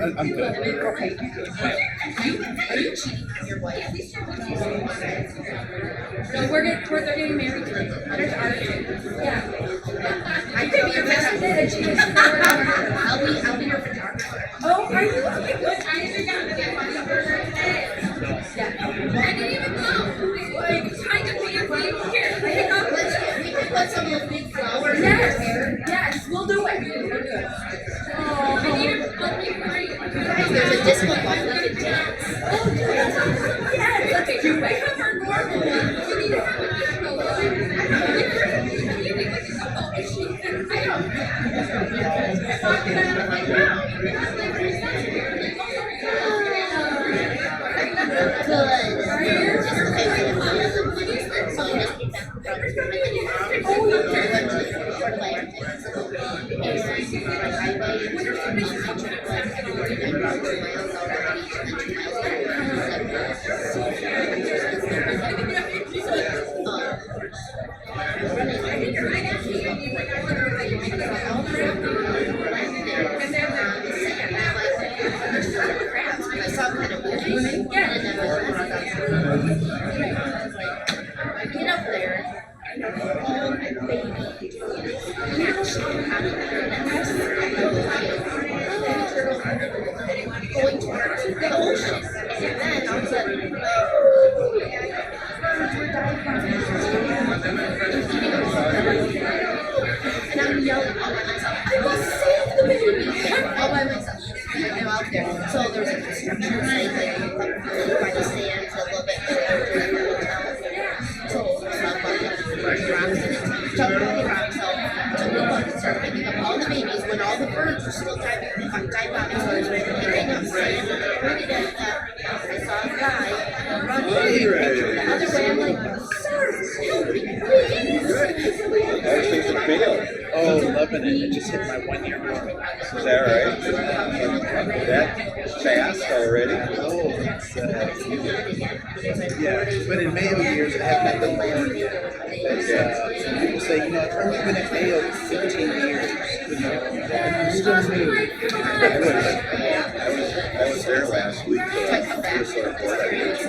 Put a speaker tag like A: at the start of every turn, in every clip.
A: I'm good.
B: Okay. Are you cheating on your wife?
C: No, they're getting married today. There's ours. Yeah.
B: I could be your photographer. I'll be your photographer.
C: Oh, are you? What I forgot to get my birthday. Yeah. I didn't even know. Like, kind of fancy. Here, pick up.
B: We can put some of those big flowers in your
C: Yes.
B: hair.
C: Yes, we'll do it. We'll do it.
B: I need a Guys, there's a disco ball. We can dance.
C: Oh, yes. Okay, you wake up our normal one. You need to have a disco one.
B: Get up there. All my baby catch out of there. Going towards the ocean. And then all of a sudden, we're diving and I'm yelling all by myself, I will save the baby! All by myself. I'm out there. So there's a construction site by the sand a little bit after the hotel. So there's rocks in it. Jump on the rocks out. So we want to start picking up all the babies when all the birds are still diving bombing. So picking up sand. Bringing it up. I saw a guy running the other way. I'm like, sir, help me, please.
D: Everything's a fail.
A: Oh, loving it. It just hit my 1 year mark.
D: Is that right? That fast already?
A: Oh, it's, yeah. But in Mayo years, I have not done learn yet. Some people say, I've only been at Mayo 15 years.
D: I was there last week. I couldn't believe how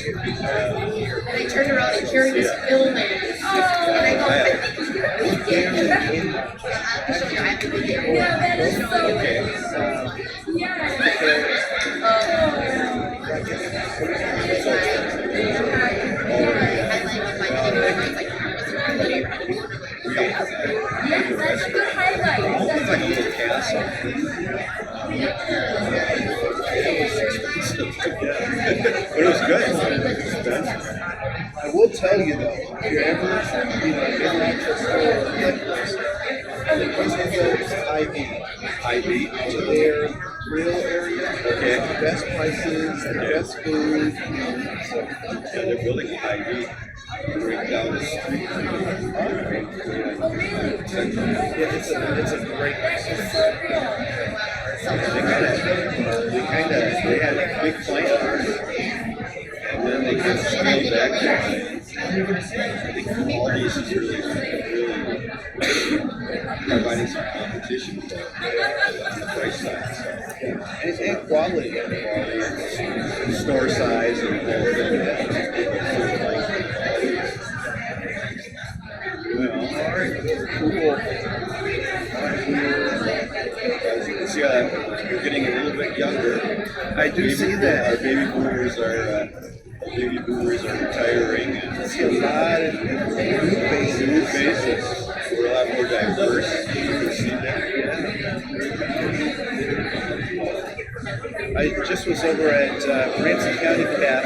B: And I turned around and carried this building. And I go, I think you can I have to show you, I have to be there.
C: Yeah, that is so Yes, that's a good highlight.
D: It's like a little castle. But it was good.
A: I will tell you though, if you're ever, ever interested in like this, the place to go is Ivy. To their grill area.
D: Okay.
A: The best prices, the best food. So,
D: Yeah, they're building an IV right down the street.
A: yeah, it's a great
D: They had a big plan, and then they kind of scaled back. I think all these is really providing some competition for the price size.
A: and quality.
D: Store size and See, you're getting a little bit younger.
A: I do see that.
D: Our baby boomers are retiring, and
A: I see a lot of new faces.
D: we're a lot more diverse. You can see that.
A: I just was over at Ramsey County Cap.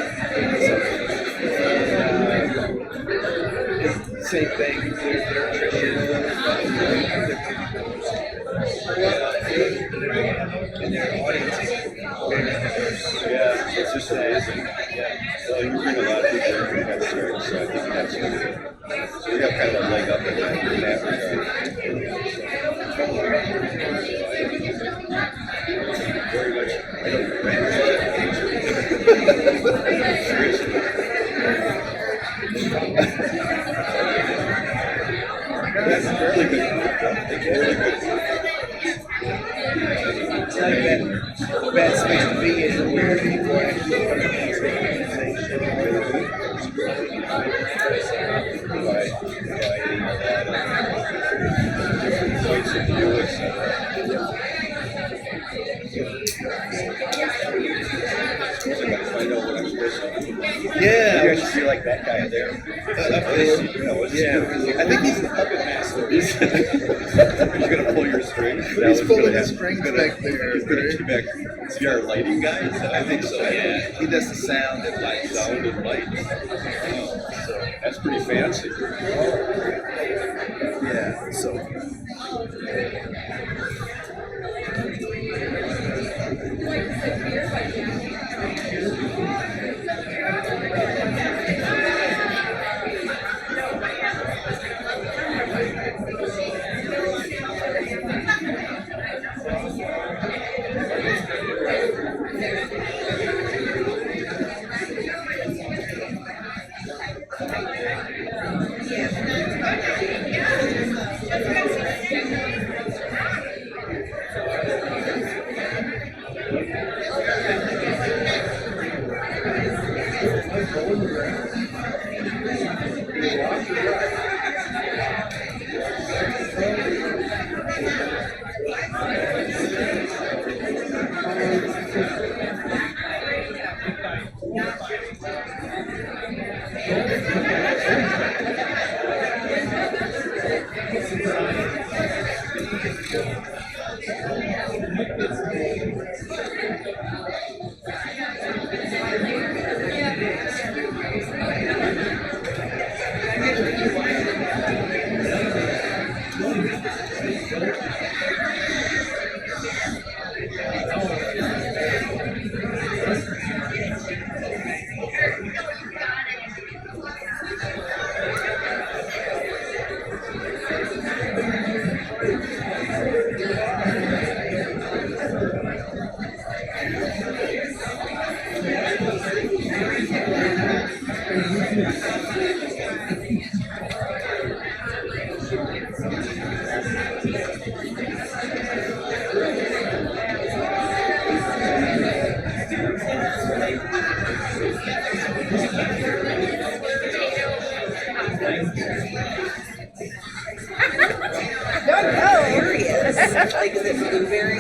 A: Same thing. They're traditional. and their audience is very diverse.
D: Yeah, it's just amazing. Yeah. Well, you bring a lot of people in from headstart, so I think that's good. So we have kind of a leg up in that regard. Very much. I that's a fairly good group, though. It's a really good group.
A: It's like that bad space to be in where people are actually organizing
D: Providing a lot of different points of view, etc. I gotta find out what I'm supposed to do.
A: Yeah.
D: Maybe I should be like that guy there.
A: I think he's the puppet master.
D: He's gonna pull your strings.
A: He's pulling the strings back there.
D: He's gonna be back. Is he our lighting guy?
A: I think so, yeah. He does the sound and lights.
D: Sound and lights. Oh, so that's pretty fancy.
A: Yeah, so.
E: Like, is it blueberry?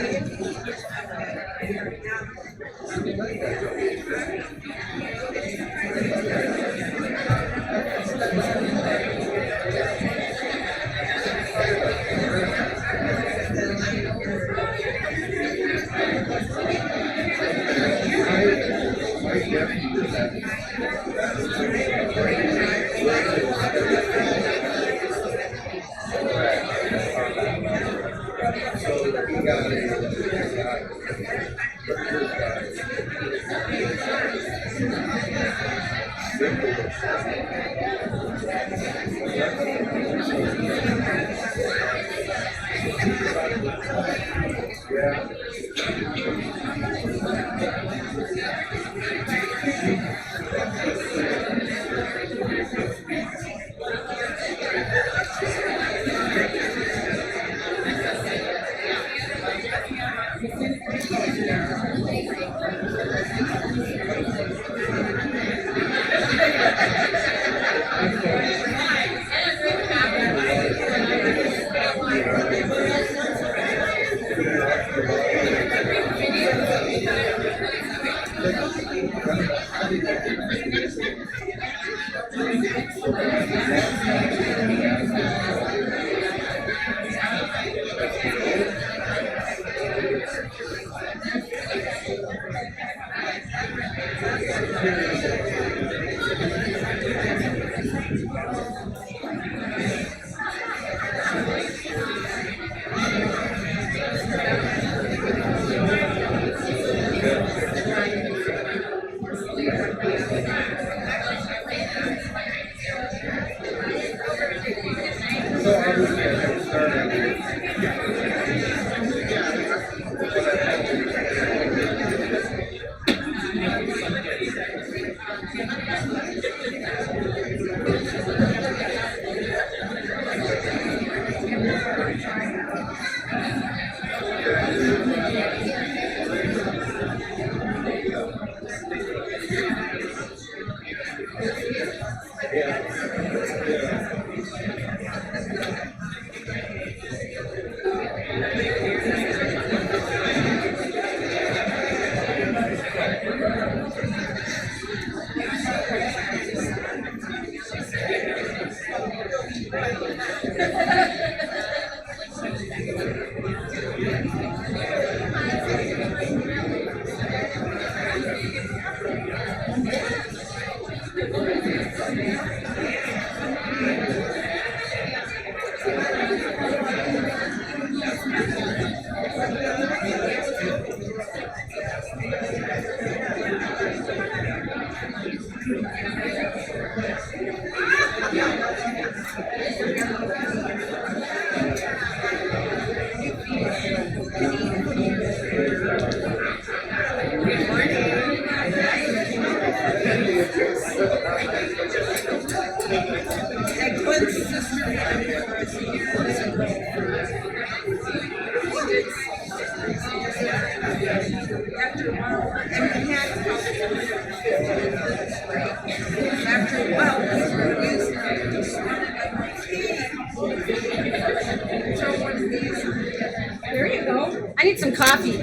C: There you go. I need some coffee.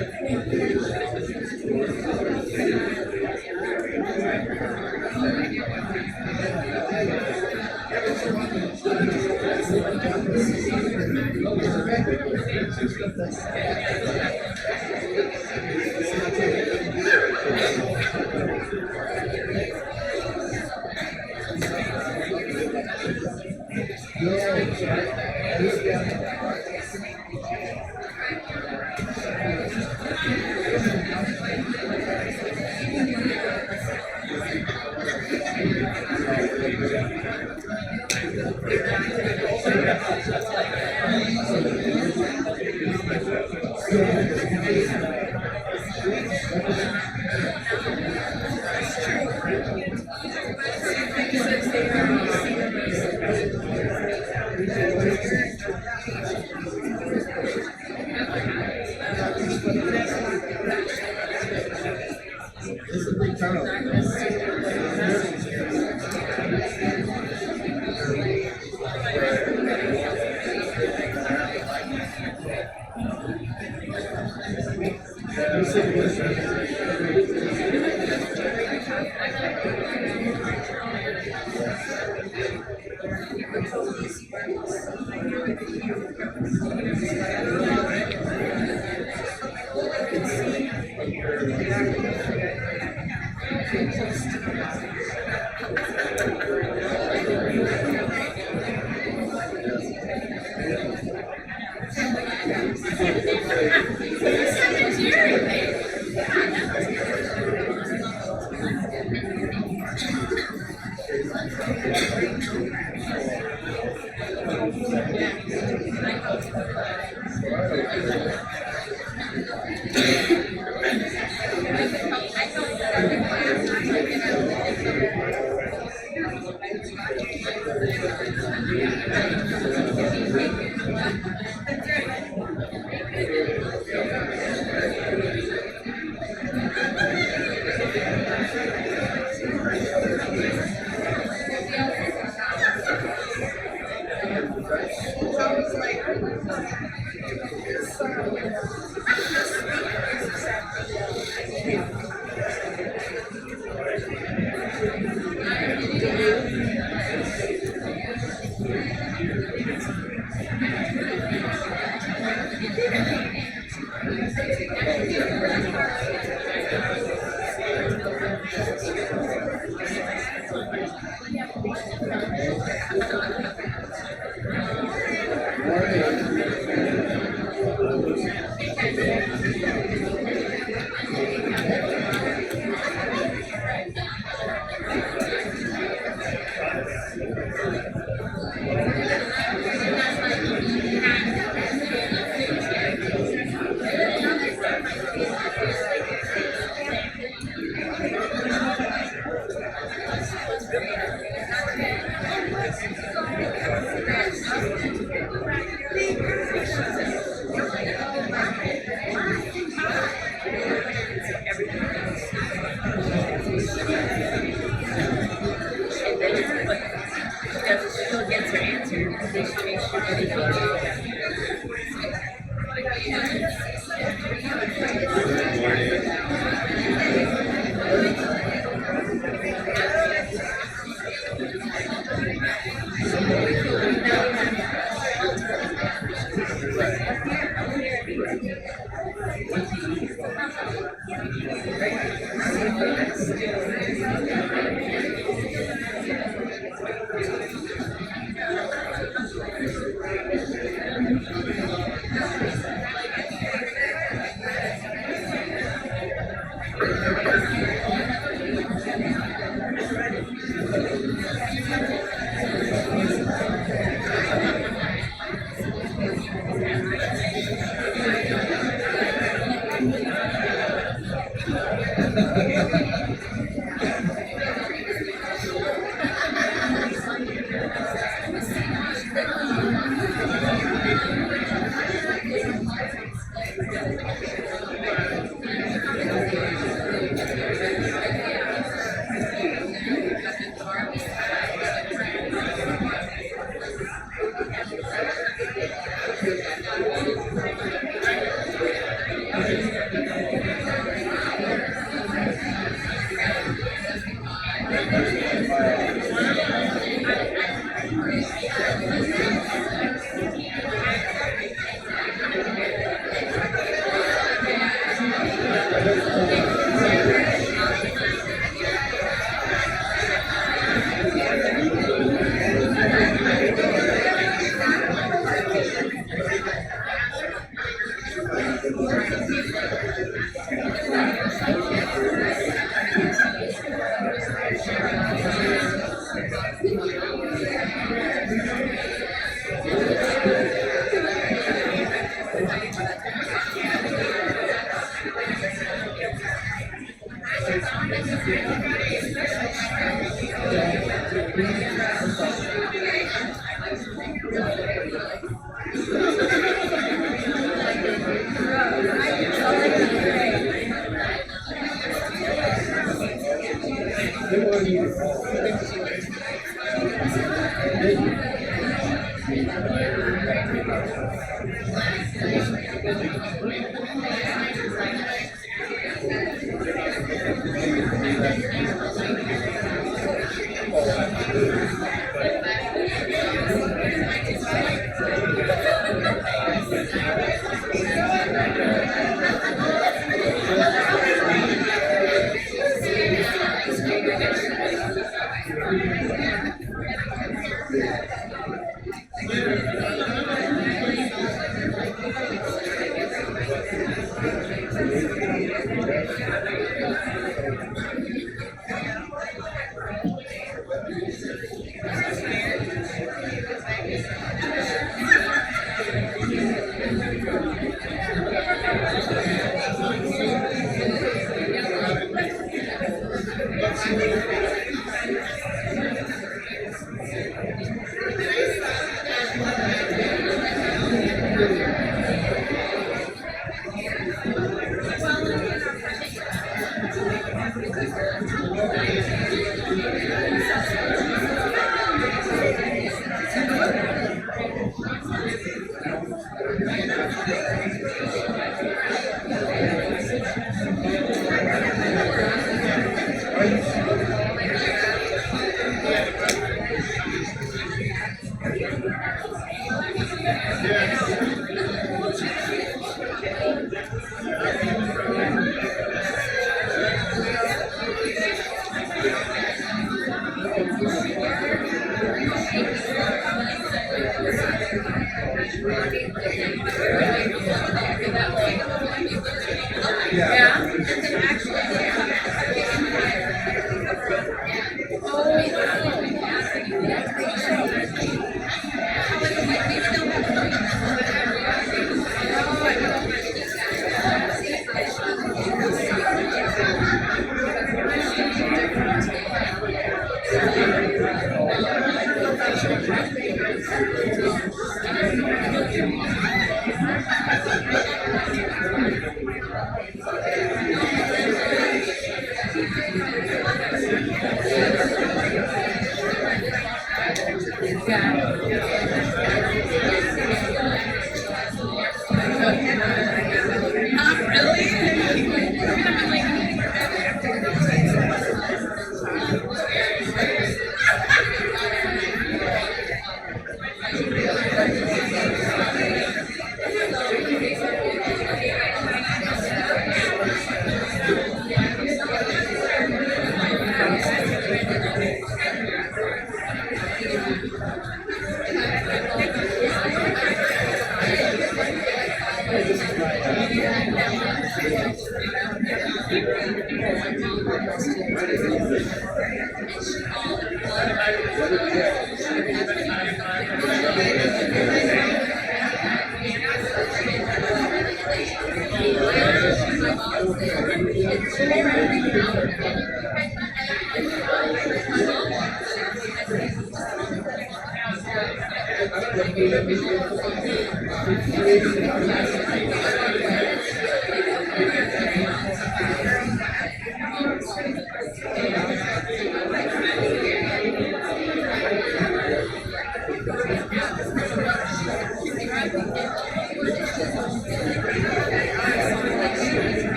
C: Yeah.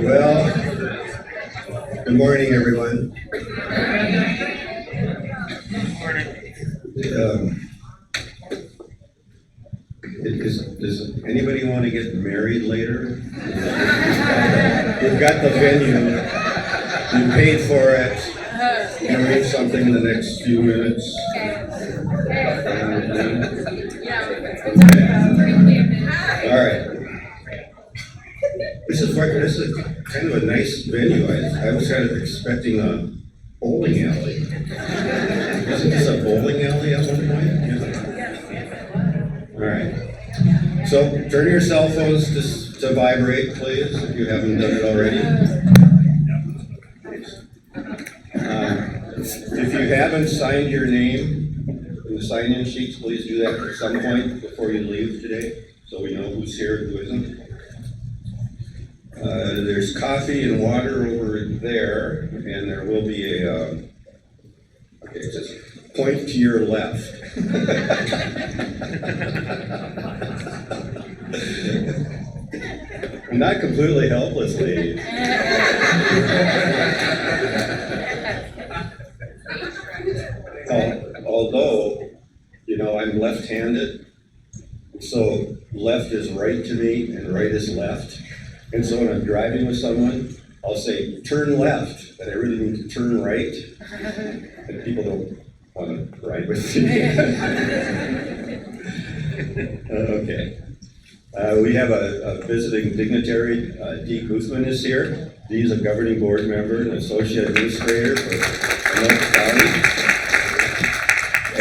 E: Well, good morning, everyone. Does anybody want to get married later? We've got the venue. You paid for it. You read something in the next few minutes. All right. This is kind of a nice venue. I was kind of expecting a bowling alley. Wasn't this a bowling alley at one point? Yeah. All right. So turn your cell phones to vibrate, please, if you haven't done it already. If you haven't signed your name in the sign-in sheets, please do that at some point before you leave today, so we know who's here and who isn't. There's coffee and water over there, and there will be a, okay, it says point to your left. Not completely helpless, ladies. Although, you know, I'm left-handed, so left is right to me and right is left. And so when I'm driving with someone, I'll say, turn left, and I really mean to turn right. And people don't want to ride with me. Okay. We have a visiting dignitary, Dee Guzman is here. Dee is a governing board member and associate administrator for Lenox County.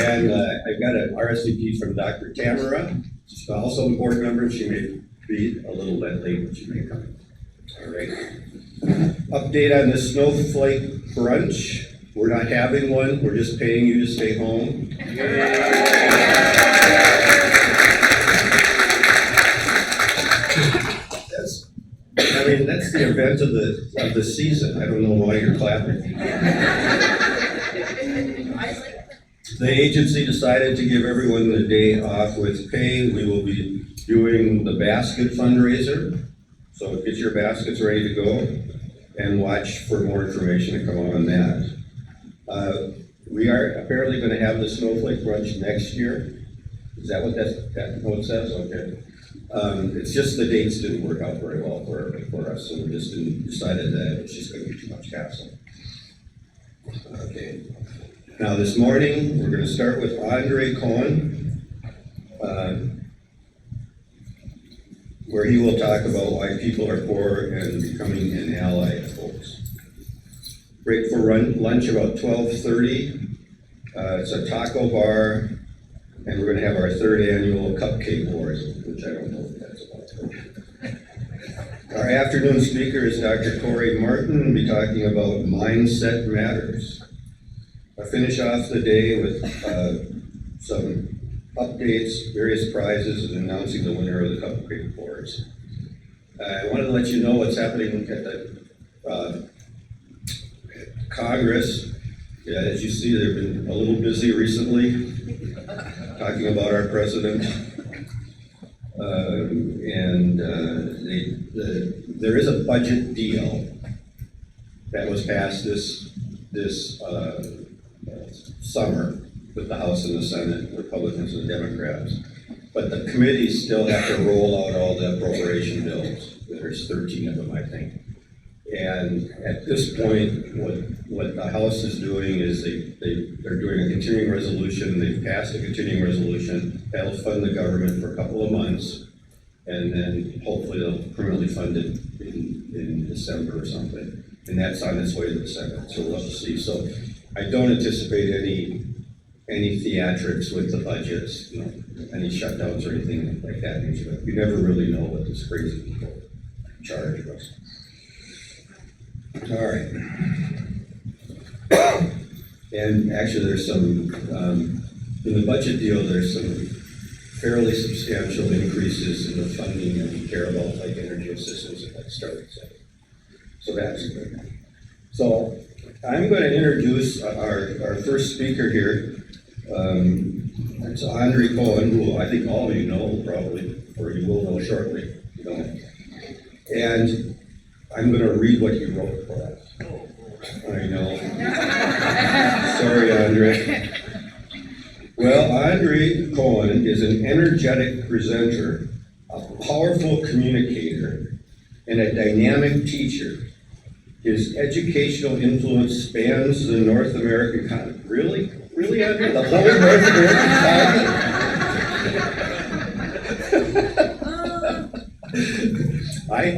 E: And I've got an RSVP from Dr. Tamara. She's also a board member. She may be a little bit late, but she may come. All right. Update on the snowflake brunch. We're not having one. We're just paying you to stay home. That's the event of the season. I don't know why you're clapping. The agency decided to give everyone the day off with pay. We will be doing the basket fundraiser. So get your baskets ready to go and watch for more information to come on that. We are apparently going to have the snowflake brunch next year. Is that what that note says? Okay. It's just the dates didn't work out very well for us, so we just decided that it's just going to be too much hassle. Okay. Now this morning, we're going to start with Andre Koen, where he will talk about why people are poor and becoming an ally to folks. Break for lunch about 12:30. It's a taco bar, and we're going to have our third annual cupcake wars, which I don't know what that's about. Our afternoon speaker is Dr. Corey Martin, who will be talking about mindset matters. I'll finish off the day with some updates, various prizes, and announcing the winner of the cupcake wars. I wanted to let you know what's happening at the Congress. Yeah, as you see, they've been a little busy recently, talking about our president. There is a budget deal that was passed this summer with the House and the Senate, Republicans and Democrats. But the committees still have to roll out all the appropriation bills. There's 13 of them, I think. And at this point, what the House is doing is they're doing a continuing resolution. They've passed a continuing resolution that'll fund the government for a couple of months, and then hopefully they'll permanently fund it in December or something. And that's on its way to the Senate, so we'll have to see. So I don't anticipate any theatrics with the budgets, any shutdowns or anything like that. You never really know what this crazy people charge us. All right. And actually there's some, in the budget deal, there's some fairly substantial increases in the funding that we care about, like energy assistance and headstart. So that's good. So I'm going to introduce our first speaker here. It's Andre Koen, who I think all of you know probably, or you will know shortly. And I'm going to read what he wrote for us. I know. Sorry, Andre. Well, Andre Koen is an energetic presenter, a powerful communicator, and a dynamic teacher. His educational influence spans the North American continent. Really? Really, Andre? The whole North American continent?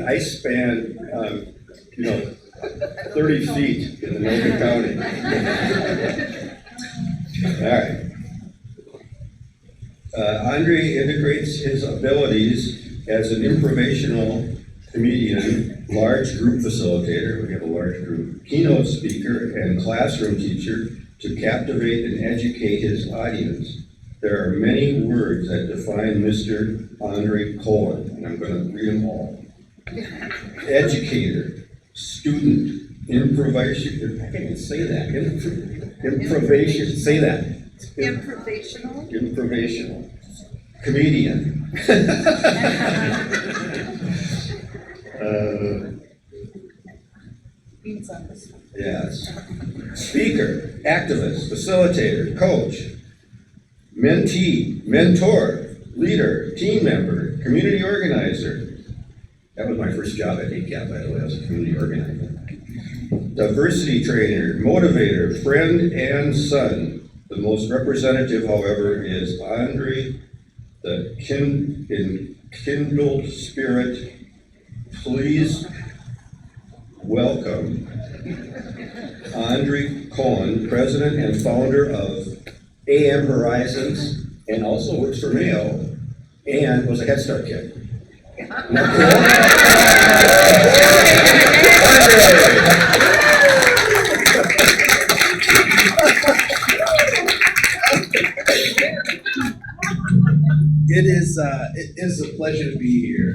E: I span, 30 feet in Anoka County. All right. Andre integrates his abilities as an improvisational comedian, large group facilitator, we have a large group, keynote speaker, and classroom teacher to captivate and educate his audience. There are many words that define Mr. Andre Koen, and I'm going to read them all. Educator, student, improvisation, I can't even say that, improvisation, say that.
C: Improvisational.
E: Improvisational. Comedian. Yes. Speaker, activist, facilitator, coach, mentee, mentor, leader, team member, community organizer, That was my first job at ACAP, by the way. I was a community organizer. Diversity trainer, motivator, friend, and son. The most representative, however, is Andre, the enkindled spirit. Please welcome Andre Koen, president and founder of AM Horizons, and also works for Mayo, and was a Head Start kid. Not cool?
A: It is a pleasure to be here.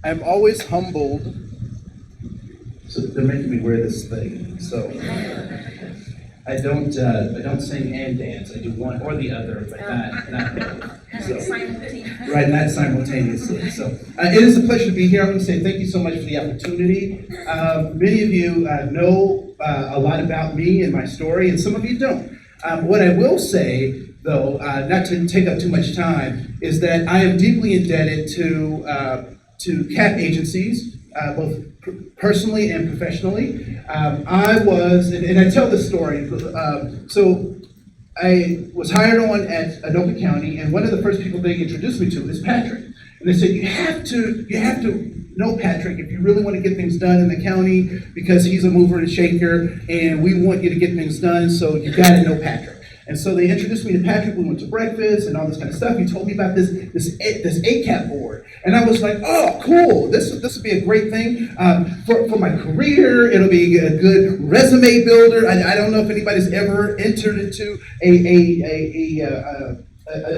A: I'm always humbled. So they're making me wear this thing. So I don't sing and dance. I do one or the other, but not both. So, right, not simultaneously. So it is a pleasure to be here. I want to say thank you so much for the opportunity. Many of you know a lot about me and my story, and some of you don't. What I will say, though, not to take up too much time, is that I am deeply indebted to CAP agencies, both personally and professionally. I was, and I tell this story, so I was hired on at Anoka County, and one of the first people they introduced me to is Patrick. And they said, you have to know Patrick if you really want to get things done in the county, because he's a mover and shaker, and we want you to get things done, so you got to know Patrick. And so they introduced me to Patrick. We went to breakfast and all this kind of stuff. He told me about this ACAP board, and I was like, "Oh, cool! This would be a great thing for my career. It'll be a good resume builder." I don't know if anybody's ever entered into a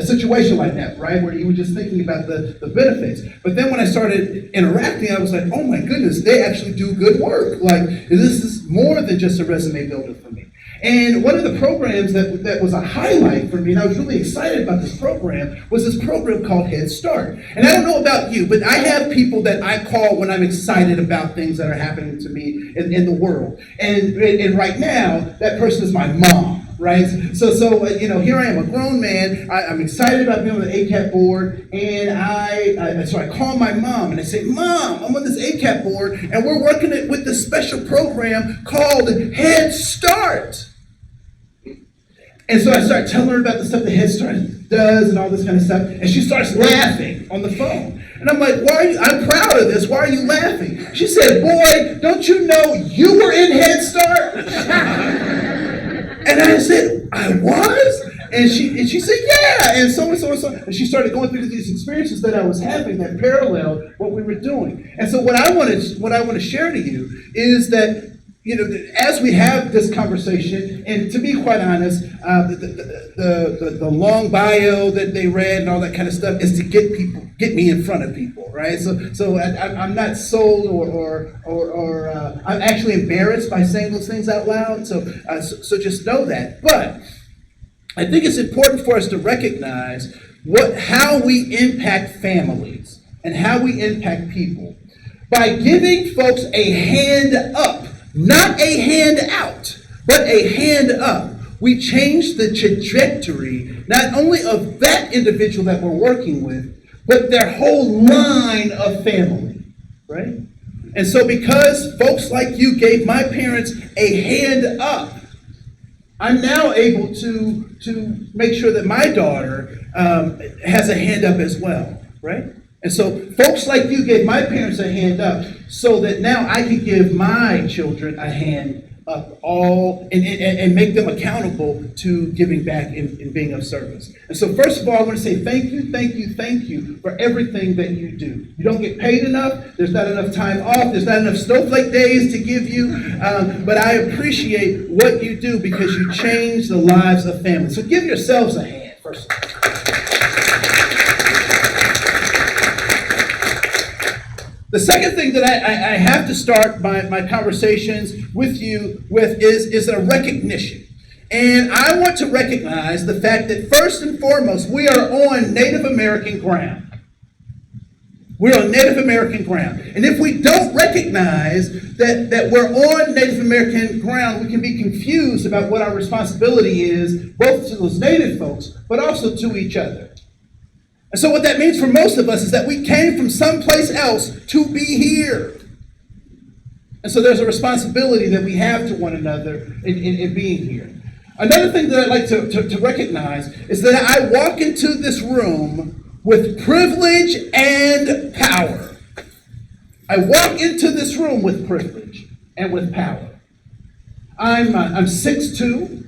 A: situation like that, right, where you were just thinking about the benefits. But then when I started interacting, I was like, "Oh my goodness, they actually do good work. Like, this is more than just a resume builder for me." And one of the programs that was a highlight for me, and I was really excited about this program, was this program called Head Start. And I don't know about you, but I have people that I call when I'm excited about things that are happening to me in the world. And right now, that person is my mom. Right, so here I am, a grown man. I'm excited about being on the ACAP board, and so I call my mom and I say, "Mom, I'm on this ACAP board, and we're working with this special program called Head Start." And so I start telling her about the stuff that Head Start does and all this kind of stuff, and she starts laughing on the phone. And I'm like, I'm proud of this. Why are you laughing? She said, "Boy, don't you know you were in Head Start?" And I said, "I was?" And she said, "Yeah," and so and so and so. And she started going through these experiences that I was having that paralleled what we were doing. And so what I want to share to you is that, as we have this conversation, and to be quite honest, the long bio that they read and all that kind of stuff is to get me in front of people, right? So I'm not sold or I'm actually embarrassed by saying those things out loud. So just know that. But I think it's important for us to recognize how we impact families and how we impact people by giving folks a hand up. Not a hand out, but a hand up. We change the trajectory, not only of that individual that we're working with, but their whole line of family, right? And so because folks like you gave my parents a hand up, I'm now able to make sure that my daughter has a hand up as well, right? And so folks like you gave my parents a hand up so that now I can give my children a hand up and make them accountable to giving back and being of service. And so first of all, I want to say thank you for everything that you do. You don't get paid enough. There's not enough time off. There's not enough snowflake days to give you. But I appreciate what you do because you change the lives of families. So give yourselves a hand, first of all. The second thing that I have to start my conversations with you with is a recognition. And I want to recognize the fact that first and foremost, we are on Native American ground. We're on Native American ground. And if we don't recognize that we're on Native American ground, we can be confused about what our responsibility is, both to those Native folks, but also to each other. And so what that means for most of us is that we came from someplace else to be here. And so there's a responsibility that we have to one another in being here. Another thing that I'd like to recognize is that I walk into this room with privilege and power. I walk into this room with privilege and with power. I'm 6'2".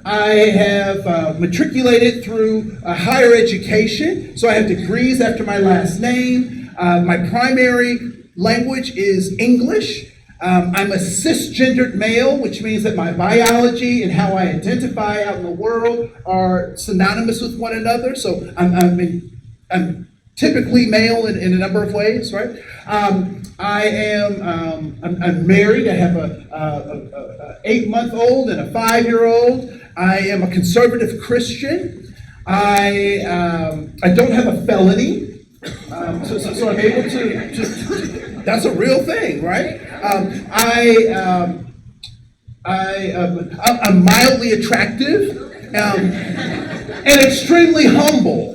A: I have matriculated through higher education, so I have degrees after my last name. My primary language is English. I'm a cisgendered male, which means that my biology and how I identify out in the world are synonymous with one another. So I'm typically male in a number of ways, right? I'm married. I have a 8-month-old and a 5-year-old. I am a conservative Christian. I don't have a felony, so I'm able to. That's a real thing, right? I'm mildly attractive and extremely humble.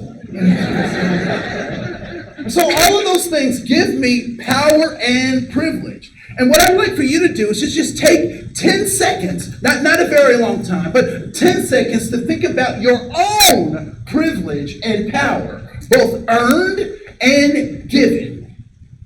A: So all of those things give me power and privilege. And what I'd like for you to do is just take 10 seconds, not a very long time, but 10 seconds to think about your own privilege and power, both earned and given.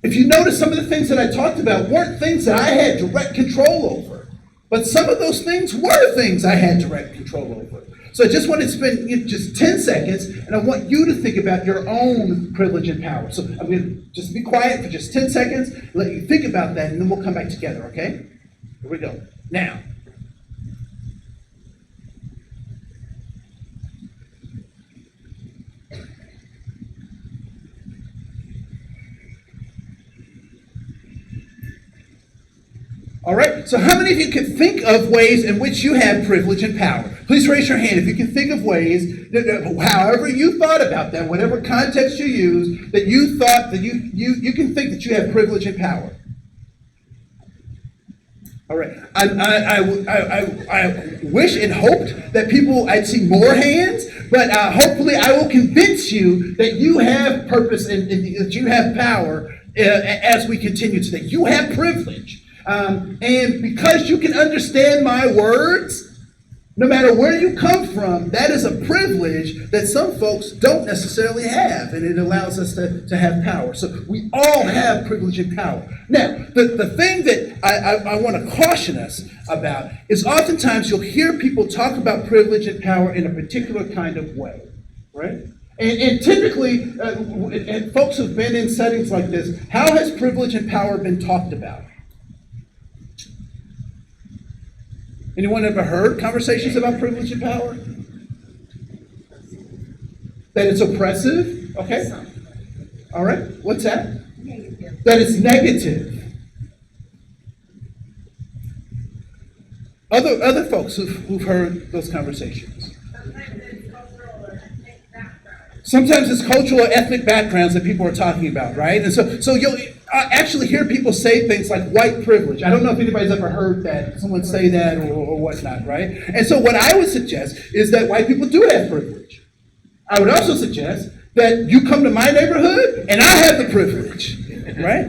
A: If you notice, some of the things that I talked about weren't things that I had direct control over, but some of those things were things I had direct control over. So I just want to spend just 10 seconds, and I want you to think about your own privilege and power. So I'm going to just be quiet for just 10 seconds, let you think about that, and then we'll come back together, okay? Here we go. Now. All right, so how many of you can think of ways in which you have privilege and power? Please raise your hand if you can think of ways, however you thought about that, whatever context you use, that you thought that you can think that you have privilege and power. All right, I wish and hoped that I'd see more hands, but hopefully I will convince you that you have purpose and that you have power as we continue today. You have privilege. And because you can understand my words, no matter where you come from, that is a privilege that some folks don't necessarily have, and it allows us to have power. So we all have privilege and power. Now, the thing that I want to caution us about is oftentimes you'll hear people talk about privilege and power in a particular kind of way, right? And typically, and folks who've been in settings like this, how has privilege and power been talked about? Anyone ever heard conversations about privilege and power? That it's oppressive? Okay. All right. What's that? Negative. That it's negative. Other folks who've heard those conversations. Sometimes it's cultural or ethnic backgrounds that people are talking about, right? And so you'll actually hear people say things like white privilege. I don't know if anybody's ever heard that, someone say that or whatnot, right? And so what I would suggest is that white people do have privilege. I would also suggest that you come to my neighborhood and I have the privilege, right?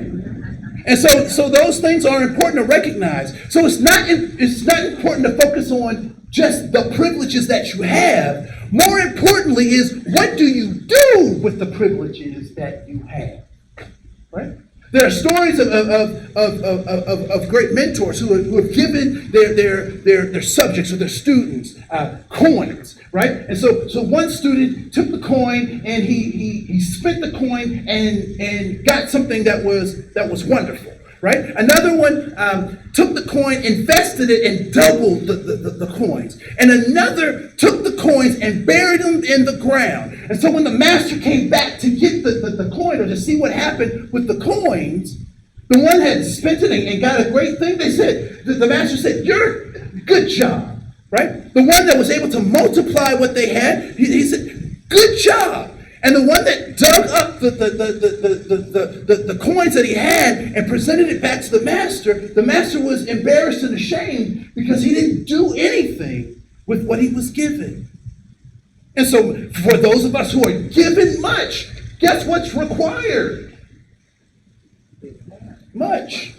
A: And so those things are important to recognize. So it's not important to focus on just the privileges that you have. More importantly is, what do you do with the privileges that you have, right? There are stories of great mentors who have given their subjects or their students coins, right? And so one student took the coin and he spent the coin and got something that was wonderful. Right? Another one took the coin, invested it, and doubled the coins. And another took the coins and buried them in the ground. And so when the master came back to get the coin or to see what happened with the coins, the one had spent it and got a great thing. The master said, "You're good job." Right? The one that was able to multiply what they had, he said, "Good job." And the one that dug up the coins that he had and presented it back to the master was embarrassed and ashamed because he didn't do anything with what he was given. And so for those of us who are given much, guess what's required? Much.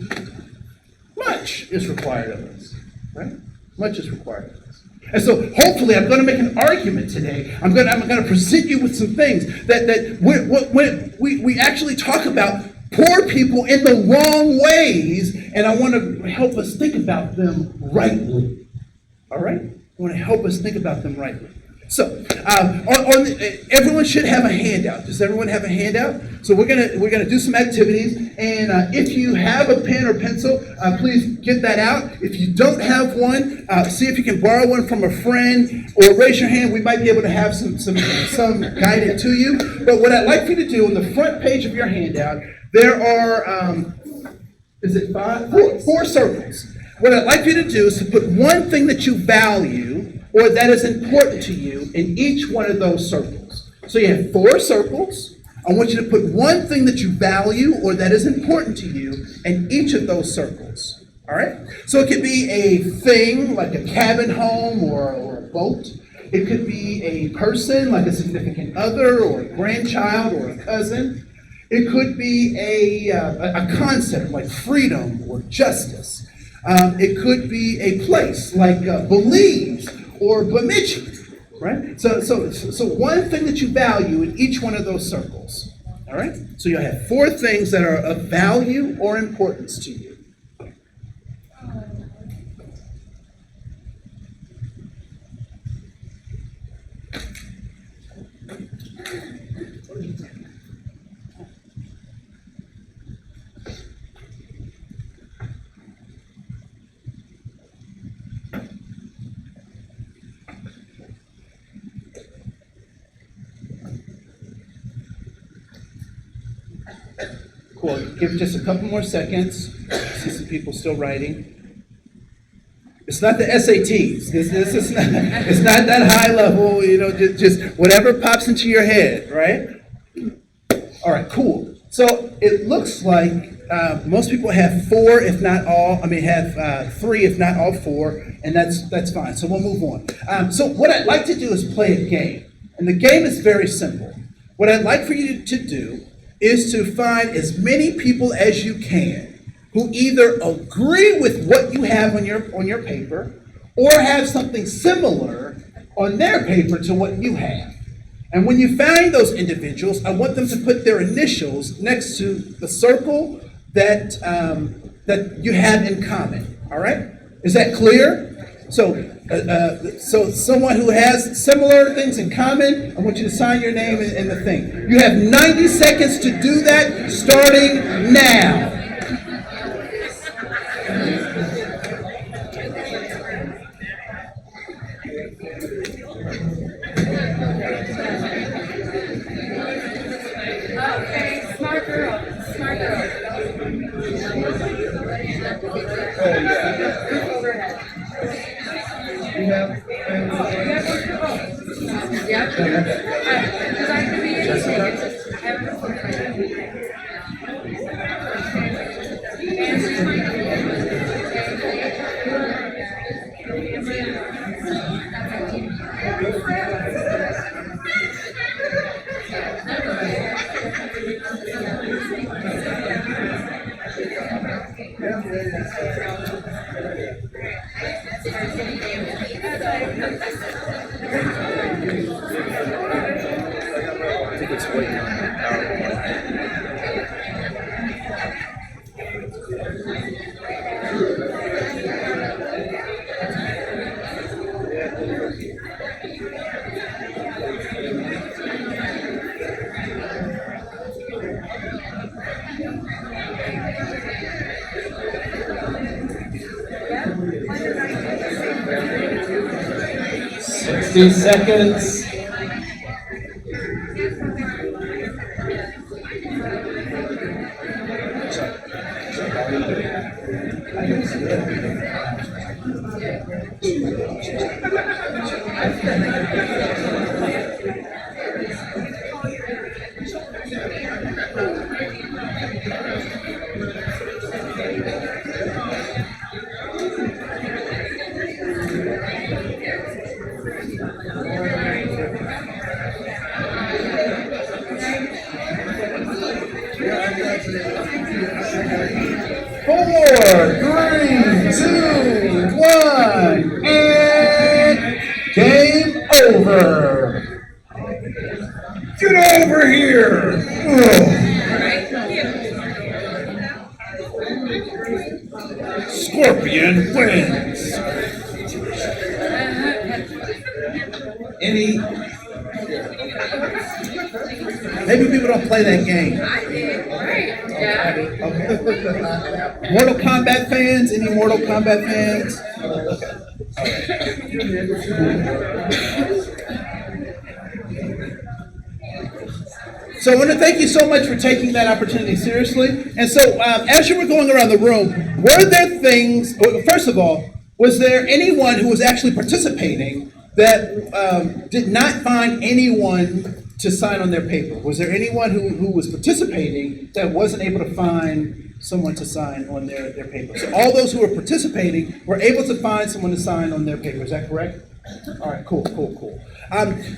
A: Much is required of us, right? Much is required of us. And so hopefully I'm going to make an argument today. I'm going to present you with some things that when we actually talk about poor people in the wrong ways, and I want to help us think about them rightly. All right? I want to help us think about them rightly. So, everyone should have a handout. Does everyone have a handout? So we're gonna do some activities, and if you have a pen or pencil, please get that out. If you don't have one, see if you can borrow one from a friend, or raise your hand. We might be able to have some guided to you. But what I'd like for you to do on the front page of your handout, there are four circles. What I'd like for you to do is to put one thing that you value or that is important to you in each one of those circles. So you have 4 circles. I want you to put one thing that you value or that is important to you in each of those circles. All right? So it could be a thing like a cabin home or a boat. It could be a person like a significant other or a grandchild or a cousin. It could be a concept like freedom or justice. It could be a place like Belize or Bemidji, right? So one thing that you value in each one of those circles, all right? So you'll have 4 things that are of value or importance to you. Cool. Give just a couple more seconds. See some people still writing. It's not the SATs. This is not, it's not that high level, just whatever pops into your head, right? All right, cool. So it looks like most people have 4, if not all. Have 3, if not all 4, and that's fine. So we'll move on. So what I'd like to do is play a game, and the game is very simple. What I'd like for you to do is to find as many people as you can who either agree with what you have on your paper or have something similar on their paper to what you have. And when you find those individuals, I want them to put their initials next to the circle that you have in common. All right? Is that clear? So someone who has similar things in common, I want you to sign your name in the thing. You have 90 seconds to do that, starting now.
C: Okay, smart girl, smart girl. Overhead. Yep. Because I could be anything. I haven't looked at it. Answers my
D: I think it's waiting on the PowerPoint.
F: Seconds.
A: 4, 3, 2, 1, and game over. Get over here. Scorpion wins. Any? Maybe people don't play that game. Okay. Mortal Kombat fans? Any Mortal Kombat fans? So I want to thank you so much for taking that opportunity seriously. And so as you were going around the room, were there things, well, first of all, was there anyone who was actually participating that did not find anyone to sign on their paper? Was there anyone who was participating that wasn't able to find someone to sign on their paper? So all those who were participating were able to find someone to sign on their paper. Is that correct? All right, cool.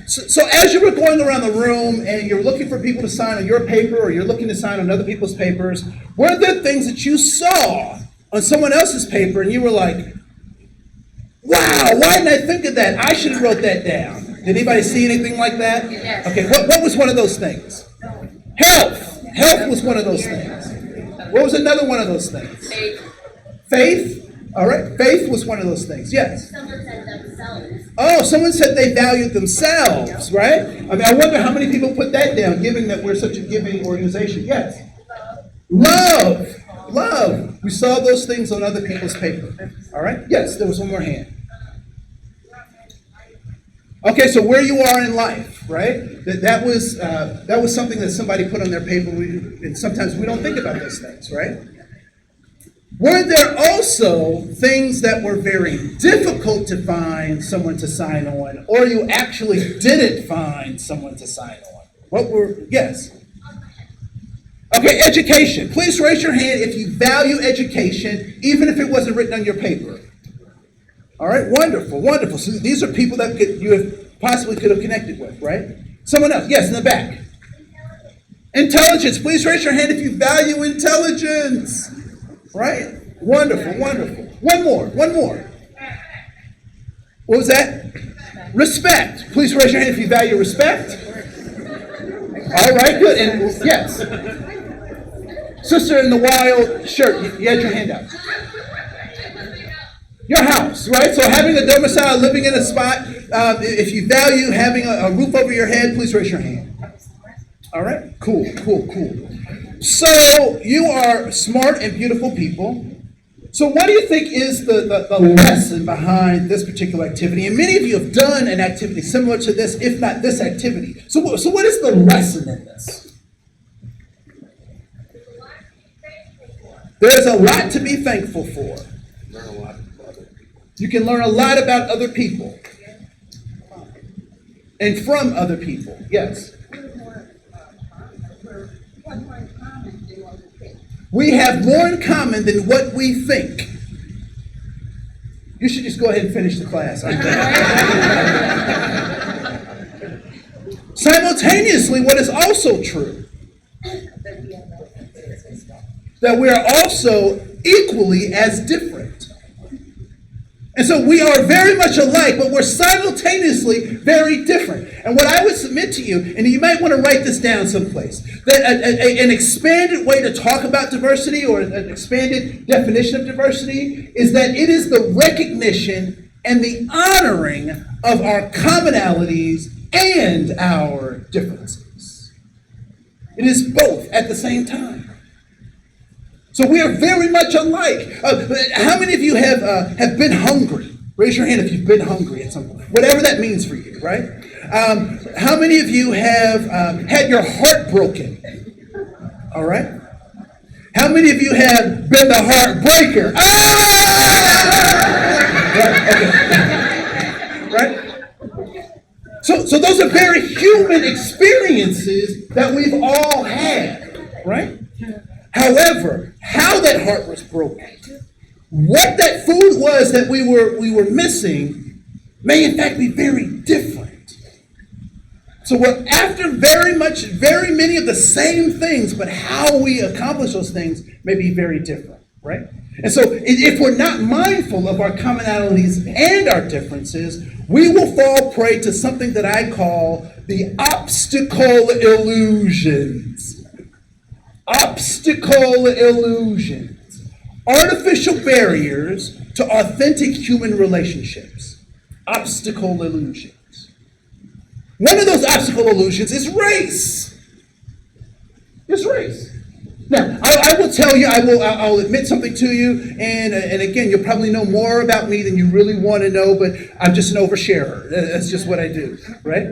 A: So as you were going around the room and you're looking for people to sign on your paper or you're looking to sign on other people's papers, were there things that you saw on someone else's paper and you were like, wow, why didn't I think of that? I should have wrote that down. Did anybody see anything like that?
C: Yes.
A: Okay, what was one of those things? Health. Health was one of those things. What was another one of those things? Faith? All right, faith was one of those things. Yes?
B: Someone said themselves.
A: Oh, someone said they valued themselves, right? I mean, I wonder how many people put that down, given that we're such a giving organization. Yes? Love. We saw those things on other people's paper. All right? Yes, there was one more hand. Okay, so where you are in life, right? That was something that somebody put on their paper, and sometimes we don't think about those things, right? Were there also things that were very difficult to find someone to sign on, or you actually didn't find someone to sign on? What were, yes? Okay, education. Please raise your hand if you value education, even if it wasn't written on your paper. All right, wonderful. So these are people that you have possibly could have connected with, right? Someone else, yes, in the back. Intelligence. Please raise your hand if you value intelligence. Right? Wonderful. One more. What was that? Respect. Please raise your hand if you value respect. All right, good. And yes. Sister in the wild shirt, you had your hand out. Your house, right? So having a domicile, living in a spot, if you value having a roof over your head, please raise your hand. All right? Cool. So you are smart and beautiful people. So what do you think is the lesson behind this particular activity? And many of you have done an activity similar to this, if not this activity. So what is the lesson in this? There's a lot to be thankful for. You can learn a lot about other people. And from other people. Yes. We have more in common than what we think. You should just go ahead and finish the class. Simultaneously, what is also true? That we are also equally as different. And so we are very much alike, but we're simultaneously very different. And what I would submit to you, and you might want to write this down someplace, that an expanded way to talk about diversity or an expanded definition of diversity is that it is the recognition and the honoring of our commonalities and our differences. It is both at the same time. So we are very much alike. How many of you have been hungry? Raise your hand if you've been hungry at some point. Whatever that means for you, right? How many of you have had your heart broken? All right? How many of you have been the heartbreaker? Right? So those are very human experiences that we've all had, right? However, how that heart was broken, what that food was that we were missing, may in fact be very different. So we're after very many of the same things, but how we accomplish those things may be very different, right? And so if we're not mindful of our commonalities and our differences, we will fall prey to something that I call the obstacle illusions. Obstacle illusions. Artificial barriers to authentic human relationships. Obstacle illusions. One of those obstacle illusions is race. It's race. Now, I will tell you, I'll admit something to you, and again, you'll probably know more about me than you really want to know, but I'm just an oversharer. That's just what I do, right?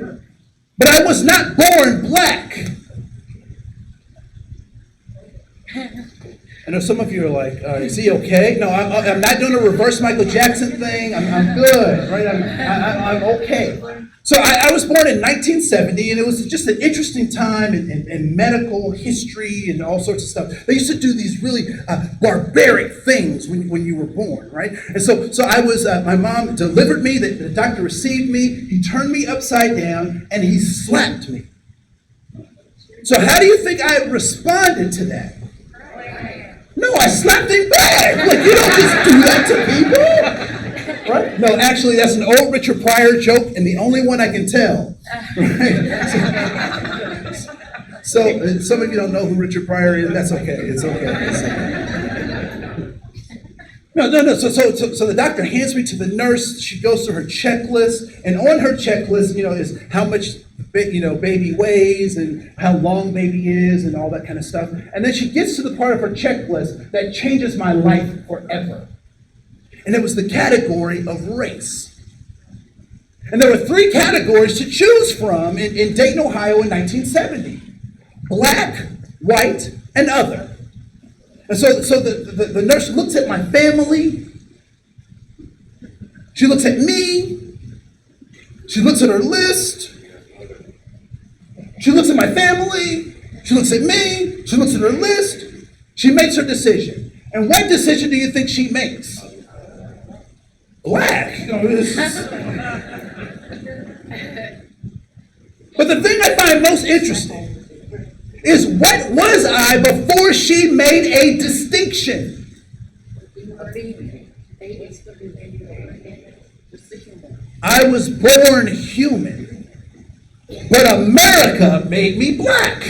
A: But I was not born black. I know some of you are like, is he okay? No, I'm not doing a reverse Michael Jackson thing. I'm good, right? I'm okay. So I was born in 1970, and it was just an interesting time in medical history and all sorts of stuff. They used to do these really barbaric things when you were born, right? And so I was, my mom delivered me, the doctor received me, he turned me upside down, and he slapped me. So how do you think I responded to that? No, I slapped him back. Like, you don't just do that to people. Right? No, actually, that's an old Richard Pryor joke, and the only one I can tell. Right? So some of you don't know who Richard Pryor is. That's okay. It's okay. No. So the doctor hands me to the nurse. She goes through her checklist, and on her checklist, is how much baby weighs and how long baby is and all that kind of stuff. And then she gets to the part of her checklist that changes my life forever. And it was the category of race. And there were 3 categories to choose from in Dayton, Ohio in 1970. Black, white, and other. And so the nurse looks at my family. She looks at me. She looks at her list. She looks at my family. She looks at me. She looks at her list. She makes her decision. And what decision do you think she makes? Black. But the thing I find most interesting is, what was I before she made a distinction? I was born human, but America made me black.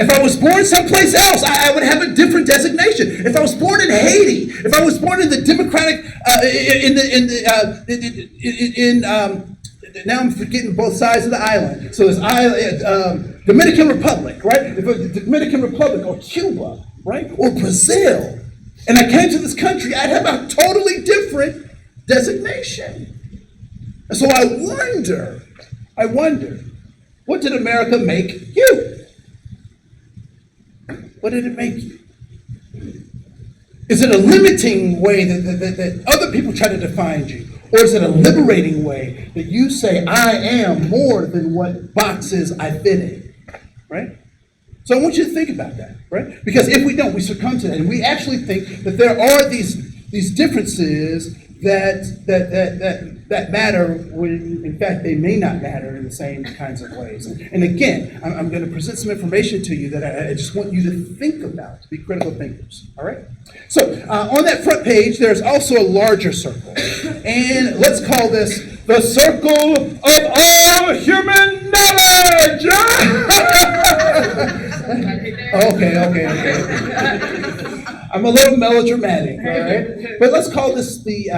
A: If I was born someplace else, I would have a different designation. If I was born in Haiti, if I was born in the Democratic, now I'm forgetting both sides of the island. So there's Dominican Republic, right? The Dominican Republic, or Cuba, right? Or Brazil. And I came to this country, I'd have a totally different designation. And so I wonder, what did America make you? What did it make you? Is it a limiting way that other people try to define you? Or is it a liberating way that you say, I am more than what boxes I fit in? Right? So I want you to think about that, right? Because if we don't, we succumb to that. And we actually think that there are these differences that matter when, in fact, they may not matter in the same kinds of ways. And again, I'm going to present some information to you that I just want you to think about, to be critical thinkers, all right? So on that front page, there's also a larger circle. And let's call this the circle of all human knowledge. Okay. I'm a little melodramatic, all right? But let's call this the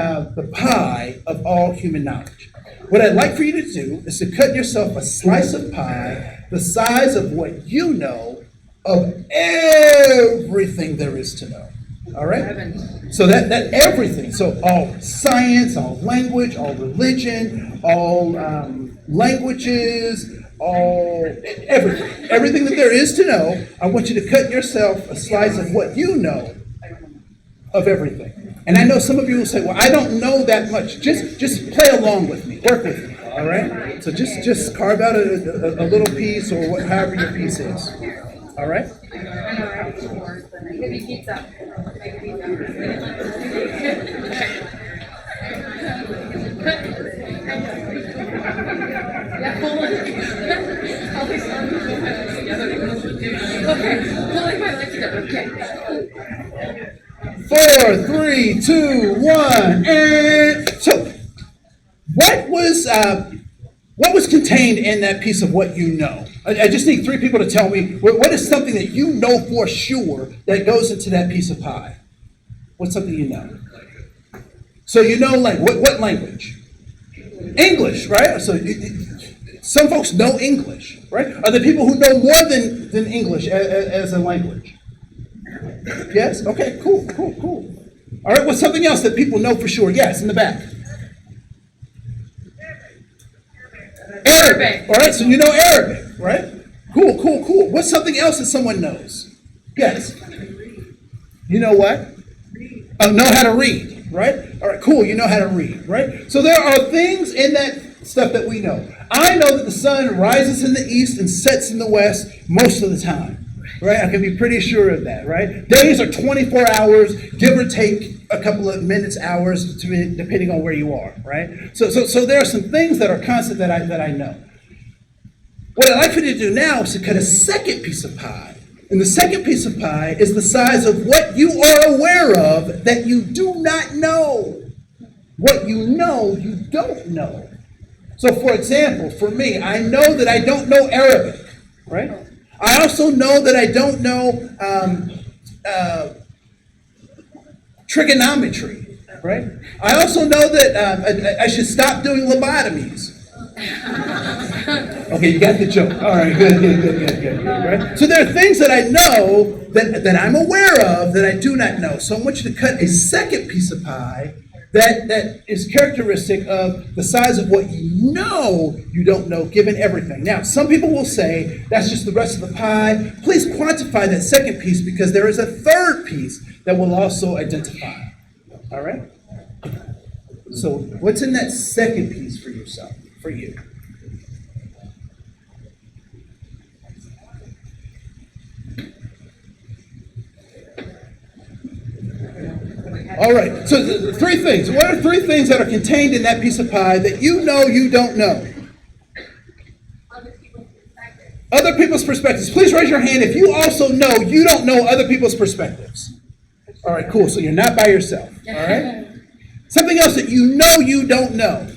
A: pie of all human knowledge. What I'd like for you to do is to cut yourself a slice of pie the size of what you know of everything there is to know, all right? So that everything, so all science, all language, all religion, all languages, everything that there is to know, I want you to cut yourself a slice of what you know of everything. And I know some of you will say, well, I don't know that much. Just play along with me, work with me, all right? So just carve out a little piece, or however your piece is, all right?
C: Maybe pizza. Yeah, pull it. I'll be sorry. Pull my legs together. Okay, pulling my legs together. Okay.
A: 4, 3, 2, 1, and so what was contained in that piece of what you know? I just need 3 people to tell me what is something that you know for sure that goes into that piece of pie. What's something you know? So you know what language? English, right? So some folks know English, right? Are there people who know more than English as a language? Yes? Okay, cool. All right, what's something else that people know for sure? Yes, in the back. Arabic. All right, so you know Arabic, right? Cool. What's something else that someone knows? Yes. You know what? Know how to read, right? All right, cool. You know how to read, right? So there are things in that stuff that we know. I know that the sun rises in the east and sets in the west most of the time. Right? I can be pretty sure of that, right? Days are 24 hours, give or take a couple of minutes, hours, depending on where you are, right? So there are some things that are constant that I know. What I'd like for you to do now is to cut a second piece of pie. And the second piece of pie is the size of what you are aware of that you do not know. What you know, you don't know. So for example, for me, I know that I don't know Arabic, right? I also know that I don't know trigonometry, right? I also know that I should stop doing lobotomies. Okay, you got the joke. All right, good, right? So there are things that I know that I'm aware of that I do not know. So I want you to cut a second piece of pie that is characteristic of the size of what you know you don't know, given everything. Now, some people will say that's just the rest of the pie. Please quantify that second piece because there is a third piece that will also identify. All right? So what's in that second piece for yourself, for you? All right, so the 3 things. What are 3 things that are contained in that piece of pie that you know you don't know? Other people's perspectives. Please raise your hand if you also know you don't know other people's perspectives. All right, cool. So you're not by yourself. All right? Something else that you know you don't know.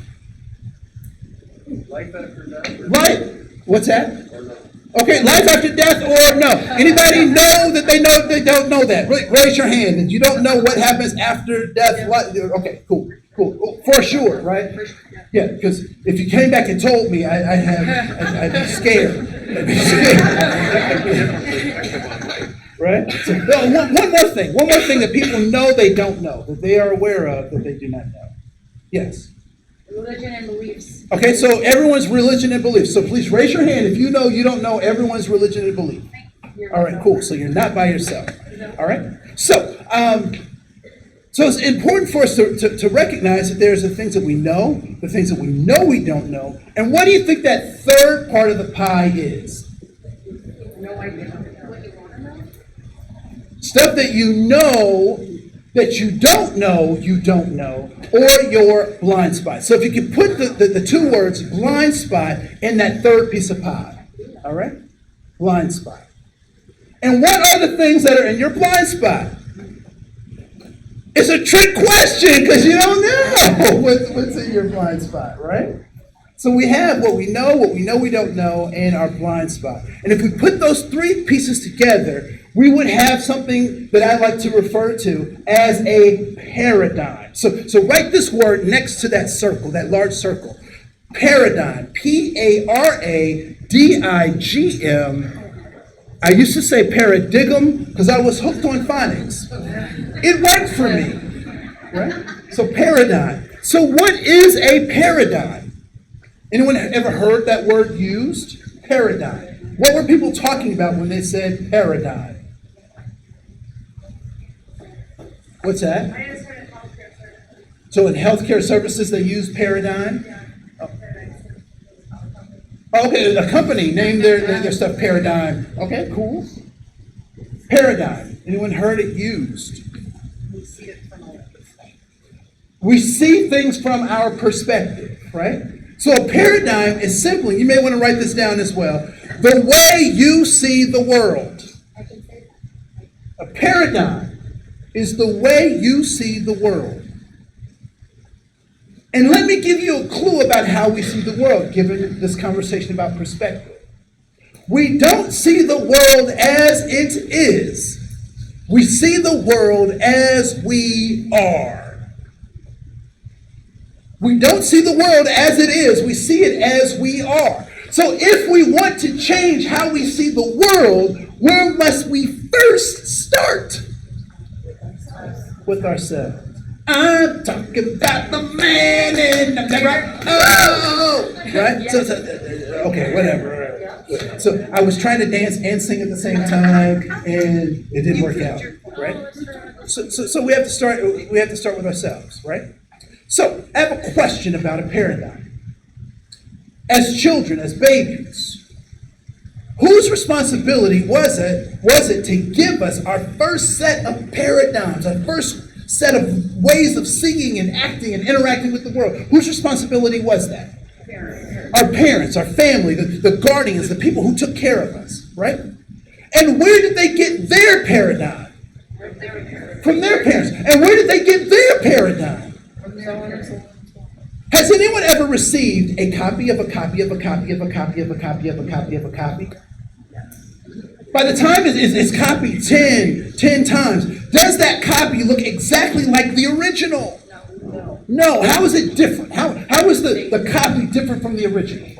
D: Life after death?
A: Right? What's that?
D: Or no?
A: Okay, life after death or no? Anybody know that they don't know that? Raise your hand that you don't know what happens after death. Okay, cool. For sure, right? Yeah, because if you came back and told me, I'd be scared. Right? So one more thing that people know they don't know, that they are aware of that they do not know. Yes.
C: Religion and beliefs.
A: Okay, so everyone's religion and belief. So please raise your hand if you know you don't know everyone's religion and belief. All right, cool. So you're not by yourself. All right. So it's important for us to recognize that there's the things that we know, the things that we know we don't know, and what do you think that third part of the pie is?
C: No idea. What you want to know?
A: Stuff that you know that you don't know, or your blind spot. So if you could put the 2 words blind spot in that third piece of pie, all right? Blind spot. And what are the things that are in your blind spot? It's a trick question because you don't know what's in your blind spot, right? So we have what we know we don't know, and our blind spot. And if we put those 3 pieces together, we would have something that I like to refer to as a paradigm. So write this word next to that circle, that large circle. Paradigm. Paradigm. I used to say paradigm because I was hooked on phonics. It worked for me. Right? So paradigm. So what is a paradigm? Anyone ever heard that word used? Paradigm. What were people talking about when they said paradigm? What's that? So in healthcare services they use paradigm? Oh, okay, a company named their stuff Paradigm. Okay, cool. Paradigm. Anyone heard it used? We see things from our perspective, right? So a paradigm is simply, you may want to write this down as well, the way you see the world. A paradigm is the way you see the world. And let me give you a clue about how we see the world, given this conversation about perspective. We don't see the world as it is. We see the world as we are. We don't see the world as it is. We see it as we are. So if we want to change how we see the world, where must we first start? With ourselves. I'm talking about the man in the mirror. Oh, right? So, okay, whatever. So I was trying to dance and sing at the same time, and it didn't work out, right? So we have to start. We have to start with ourselves, right? So I have a question about a paradigm. As children, as babies, whose responsibility was it to give us our first set of paradigms, our first set of ways of seeing and acting and interacting with the world? Whose responsibility was that? Our parents, our family, the guardians, the people who took care of us, right? And where did they get their paradigm? From their parents. And where did they get their paradigm? Has anyone ever received a copy of a copy of a copy of a copy of a copy of a copy of a copy? By the time it's copied 10 times, does that copy look exactly like the original? No. How is it different? How is the copy different from the original?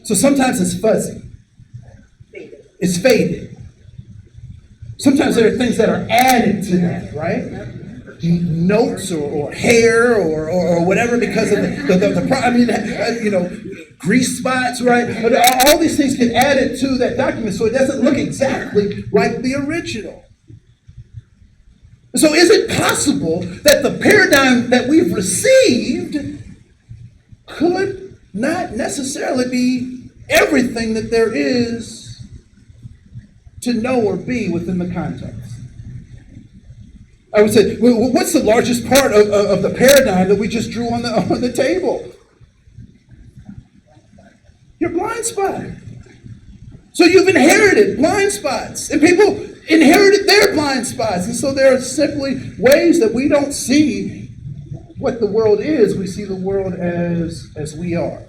A: So sometimes it's fuzzy. It's faded. Sometimes there are things that are added to that, right? Notes or hair or whatever because of grease spots, right? All these things get added to that document so it doesn't look exactly like the original. So is it possible that the paradigm that we've received could not necessarily be everything that there is to know or be within the context? I would say, what's the largest part of the paradigm that we just drew on the table? Your blind spot. So you've inherited blind spots, and people inherited their blind spots. And so there are simply ways that we don't see what the world is. We see the world as we are,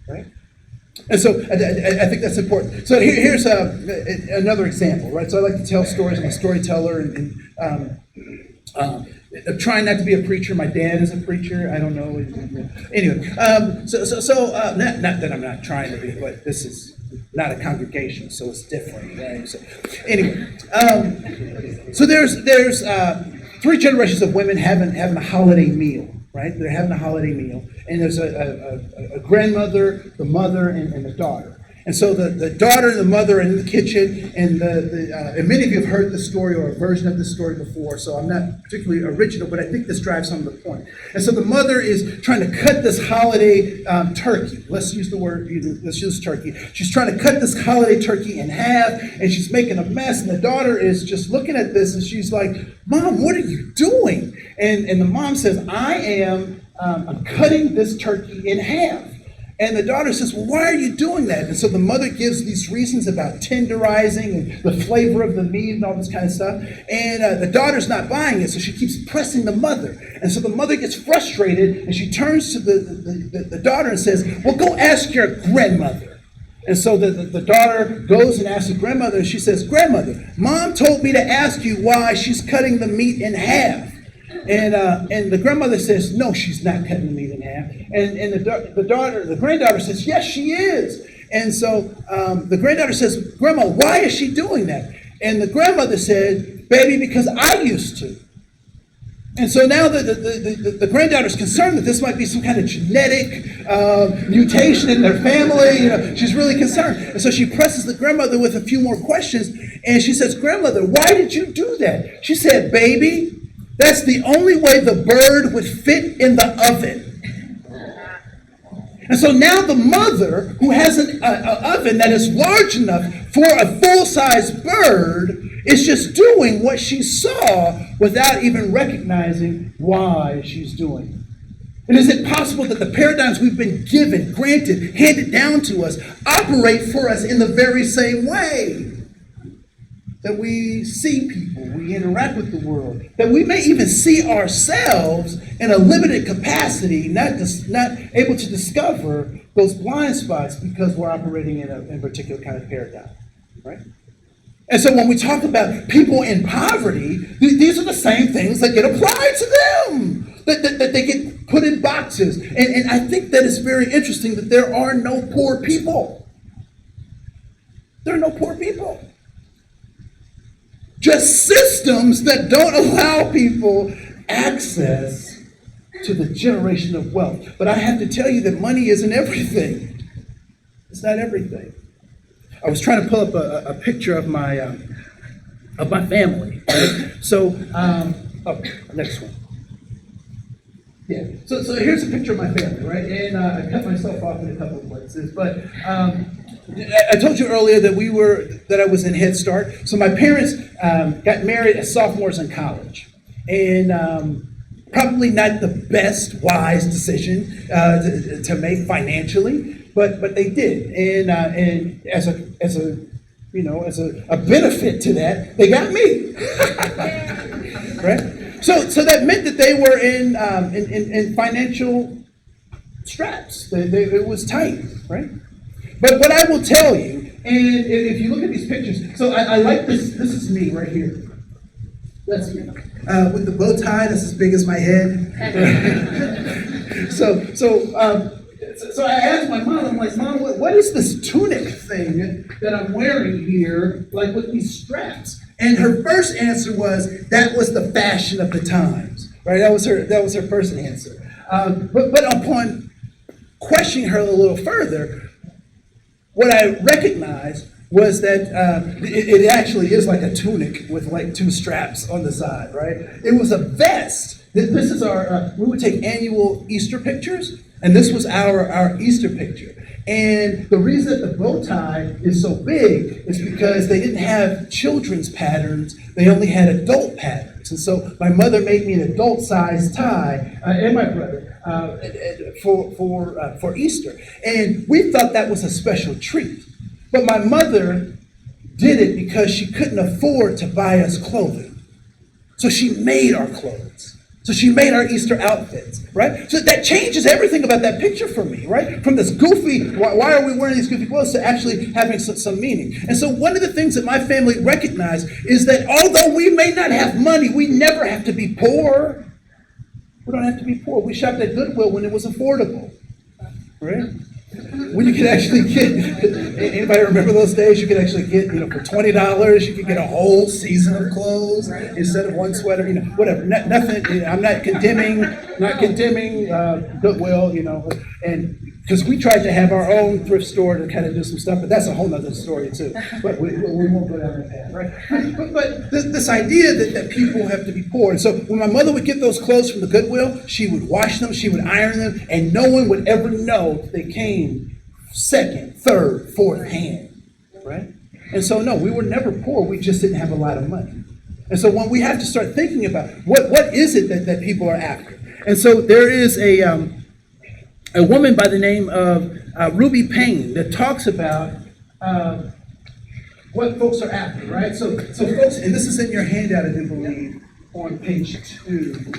A: right? And so I think that's important. So here's another example, right? So I like to tell stories. I'm a storyteller, and I'm trying not to be a preacher. My dad is a preacher. I don't know. Anyway, not that I'm not trying to be, but this is not a congregation, so it's different, right? So anyway, so there's 3 generations of women having a holiday meal, right? They're having a holiday meal, and there's a grandmother, the mother, and the daughter. And so the daughter and the mother are in the kitchen, and and many of you have heard this story or a version of this story before, so I'm not particularly original, but I think this drives home the point. And so the mother is trying to cut this holiday turkey. Let's use turkey. She's trying to cut this holiday turkey in half, and she's making a mess, and the daughter is just looking at this, and she's like, "Mom, what are you doing?" And the mom says, I'm cutting this turkey in half. And the daughter says, "Well, why are you doing that?" And so the mother gives these reasons about tenderizing and the flavor of the meat and all this kind of stuff. And the daughter's not buying it, so she keeps pressing the mother. And so the mother gets frustrated, and she turns to the daughter and says, "Well, go ask your grandmother." And so the daughter goes and asks the grandmother, and she says, "Grandmother, Mom told me to ask you why she's cutting the meat in half." And the grandmother says, "No, she's not cutting the meat in half." And the granddaughter says, "Yes, she is." And so the granddaughter says, "Grandma, why is she doing that?" And the grandmother said, "Baby, because I used to." And so now the granddaughter's concerned that this might be some kind of genetic mutation in their family. She's really concerned. And so she presses the grandmother with a few more questions. And she says, "Grandmother, why did you do that?" She said, "Baby, that's the only way the bird would fit in the oven." And so now the mother, who has an oven that is large enough for a full-size bird, is just doing what she saw without even recognizing why she's doing it. And is it possible that the paradigms we've been given, granted, handed down to us, operate for us in the very same way? That we see people, we interact with the world, that we may even see ourselves in a limited capacity, not able to discover those blind spots because we're operating in a particular kind of paradigm, right? And so when we talk about people in poverty, these are the same things that get applied to them, that they get put in boxes. And I think that it's very interesting that there are no poor people. There are no poor people. Just systems that don't allow people access to the generation of wealth. But I have to tell you that money isn't everything. It's not everything. I was trying to pull up a picture of my family. Right? So, next one. Yeah. So here's a picture of my family, right? And I cut myself off in a couple of places, but I told you earlier that I was in Head Start. So my parents got married as sophomores in college, and probably not the best wise decision to make financially, but they did, and as a benefit to that, they got me, right? So that meant that they were in financial straps. It was tight, right? But what I will tell you, and if you look at these pictures, so I like this. This is me right here. That's me. With the bow tie that's as big as my head. So I asked my mom, I'm like, Mom, what is this tunic thing that I'm wearing here, like with these straps? And her first answer was, that was the fashion of the times, right? That was her first answer. But upon questioning her a little further, what I recognized was that it actually is like a tunic with like two straps on the side, right? It was a vest. This is we would take annual Easter pictures, and this was our Easter picture. And the reason that the bow tie is so big is because they didn't have children's patterns, they only had adult patterns. And so my mother made me an adult size tie, and my brother, for Easter. And we thought that was a special treat. But my mother did it because she couldn't afford to buy us clothing. So she made our clothes. So she made our Easter outfits, right? So that changes everything about that picture for me, right? From this goofy, why are we wearing these goofy clothes, to actually having some meaning. And so one of the things that my family recognized is that although we may not have money, we never have to be poor. We don't have to be poor. We shopped at Goodwill when it was affordable, right? When you could actually get, anybody remember those days? You could actually get, for $20, you could get a whole season of clothes instead of one sweater, whatever. Nothing, I'm not condemning Goodwill, and because we tried to have our own thrift store to kind of do some stuff, but that's a whole nother story too. But we won't go down that path, right? But this idea that people have to be poor. And so when my mother would get those clothes from the Goodwill, she would wash them, she would iron them, and no one would ever know that they came second, third, fourth hand, right? And so no, we were never poor, we just didn't have a lot of money. And so when we have to start thinking about what is it that people are after. And so there is a woman by the name of Ruby Payne that talks about what folks are after, right? So folks, and this is in your handout, I do believe, on page 2.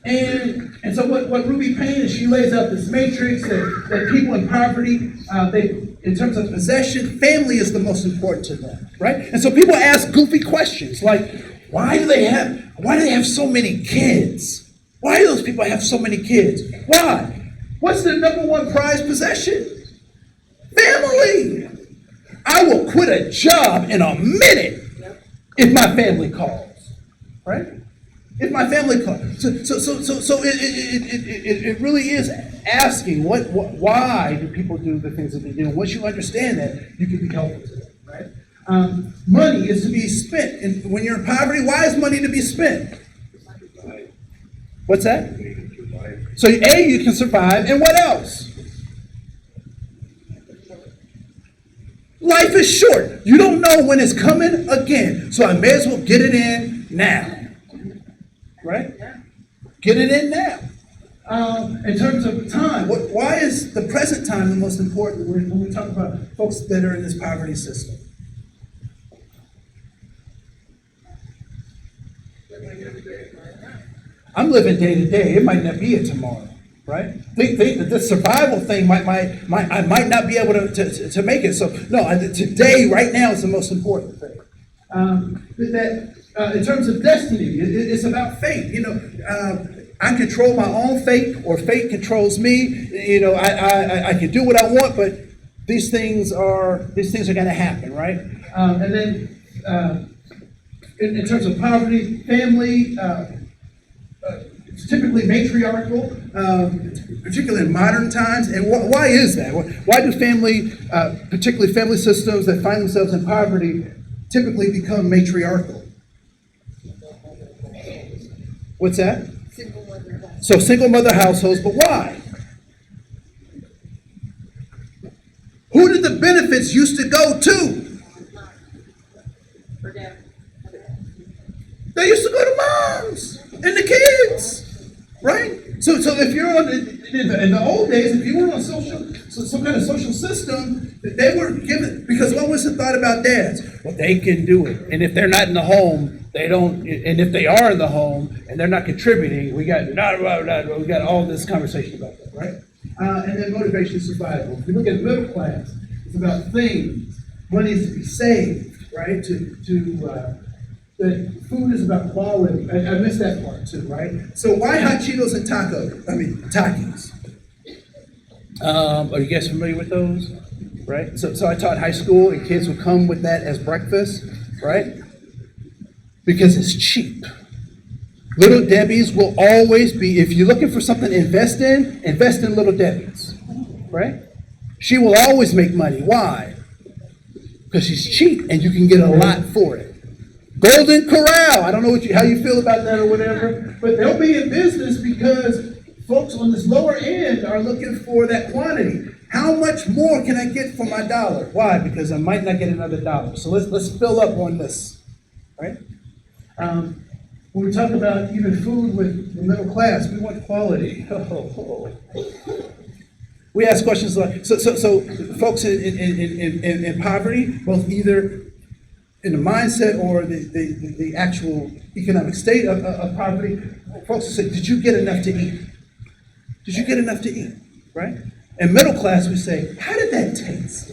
A: And so what Ruby Payne is, she lays out this matrix that people in poverty, in terms of possession, family is the most important to them, right? And so people ask goofy questions like, why do they have so many kids? Why do those people have so many kids? Why? What's their number one prized possession? Family. I will quit a job in a minute if my family calls, right? If my family calls. So it really is asking why do people do the things that they do? And once you understand that, you can be helpful to them, right? Money is to be spent. And when you're in poverty, why is money to be spent? What's that? So A, you can survive, and what else? Life is short. You don't know when it's coming again. So I may as well get it in, now, right? Get it in now. In terms of time, why is the present time the most important when we talk about folks that are in this poverty system? I'm living day to day. It might not be a tomorrow, right? Think that the survival thing I might not be able to make it. So no, today, right now, is the most important thing. In terms of destiny, it's about fate. I control my own fate, or fate controls me. I can do what I want, but these things are going to happen, right? And then in terms of poverty, family. It's typically matriarchal, particularly in modern times. And why is that? Why do family, particularly family systems that find themselves in poverty, typically become matriarchal? What's that?
B: Single mother.
A: So single mother households, but why? Who did the benefits used to go to? They used to go to moms and the kids, right? So if you're in the old days, if you were on some kind of social system, they were given, because what was the thought about dads? Well, they can do it, and if they're not in the home, they don't. And if they are in the home and they're not contributing, we got all this conversation about that, right? And then motivation, survival. If you look at middle class, it's about things. Money is to be saved, right? The food is about quality. I missed that part too, right? So why hot Cheetos and Takis? Are you guys familiar with those? Right? So I taught high school, and kids would come with that as breakfast, right? Because it's cheap. Little Debbie's will always be, if you're looking for something to invest in Little Debbie's, right? She will always make money. Why? Because she's cheap and you can get a lot for it. Golden Corral, I don't know how you feel about that or whatever, but they'll be in business because folks on this lower end are looking for that quantity. How much more can I get for my dollar? Why? Because I might not get another dollar. So let's fill up on this, right? When we talk about even food with the middle class, we want quality. We ask questions like, so folks in poverty, both either in the mindset or the actual economic state of poverty, folks will say, did you get enough to eat? Did you get enough to eat, right? And middle class, we say, how did that taste?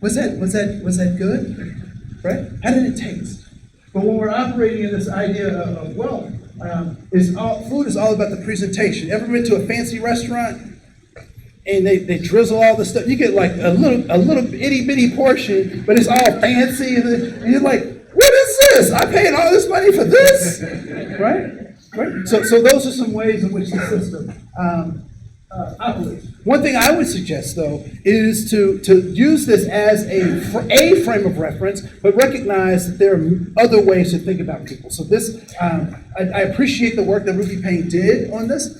A: Was that good, right? How did it taste? But when we're operating in this idea of wealth, food is all about the presentation. Ever been to a fancy restaurant and they drizzle all the stuff? You get like a little itty bitty portion, but it's all fancy, and you're like, what is this? I paid all this money for this, right? So those are some ways in which the system operates. One thing I would suggest, though, is to use this as a frame of reference, but recognize that there are other ways to think about people. So this, I appreciate the work that Ruby Payne did on this,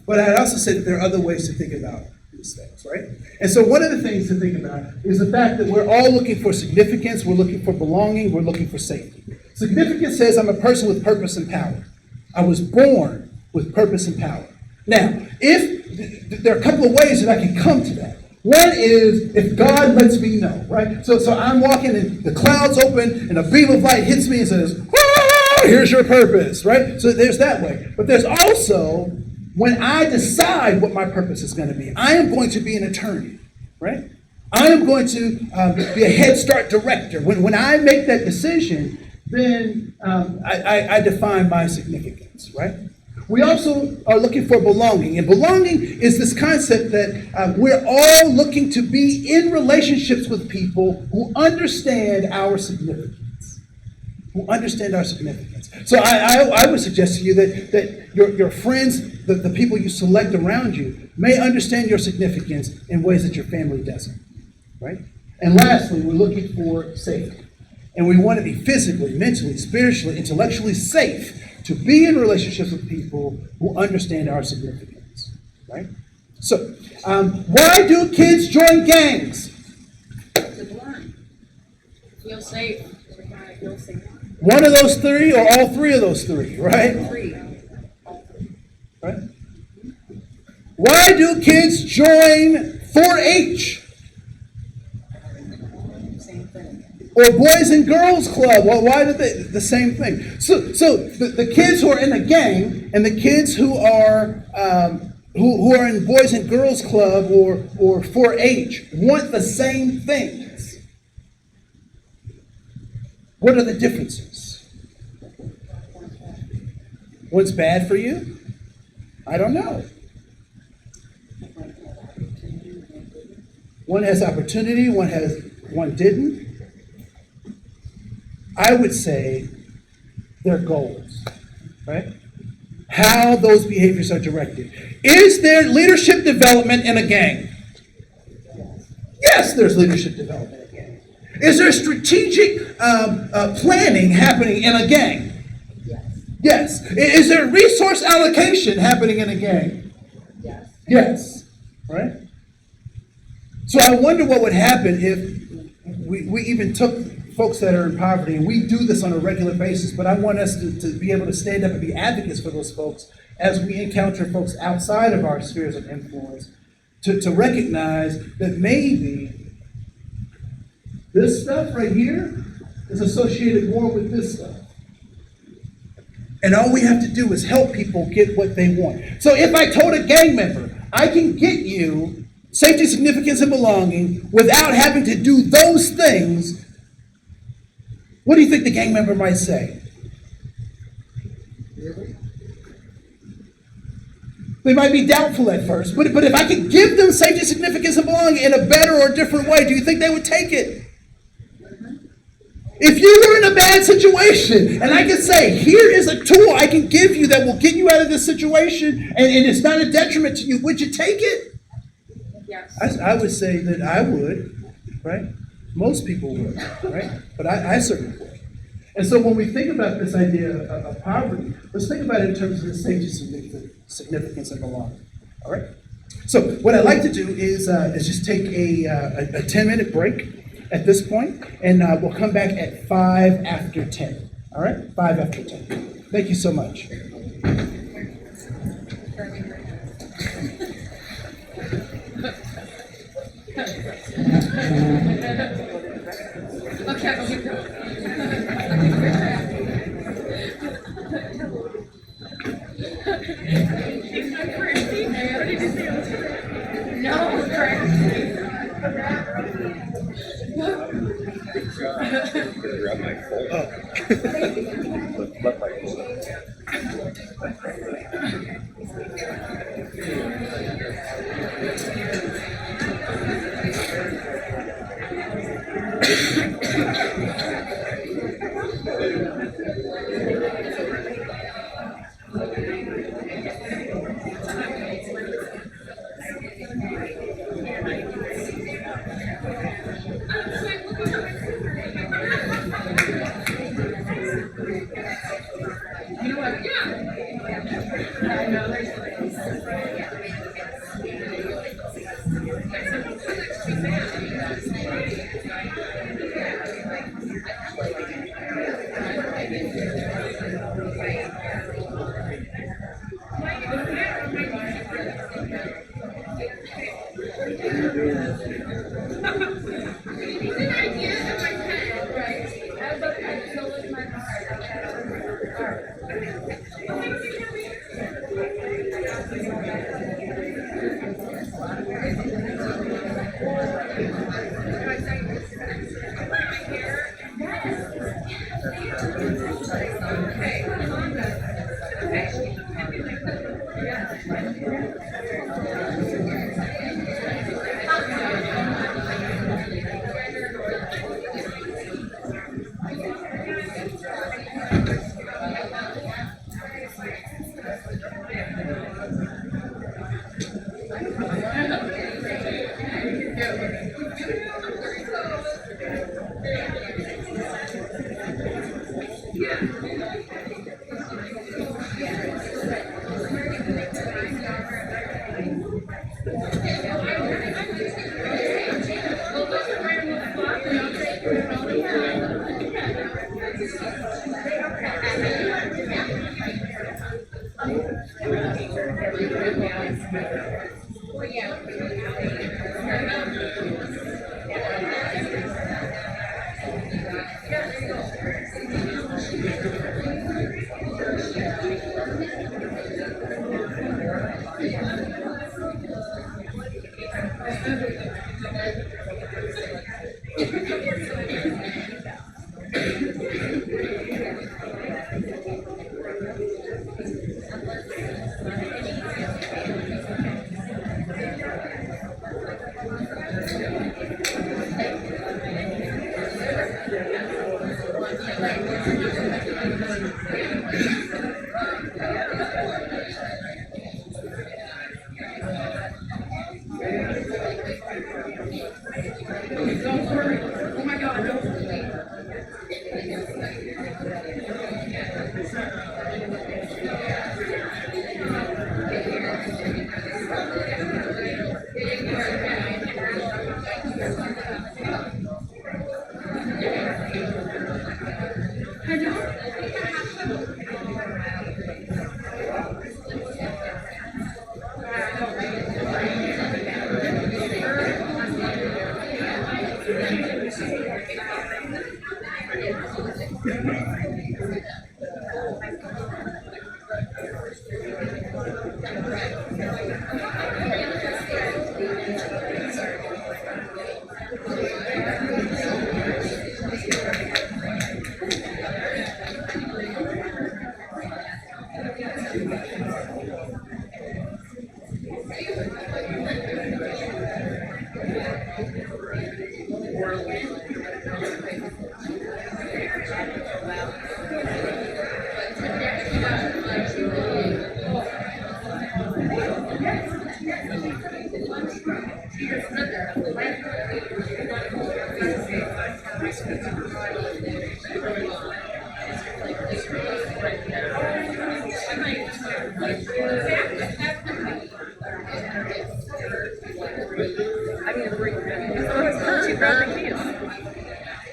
A: but I'd also say that there are other ways to think about these things, right? And so one of the things to think about is the fact that we're all looking for significance, we're looking for belonging, we're looking for safety. Significance says I'm a person with purpose and power. I was born with purpose and power. Now, there are a couple of ways that I can come to that. One is if God lets me know, right? So I'm walking and the clouds open and a beam of light hits me and says, "Ah, here's your purpose," right? So there's that way. But there's also when I decide what my purpose is going to be. I am going to be an attorney, right? I am going to be a Head Start director. When I make that decision, then I define my significance, right? We also are looking for belonging. And belonging is this concept that we're all looking to be in relationships with people who understand our significance. So I would suggest to you that your friends, the people you select around you, may understand your significance in ways that your family doesn't, right? And lastly, we're looking for safety. And we want to be physically, mentally, spiritually, intellectually safe to be in relationships with people who understand our significance, right? So, why do kids join gangs?
C: To learn. Feel safe. Feel safe.
A: One of those three or all three of those three, right? Right? Why do kids join 4-H? Or Boys and Girls Club? Well, why do they? The same thing. So the kids who are in a gang and the kids who are in Boys and Girls Club or 4-H want the same things. What are the differences? What's bad for you? I don't know. One has opportunity, one didn't. I would say their goals, right? How those behaviors are directed. Is there leadership development in a gang? Yes, there's leadership development in a gang. Is there strategic planning happening in a gang? Yes. Is there resource allocation happening in a gang? Yes. Right? So I wonder what would happen if we even took folks that are in poverty, and we do this on a regular basis, but I want us to be able to stand up and be advocates for those folks as we encounter folks outside of our spheres of influence, to recognize that maybe this stuff right here is associated more with this stuff. And all we have to do is help people get what they want. So if I told a gang member, I can get you safety, significance, and belonging without having to do those things, what do you think the gang member might say? They might be doubtful at first, but if I could give them safety, significance, and belonging in a better or different way, do you think they would take it? If you were in a bad situation, and I could say, here is a tool I can give you that will get you out of this situation, and it's not a detriment to you, would you take it?
C: Yes.
A: I would say that I would, right? Most people would, right? But I certainly would. And so when we think about this idea of poverty, let's think about it in terms of the safety, significance, and belonging. All right? So what I'd like to do is just take a 10-minute break at this point, and we'll come back at 5 after 10. All right? 5 after 10. Thank you so much.
C: Okay, I'll keep going. No, correct.
D: Grab my phone. Let my phone.
C: You know what? Yeah.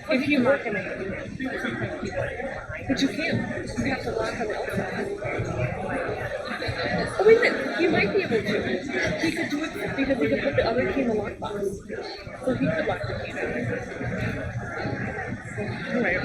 G: If you look in it, but you can't. You have to lock on the outside. Oh wait a minute, he might be able to. He could do it because he could put the other key in the lockbox. So he could lock the key. Right.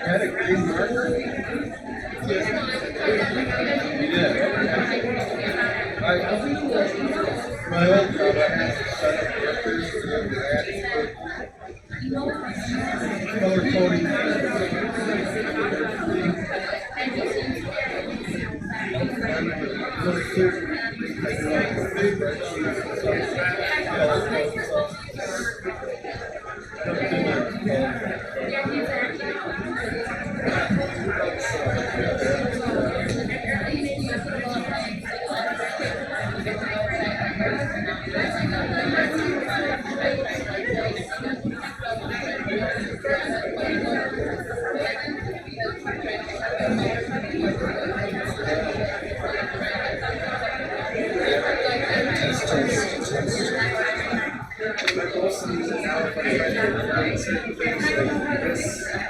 D: Had a green marker? You did. My old job, I had to set up markers and then I had to put color coding.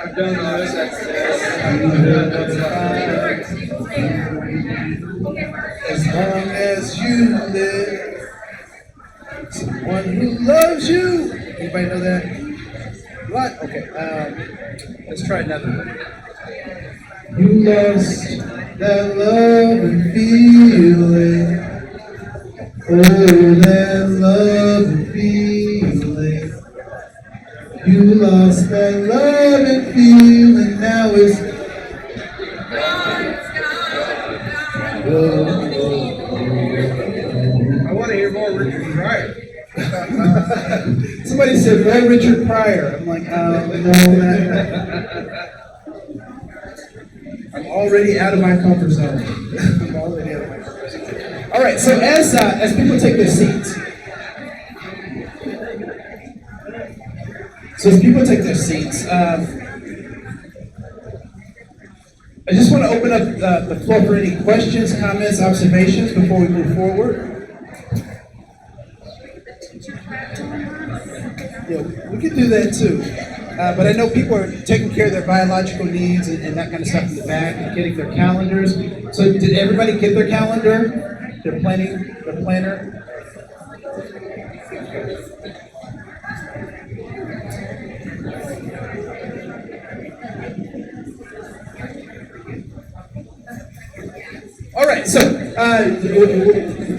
D: I've done those
A: As long as you live, someone who loves you. Anybody know that? What? Okay. Let's try another one. You lost that love and feeling. Oh, that love and feeling. You lost that love and feeling. Now it's.
D: I want to hear more Richard Pryor.
A: Somebody said, "Boy, Richard Pryor." I'm like, no, I'm already out of my comfort zone. I'm already out of my comfort zone. All right, so as people take their seats, I just want to open up the floor for any questions, comments, observations before we move forward. Yeah, we could do that too. But I know people are taking care of their biological needs and that kind of stuff in the back, and getting their calendars. So did everybody get their calendar? Their planner? All right, so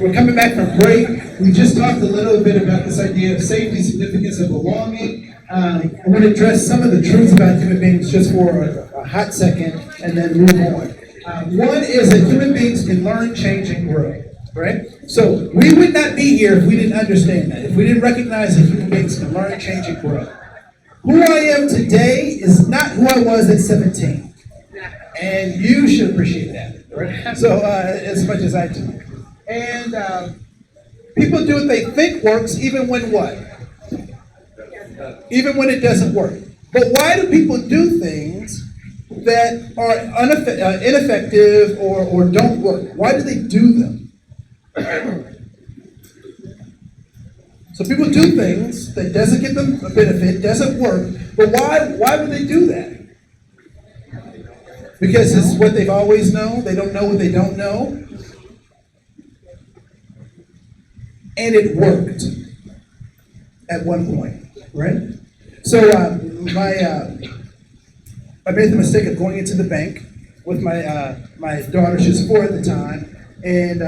A: we're coming back from break. We just talked a little bit about this idea of safety, significance, and belonging. I want to address some of the truths about human beings just for a hot second and then move on. One is that human beings can learn, change, and grow, right? So we would not be here if we didn't understand that, if we didn't recognize that human beings can learn, change, and grow. Who I am today is not who I was at 17. And you should appreciate that, right? So, as much as I do. And people do what they think works, even when what? even when it doesn't work. But why do people do things that are ineffective or don't work? Why do they do them? So people do things that doesn't give them a benefit, doesn't work, but why would they do that? Because it's what they've always known. They don't know what they don't know. And it worked at one point, right? So I made the mistake of going into the bank with my daughter. She was 4 at the time, and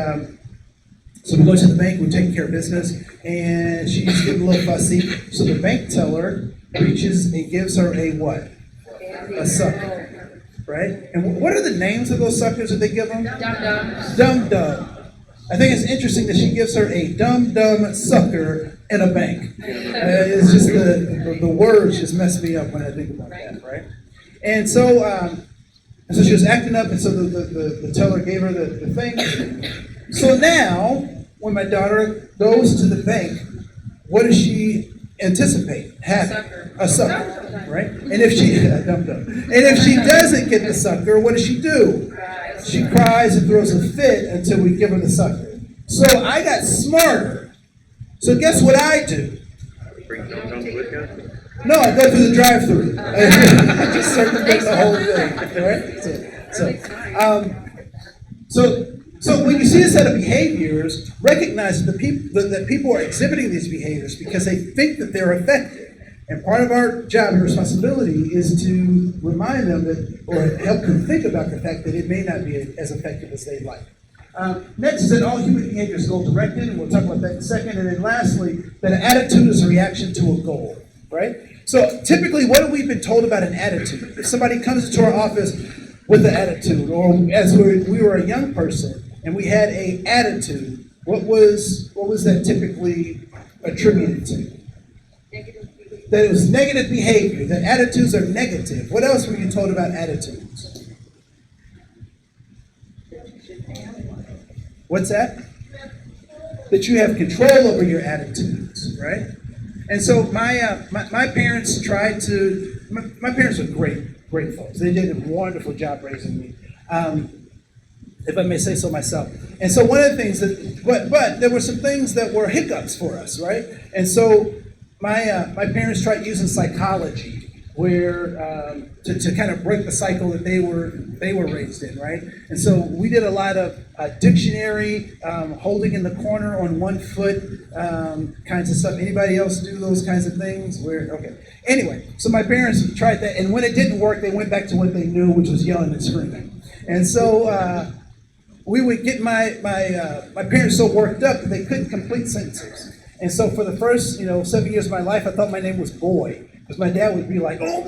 A: so we go to the bank. We're taking care of business, and she's getting a little fussy. So the bank teller reaches and gives her a what? A sucker, right? And what are the names of those suckers that they give them? Dum Dum. I think it's interesting that she gives her a Dum Dum sucker in a bank. It's just the words just mess me up when I think about that, right? And so she was acting up, and so the teller gave her the thing. So now, when my daughter goes to the bank, what does she anticipate having? A sucker, right? And if she and if she doesn't get the sucker, what does she do? She cries and throws a fit until we give her the sucker. So I got smarter. So guess what I do?
D: Bring Dum-Dums with you?
A: No, I go through the drive-through. I just circumvent the whole thing, right? So when you see a set of behaviors, recognize that that people are exhibiting these behaviors because they think that they're effective. And part of our job and responsibility is to remind them that, or help them think about the fact that it may not be as effective as they'd like. Next is that all human behavior is goal-directed, and we'll talk about that in a second. And then lastly, that an attitude is a reaction to a goal, right? So typically, what have we been told about an attitude? If somebody comes into our office with an attitude, or as we were a young person and we had an attitude, what was that typically attributed to? That it was negative behavior, that attitudes are negative. What else were you told about attitudes? What's that? That you have control over your attitudes, right? And so my parents tried to, my parents were great folks. They did a wonderful job raising me, if I may say so myself. And so one of the things that, but there were some things that were hiccups for us, right? And so my parents tried using psychology where to kind of break the cycle that they were raised in, right? And so we did a lot of dictionary, holding in the corner on one foot, kinds of stuff. Anybody else do those kinds of things? Okay. Anyway, so my parents tried that, and when it didn't work, they went back to what they knew, which was yelling and screaming. And so we would get my parents so worked up that they couldn't complete sentences. And so for the first 7 years of my life, I thought my name was Boy. Because my dad would be like, "Oh,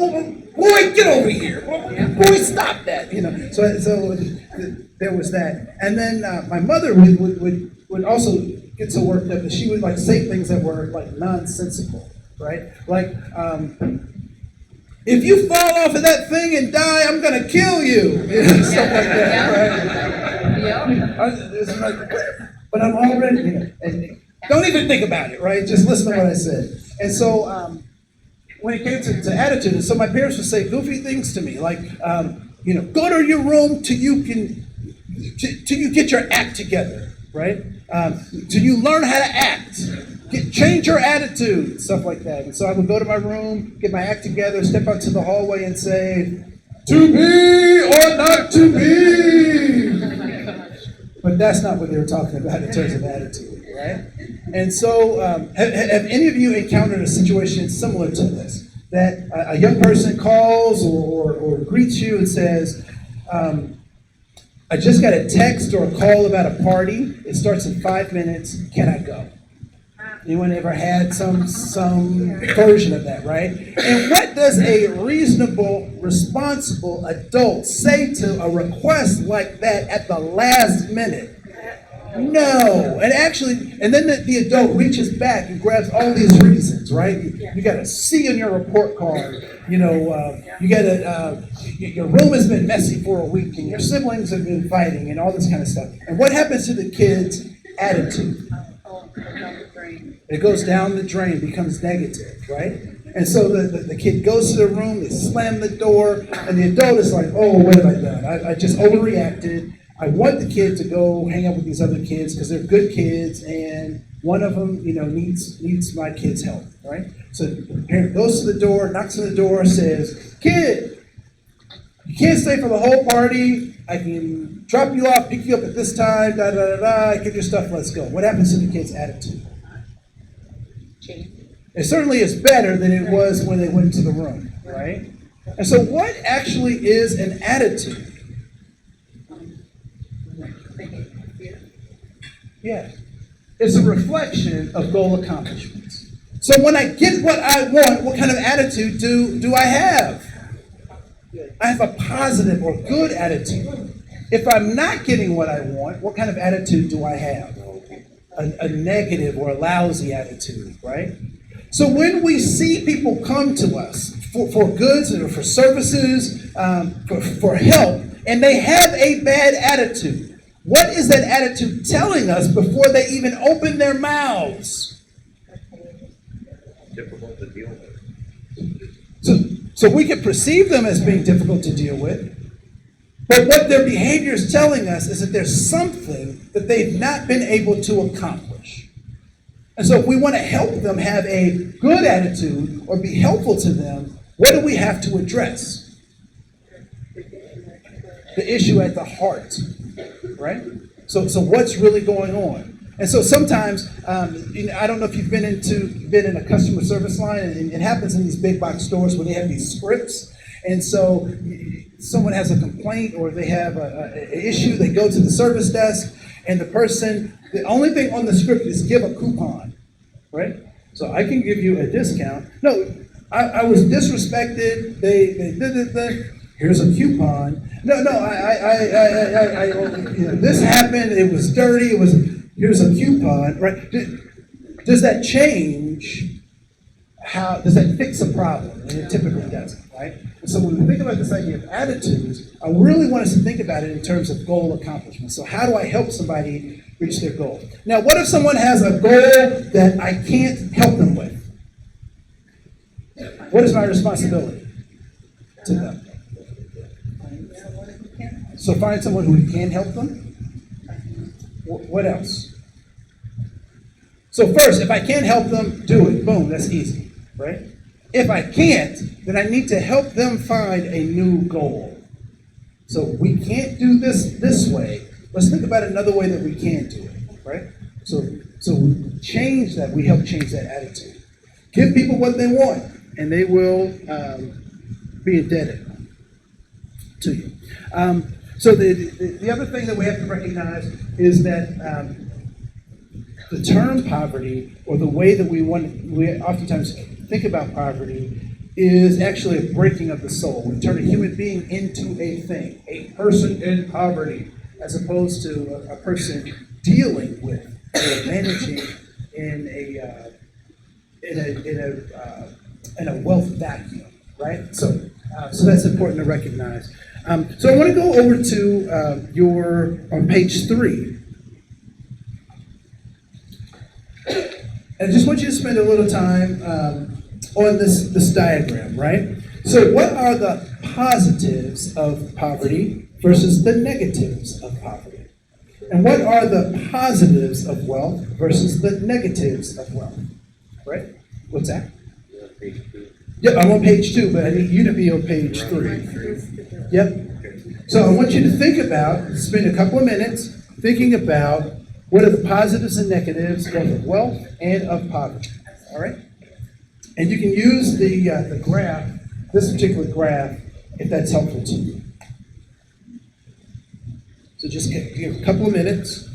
A: boy, get over here! Boy, stop that!" So there was that. And then my mother would also get so worked up that she would say things that were nonsensical, right? Like, if you fall off of that thing and die, I'm gonna kill you. Stuff like that, right? But I'm already, and don't even think about it, right? Just listen to what I said. And so. When it came to attitude, and so my parents would say goofy things to me, like, go to your room till you get your act together, right? Till you learn how to act, change your attitude, stuff like that. And so I would go to my room, get my act together, step out to the hallway, and say, "To be or not to be." But that's not what they were talking about in terms of attitude, right? And so, have any of you encountered a situation similar to this? That a young person calls or greets you and says, "I just got a text or a call about a party. It starts in 5 minutes. Can I go?" Anyone ever had some version of that, right? And what does a reasonable, responsible adult say to a request like that at the last minute? No. And then the adult reaches back and grabs all these reasons, right? You got a C on your report card. You got your room has been messy for a week, and your siblings have been fighting, and all this kind of stuff. And what happens to the kid's attitude? It goes down the drain, becomes negative, right? And so the kid goes to the room, they slam the door, and the adult is like, oh, what have I done? I just overreacted. I want the kid to go hang out with these other kids because they're good kids, and one of them, needs my kid's help, right? So the parent goes to the door, knocks on the door, says, kid, you can't stay for the whole party. I can drop you off, pick you up at this time, get your stuff, let's go. What happens to the kid's attitude? It certainly is better than it was when they went into the room, right? And so what actually is an attitude? Yeah. It's a reflection of goal accomplishments. So when I get what I want, what kind of attitude do I have? I have a positive or good attitude. If I'm not getting what I want, what kind of attitude do I have? A negative or a lousy attitude, right? So when we see people come to us for goods or for services, for help, and they have a bad attitude, what is that attitude telling us before they even open their mouths?
D: Difficult to deal with.
A: So we can perceive them as being difficult to deal with, but what their behavior is telling us is that there's something that they've not been able to accomplish. And so if we want to help them have a good attitude or be helpful to them, what do we have to address? The issue at the heart, right? So what's really going on? And so sometimes, I don't know if you've been in a customer service line, and it happens in these big box stores where they have these scripts. And so someone has a complaint or they have an issue, they go to the service desk, and the only thing on the script is give a coupon, right? So I can give you a discount. No, I was disrespected. They did. Here's a coupon. No, this happened. It was dirty. Here's a coupon, right? Does that change? Does that fix a problem? And it typically doesn't, right? And so when we think about this idea of attitudes, I really want us to think about it in terms of goal accomplishment. So how do I help somebody reach their goal? Now, what if someone has a goal that I can't help them with? What is my responsibility to them? So find someone who can help them. What else? So first, if I can't help them, do it. Boom, that's easy, right? If I can't, then I need to help them find a new goal. So we can't do this way. Let's think about another way that we can do it, right? So we change that. We help change that attitude. Give people what they want, and they will be indebted to you. So the other thing that we have to recognize is that the term poverty, or the way that we oftentimes think about poverty, is actually a breaking of the soul. We turn a human being into a thing, a person in poverty, as opposed to a person dealing with or managing in a wealth vacuum, right? So that's important to recognize. So I want to go over to on page 3. And I just want you to spend a little time on this diagram, right? So what are the positives of poverty versus the negatives of poverty? And what are the positives of wealth versus the negatives of wealth? Right? What's that? Yeah, I'm on page 2, but I need you to be on page 3. Yep. So I want you to spend a couple of minutes thinking about what are the positives and negatives both of wealth and of poverty. All right? And you can use the graph, this particular graph, if that's helpful to you. So just give a couple of minutes.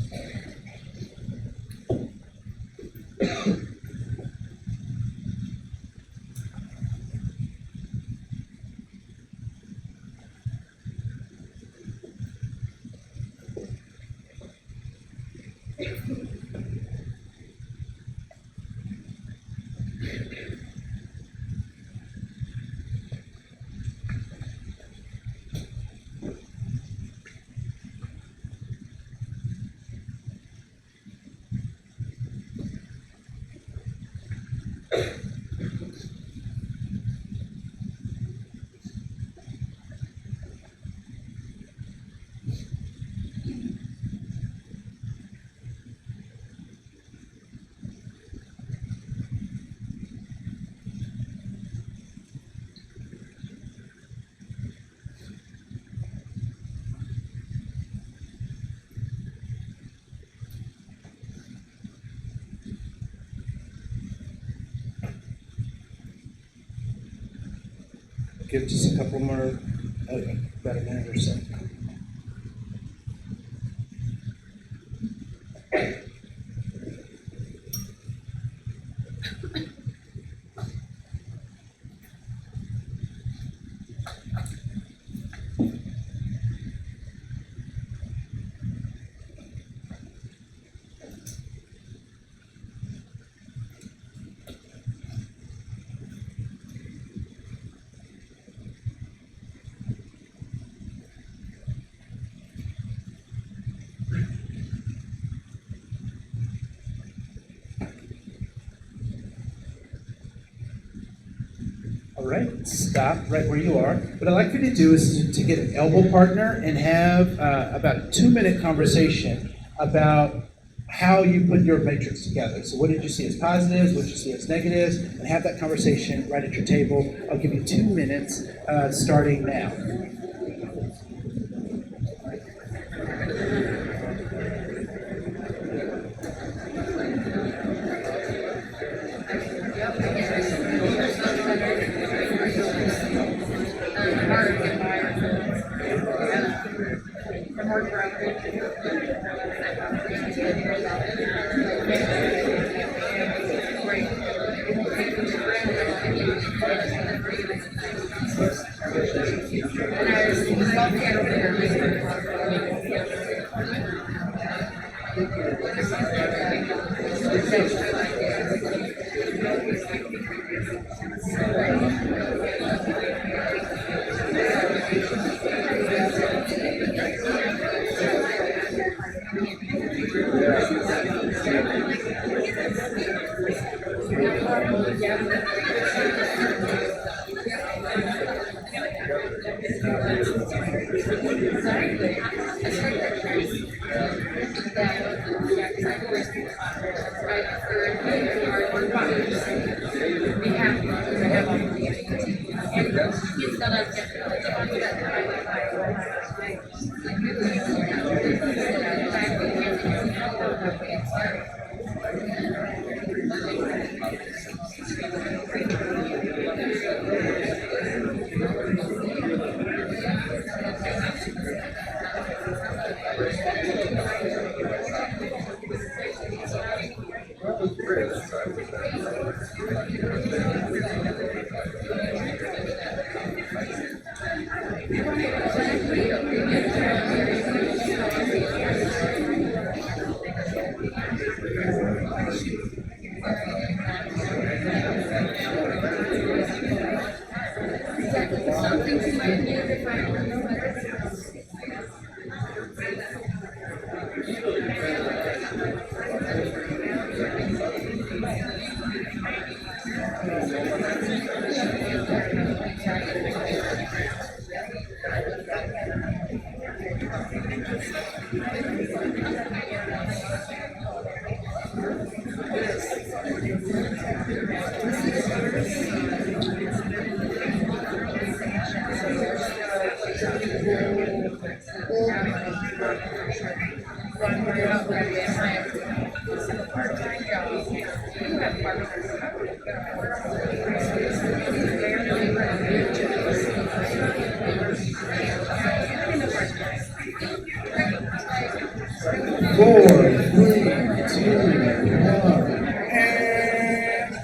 A: give just a couple more, about a minute or so. All right, stop right where you are. What I'd like for you to do is to get an elbow partner and have about a 2-minute conversation about how you put your matrix together. So what did you see as positives, what did you see as negatives, and have that conversation right at your table. I'll give you 2 minutes starting now. Four, three, two, one, and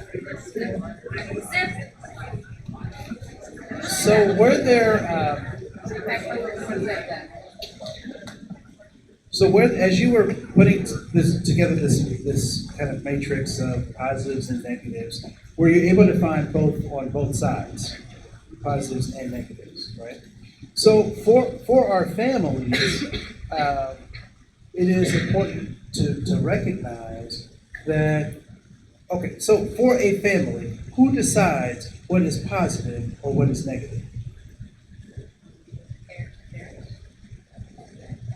A: so were there, as you were putting this together, this kind of matrix of positives and negatives, were you able to find both on both sides, positives and negatives, right? So for our families, it is important to recognize that, okay, so for a family, who decides what is positive or what is negative?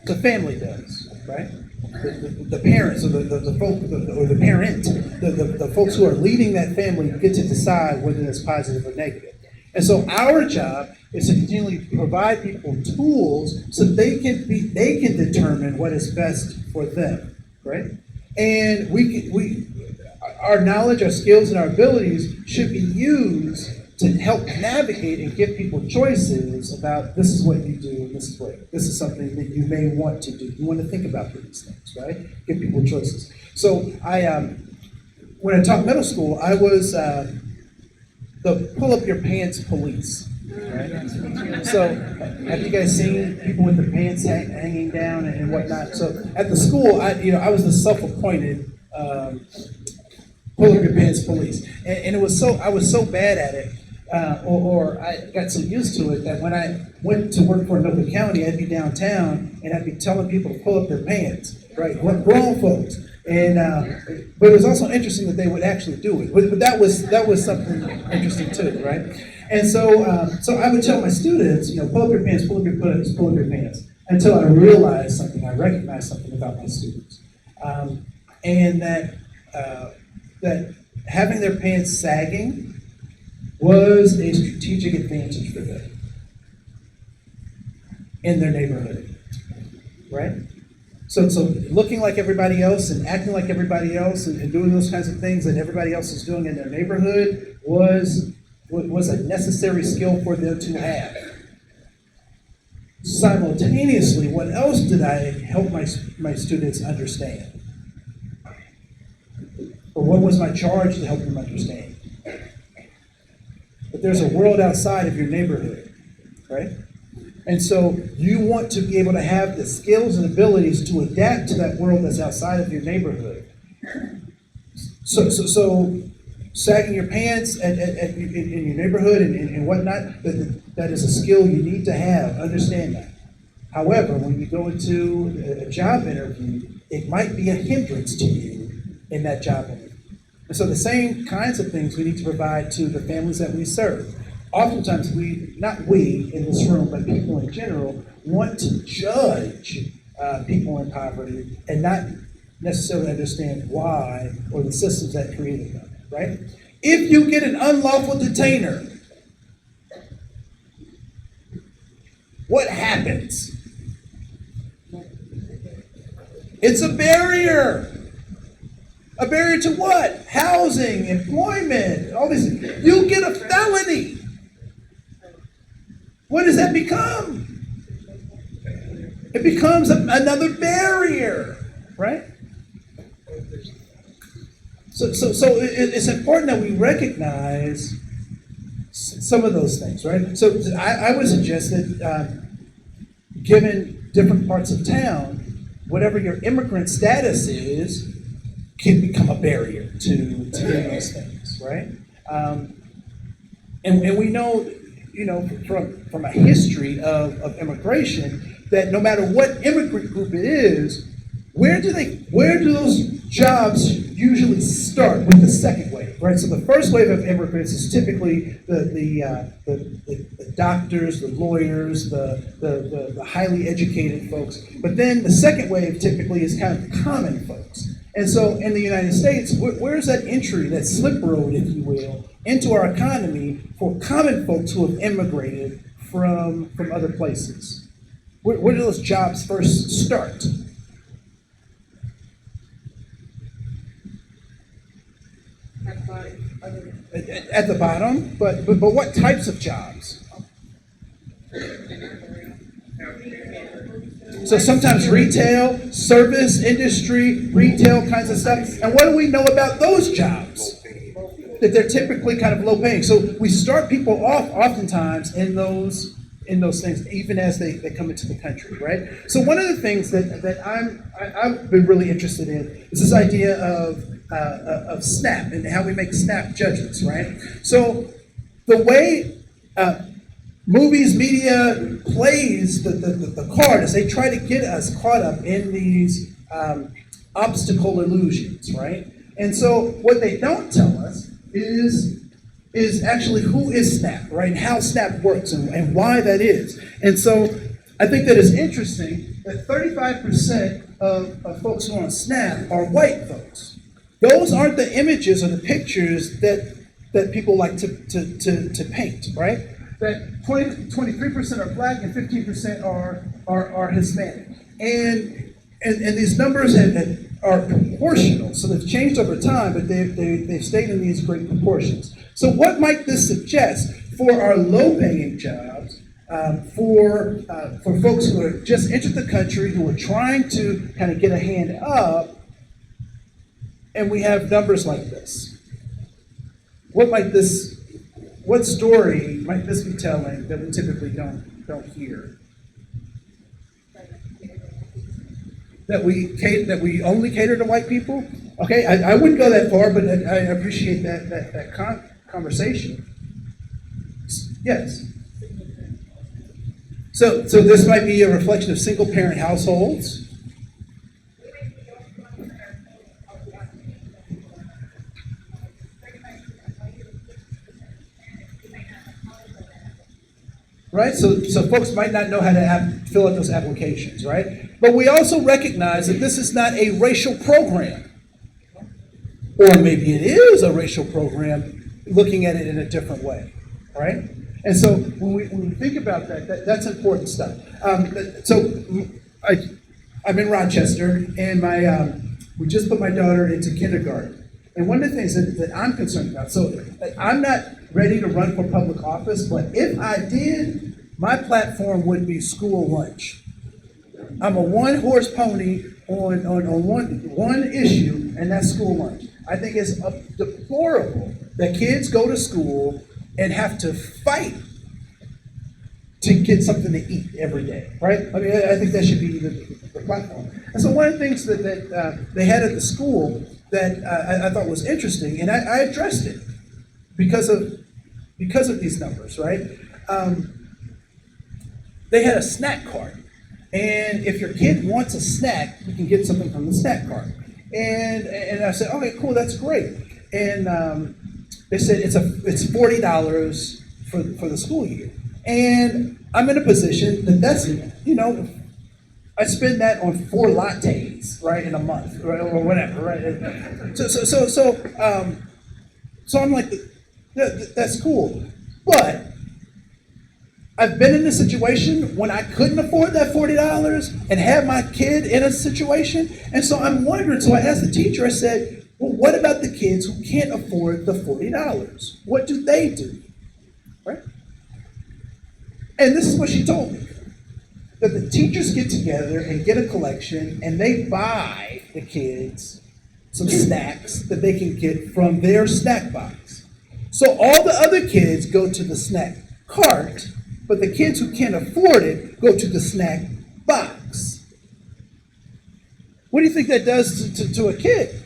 A: The family does, right? The parents or the folk or the parent, the folks who are leading that family get to decide whether it's positive or negative. And so our job is to continually provide people tools so they can determine what is best for them, right? And our knowledge, our skills, and our abilities should be used to help navigate and give people choices about this is what you do and this is something that you may want to do. You want to think about these things, right? Give people choices. So when I taught middle school, I was the pull up your pants police. Right? So, have you guys seen people with the pants hanging down and whatnot? So, at the school, I was the self-appointed pull up your pants police, and it was I was so bad at it, or I got so used to it that when I went to work for another county, I'd be downtown and I'd be telling people to pull up their pants, right? Grown folks. And but it was also interesting that they would actually do it. But that was something interesting too, right? And so I would tell my students, pull up your pants, pull up your pants, pull up your pants, until I realized something, I recognized something about my students, and that having their pants sagging was a strategic advantage for them in their neighborhood, right? So looking like everybody else and acting like everybody else and doing those kinds of things that everybody else is doing in their neighborhood was a necessary skill for them to have. Simultaneously, what else did I help my students understand? Or what was my charge to help them understand? That there's a world outside of your neighborhood, right? And so you want to be able to have the skills and abilities to adapt to that world that's outside of your neighborhood. So sagging your pants in your neighborhood and whatnot, that is a skill you need to have. Understand that. However, when you go into a job interview, it might be a hindrance to you in that job interview. And so the same kinds of things we need to provide to the families that we serve. Oftentimes not we in this room, but people in general, want to judge people in poverty and not necessarily understand why or the systems that created them, right? If you get an unlawful detainer, what happens? It's a barrier. A barrier to what? Housing, employment, all these things. You get a felony. What does that become? It becomes another barrier, right? So it's important that we recognize some of those things, right? So I would suggest that given different parts of town, whatever your immigrant status is, can become a barrier to getting those things, right? And we know, from a history of immigration, that no matter what immigrant group it is, where do those jobs usually start with the second wave, right? So the first wave of immigrants is typically the doctors, the lawyers, the highly educated folks. But then the second wave typically is kind of common folks. And so in the United States, where's that entry, that slip road, if you will, into our economy for common folks who have immigrated from other places? Where do those jobs first start? At the bottom, but what types of jobs? So sometimes retail, service industry, retail kinds of stuff. And what do we know about those jobs? That they're typically kind of low paying. So we start people off oftentimes in those things, even as they come into the country, right? So one of the things that I've been really interested in is this idea of SNAP and how we make SNAP judgments, right? So the way movies, media plays the card is they try to get us caught up in these obstacle illusions, right? And so what they don't tell us is actually who is SNAP, right? And how SNAP works and why that is. And so I think that it's interesting that 35% of folks who are on SNAP are white folks. Those aren't the images or the pictures that people like to paint, right? That 23% are black and 15% are Hispanic. And these numbers are proportional. So they've changed over time, but they've stayed in these great proportions. So what might this suggest for our low-paying jobs, for folks who are just entered the country, who are trying to kind of get a hand up, and we have numbers like this? What story might this be telling that we typically don't hear? That we only cater to white people? Okay, I wouldn't go that far, but I appreciate that conversation. Yes. So this might be a reflection of single-parent households. Right? So folks might not know how to fill out those applications, right? But we also recognize that this is not a racial program. Or maybe it is a racial program, looking at it in a different way, right? And so when we think about that's important stuff. I'm in Rochester, and we just put my daughter into kindergarten. And one of the things that I'm concerned about, so I'm not ready to run for public office, but if I did, my platform would be school lunch. I'm a one-horse pony on one issue, and that's school lunch. I think it's deplorable that kids go to school and have to fight to get something to eat every day, right? I mean, I think that should be the platform. And so one of the things that they had at the school that I thought was interesting, and I addressed it because of these numbers, right? They had a snack cart, and if your kid wants a snack, you can get something from the snack cart. And I said, okay, cool, that's great. And they said it's $40 for the school year, and I'm in a position that's I spend that on 4 lattes, right, in a month, right, or whatever, right? So I'm like, that's cool. But I've been in a situation when I couldn't afford that $40 and had my kid in a situation. And so I'm wondering, so I asked the teacher, I said, well, what about the kids who can't afford the $40? What do they do, right? And this is what she told me. That the teachers get together and get a collection, and they buy the kids some snacks that they can get from their snack box. So all the other kids go to the snack cart, but the kids who can't afford it go to the snack box. What do you think that does to a kid?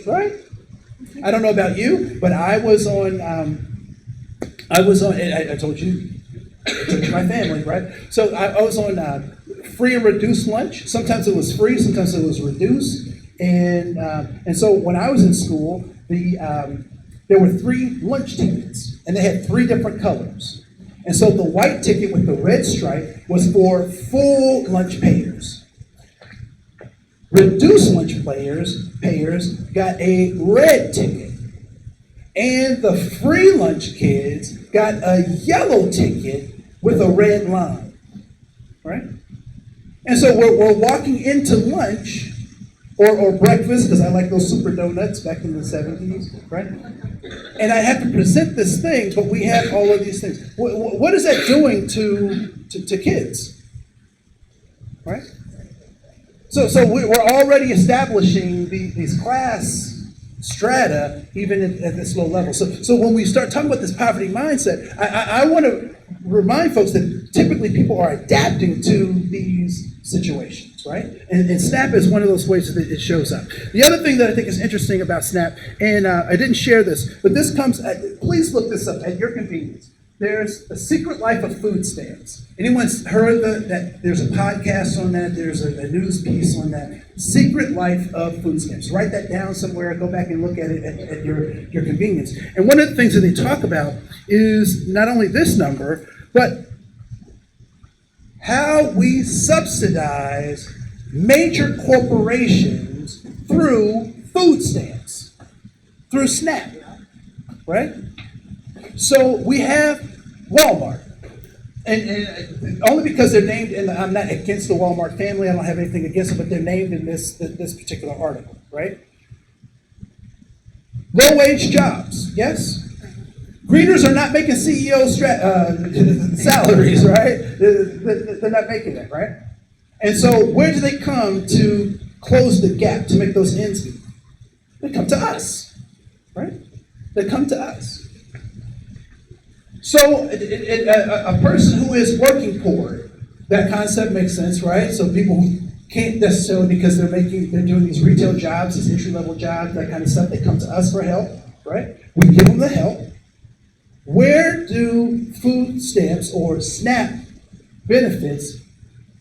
A: Right? I don't know about you, but I told you my family, right? So I was on free and reduced lunch. Sometimes it was free, sometimes it was reduced. And so when I was in school, there were 3 lunch tickets, and they had 3 different colors. And so the white ticket with the red stripe was for full lunch payers. Reduced lunch payers got a red ticket. And the free lunch kids got a yellow ticket with a red line, right? And so we're walking into lunch or breakfast, because I like those super donuts back in the 70s, right? And I have to present this thing, but we have all of these things. What is that doing to kids, right? So we're already establishing these class strata even at this low level. So when we start talking about this poverty mindset, I want to remind folks that typically people are adapting to these situations, right? And SNAP is one of those ways that it shows up. The other thing that I think is interesting about SNAP, and I didn't share this, but this comes, please look this up at your convenience. There's A Secret Life of Food Stamps. Anyone's heard that? There's a podcast on that. There's a news piece on that. Secret Life of Food Stamps. Write that down somewhere. Go back and look at it at your convenience. And one of the things that they talk about is not only this number, but how we subsidize major corporations through food stamps, through SNAP, right? So we have Walmart. And only because they're named in the, I'm not against the Walmart family, I don't have anything against them, but they're named in this particular article, right? Low-wage jobs, yes? Greeters are not making CEO salaries, right? They're not making that, right? And so where do they come to close the gap, to make those ends meet? They come to us, right? They come to us. So a person who is working poor, that concept makes sense, right? So people who can't necessarily, because they're doing these retail jobs, these entry-level jobs, that kind of stuff, they come to us for help, right? We give them the help. Where do food stamps or SNAP benefits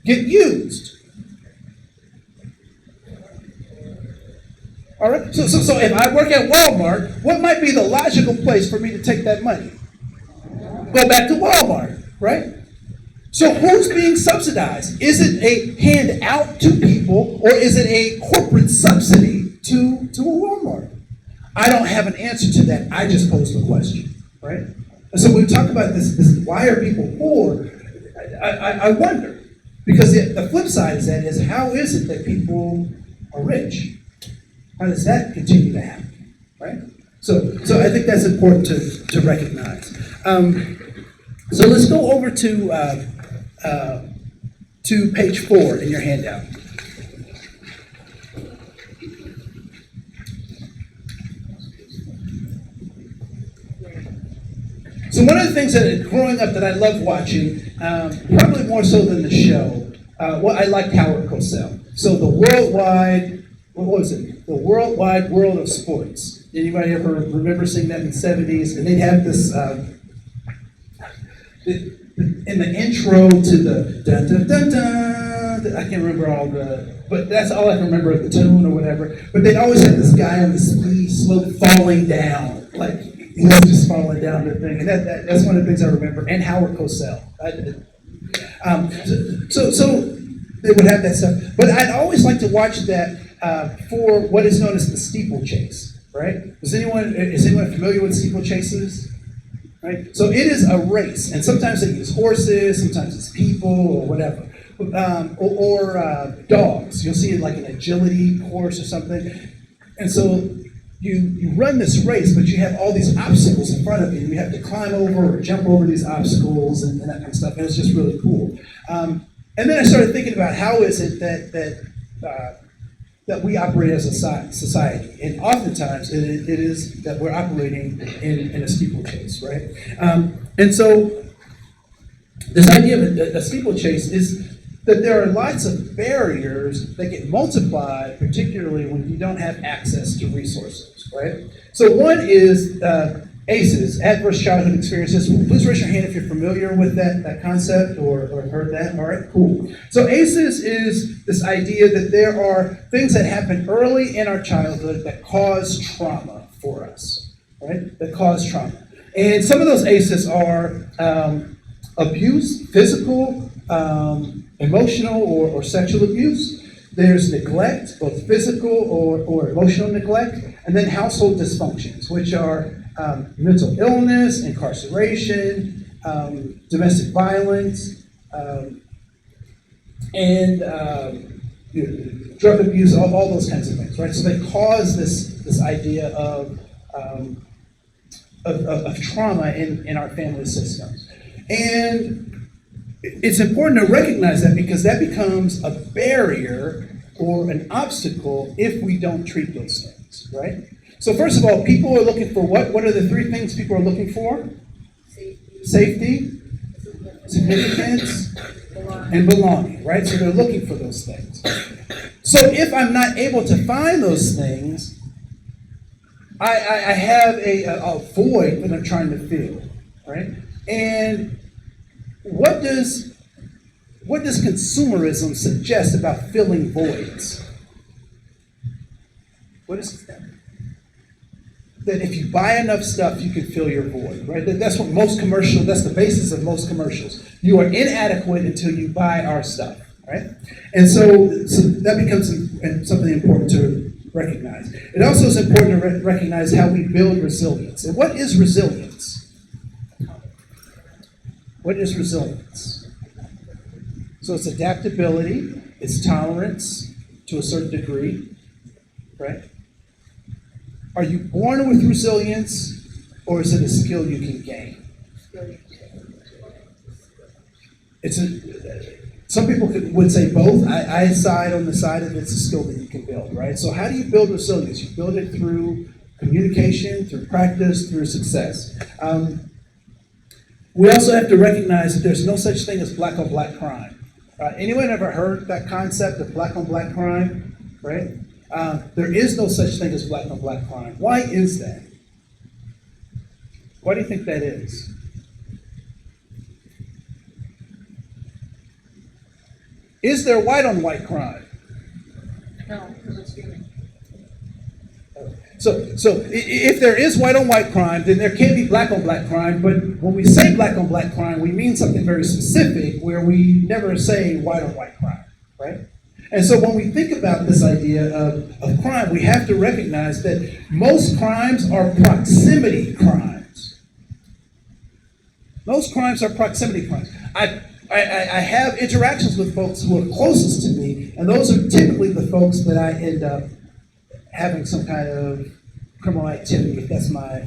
A: get used? All right. So if I work at Walmart, what might be the logical place for me to take that money? Go back to Walmart, right? So who's being subsidized? Is it a handout to people, or is it a corporate subsidy to a Walmart? I don't have an answer to that. I just posed the question, right? And so when we talk about this why are people poor, I wonder, because the flip side is how is it that people are rich? How does that continue to happen, right? So I think that's important to recognize. So let's go over to page 4 in your handout. So one of the things that growing up that I loved watching, probably more so than the show, I liked Howard Cosell. So the worldwide, what was it? The Worldwide World of Sports. Anybody ever remember seeing that in the 70s? And they'd have this, in the intro to the dun dun dun dun, I can't remember all but that's all I can remember of the tune or whatever. But they'd always have this guy on the ski slope falling down, like he was just falling down the thing. And that's one of the things I remember. And Howard Cosell. So they would have that stuff. But I'd always like to watch that for what is known as the steeplechase, right? Is anyone familiar with steeplechases? Right? So it is a race, and sometimes they use horses, sometimes it's people or whatever, or dogs. You'll see like an agility course or something. And so you run this race, but you have all these obstacles in front of you. You have to climb over or jump over these obstacles and that kind of stuff, and it's just really cool. And then I started thinking about how is it that we operate as a society, and oftentimes it is that we're operating in a steeplechase, right? And so this idea of a steeplechase is that there are lots of barriers that get multiplied, particularly when you don't have access to resources, right? So one is ACEs, adverse childhood experiences. Please raise your hand if you're familiar with that concept or heard that. All right, cool. So ACEs is this idea that there are things that happen early in our childhood that cause trauma for us, right? That cause trauma. And some of those ACEs are abuse, physical, emotional, or sexual abuse. There's neglect, both physical or emotional neglect, and then household dysfunctions, which are mental illness, incarceration, domestic violence, and drug abuse, all those kinds of things, right? So they cause this idea of trauma in our family systems. And it's important to recognize that, because that becomes a barrier or an obstacle if we don't treat those things, right? So first of all, people are looking for what? What are the 3 things people are looking for? Safety, significance, and belonging, right? So they're looking for those things. So if I'm not able to find those things, I have a void that I'm trying to fill, right? And what does consumerism suggest about filling voids? What is that? That if you buy enough stuff, you can fill your void, right? That's what that's the basis of most commercials. You are inadequate until you buy our stuff, right? And so that becomes something important to recognize. It also is important to recognize how we build resilience. And what is resilience? What is resilience? So it's adaptability, it's tolerance to a certain degree, right? Are you born with resilience, or is it a skill you can gain? Some people would say both. I side on the side of it's a skill that you can build, right? So how do you build resilience? You build it through communication, through practice, through success. We also have to recognize that there's no such thing as black on black crime. Anyone ever heard that concept of black on black crime, right? There is no such thing as black on black crime. Why is that? Why do you think that is? Is there white on white crime?
G: No, because it's human.
A: So if there is white on white crime, then there can be black on black crime. But when we say black on black crime, we mean something very specific where we never say white on white crime, right? And so when we think about this idea of crime, we have to recognize that most crimes are proximity crimes. Most crimes are proximity crimes. I have interactions with folks who are closest to me, and those are typically the folks that I end up having some kind of criminal activity, if that's my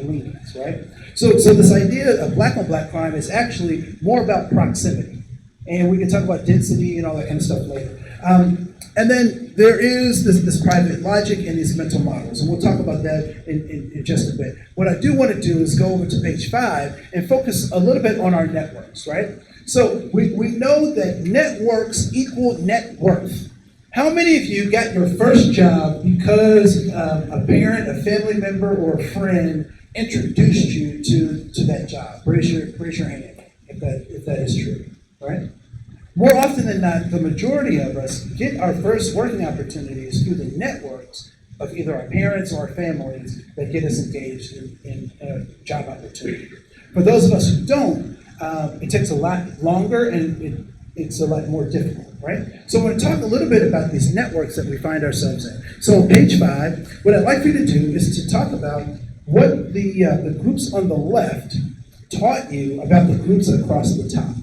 A: leanings, right? So this idea of black on black crime is actually more about proximity. And we can talk about density and all that kind of stuff later. And then there is this private logic and these mental models, and we'll talk about that in just a bit. What I do want to do is go over to page 5 and focus a little bit on our networks, right? So we know that networks equal net worth. How many of you got your first job because a parent, a family member, or a friend introduced you to that job? Raise your hand if that is true, right? More often than not, the majority of us get our first working opportunities through the networks of either our parents or our families that get us engaged in a job opportunity. For those of us who don't, it takes a lot longer and it's a lot more difficult, right? So I want to talk a little bit about these networks that we find ourselves in. So on page 5, what I'd like for you to do is to talk about what the groups on the left taught you about the groups across the top.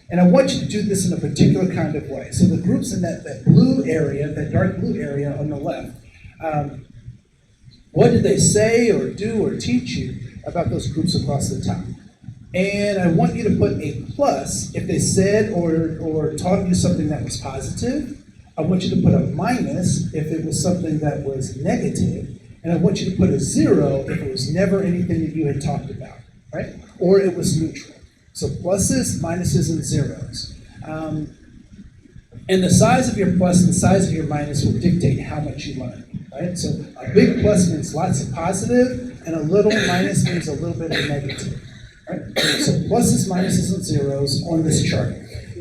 A: And I want you to do this in a particular kind of way. So the groups in that blue area, that dark blue area on the left, what did they say or do or teach you about those groups across the top? And I want you to put a plus if they said or taught you something that was positive. I want you to put a minus if it was something that was negative. And I want you to put a 0 if it was never anything that you had talked about, right? Or it was neutral. So pluses, minuses, and zeros. And the size of your plus and the size of your minus will dictate how much you learn, right? So a big plus means lots of positive, and a little minus means a little bit of negative, right? So pluses, minuses, and zeros on this chart.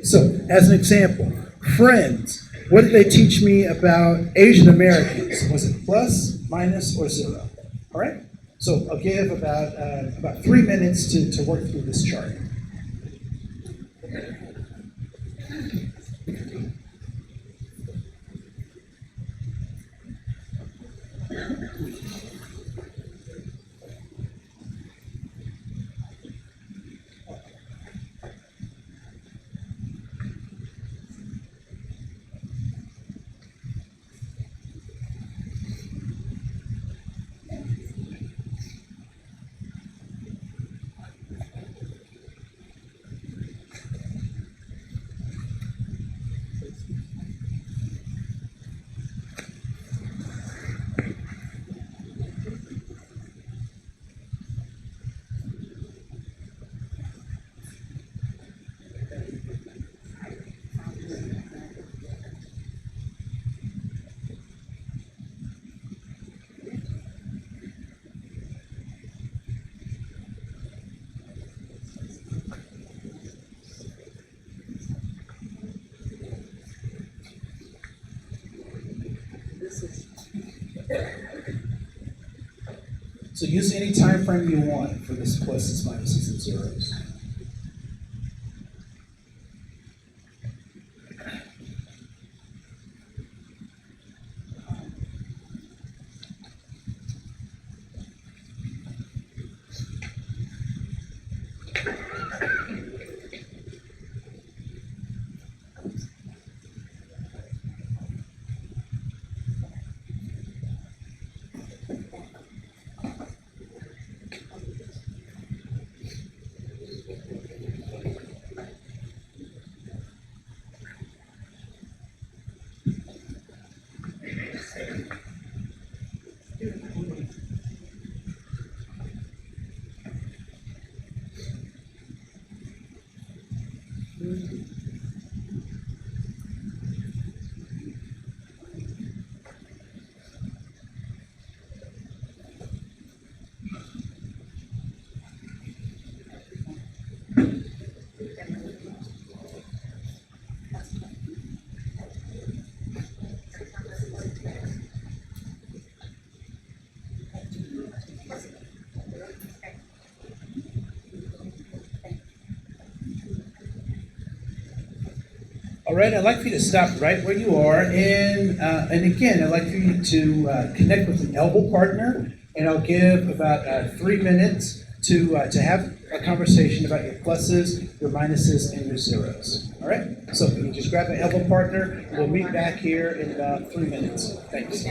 A: So as an example, friends, what did they teach me about Asian Americans? Was it plus, minus, or 0? All right? So I'll give about 3 minutes to work through this chart. So use any time frame you want for this pluses, minuses, and zeros. All right, I'd like for you to stop right where you are, and again, I'd like for you to connect with an elbow partner, and I'll give about 3 minutes to have a conversation about your pluses, your minuses, and your zeros. All right, so you can just grab an elbow partner. We'll meet back here in about 3 minutes. Thanks.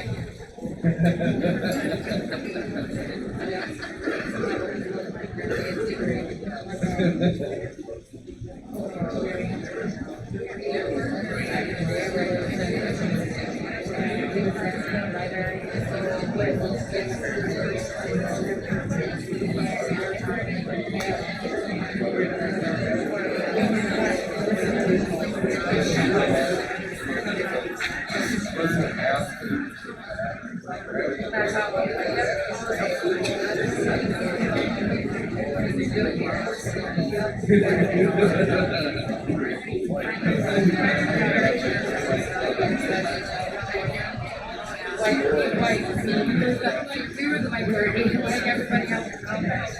C: We were the minority, like everybody else in Competence.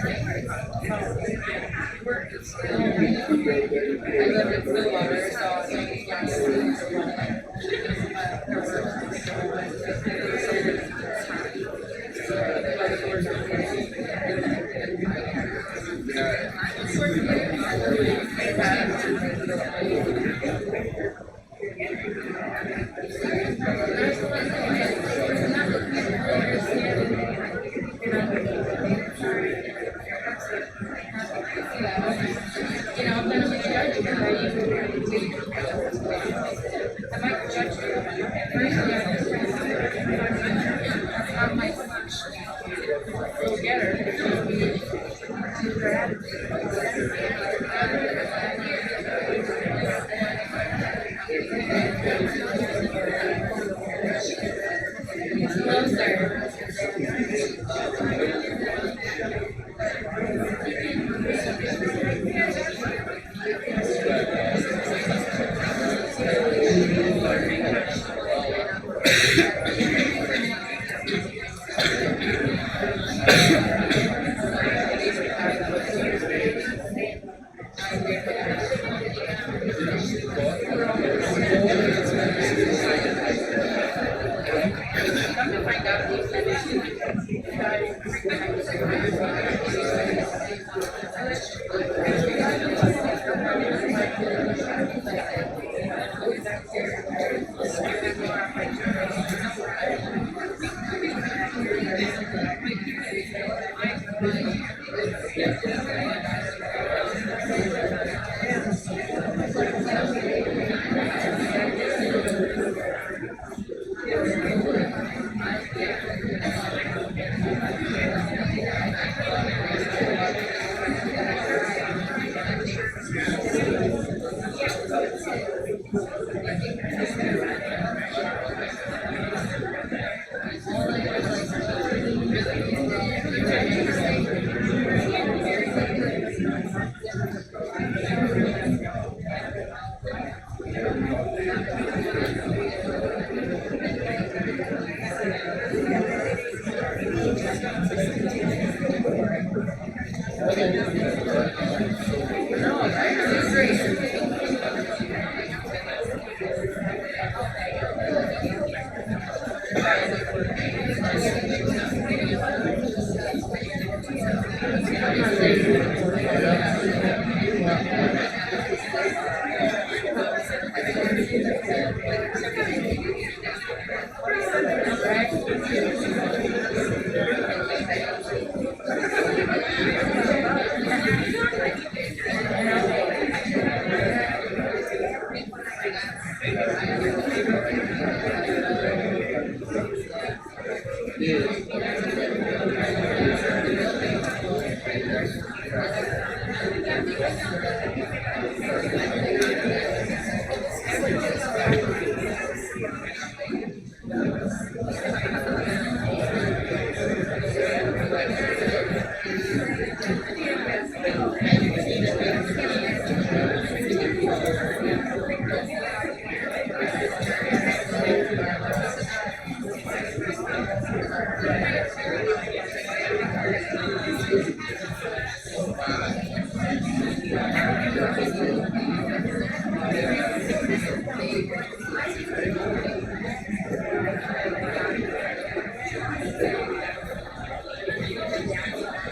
C: I lived in Stillwater, so I'm not really judging how you I might judge you. Personally, I'm like, go get her.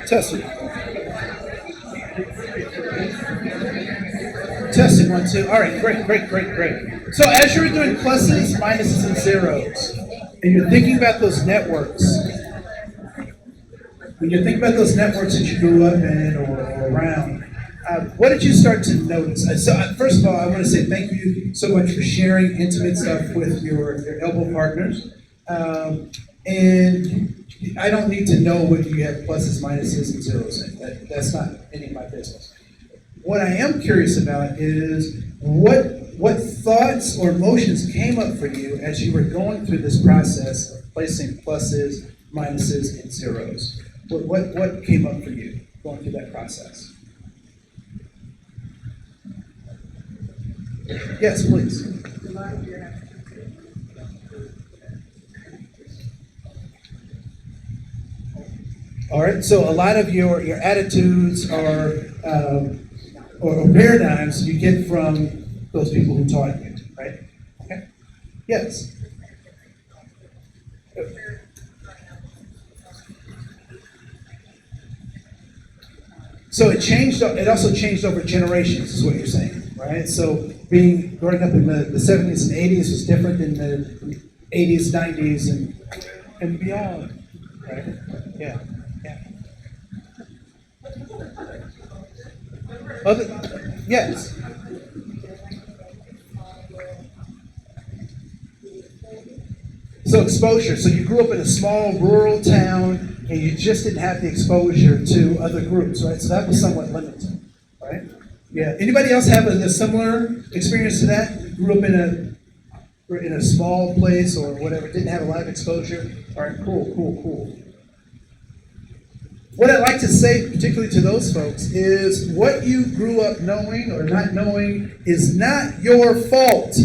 A: Testing. Testing, 1, 2. All right, great. So as you're doing pluses, minuses, and zeros, and you're thinking about those networks, when you think about those networks that you grew up in or around, what did you start to notice? First of all, I want to say thank you so much for sharing intimate stuff with your elbow partners. And I don't need to know whether you have pluses, minuses, and zeros in. That's not any of my business. What I am curious about is what thoughts or emotions came up for you as you were going through this process of placing pluses, minuses, and zeros. What came up for you going through that process? Yes, please. All right, so a lot of your attitudes or paradigms you get from those people who taught you, right? Okay. Yes. So it also changed over generations, is what you're saying, right? So growing up in the 70s and 80s was different than the 80s, 90s, and beyond, right? Yeah. Yes. So exposure. So you grew up in a small rural town and you just didn't have the exposure to other groups, right? So that was somewhat limited, right? Yeah. Anybody else have a similar experience to that? You grew up in a small place or whatever, didn't have a lot of exposure? All right, cool. What I'd like to say, particularly to those folks, is what you grew up knowing or not knowing is not your fault.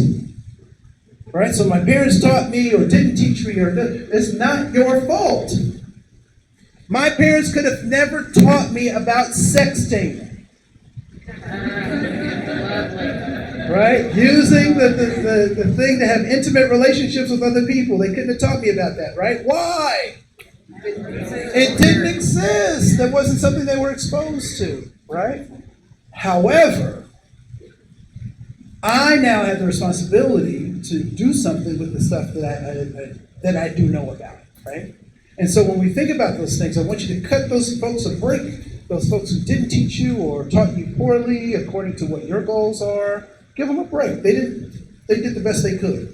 A: Right? So my parents taught me or didn't teach me, it's not your fault. My parents could have never taught me about sexting. Right? Using the thing to have intimate relationships with other people. They couldn't have taught me about that, right? Why? It didn't exist. That wasn't something they were exposed to, right? However, I now have the responsibility to do something with the stuff that I do know about, right? And so when we think about those things, I want you to cut those folks a break, those folks who didn't teach you or taught you poorly according to what your goals are. Give them a break. They did the best they could.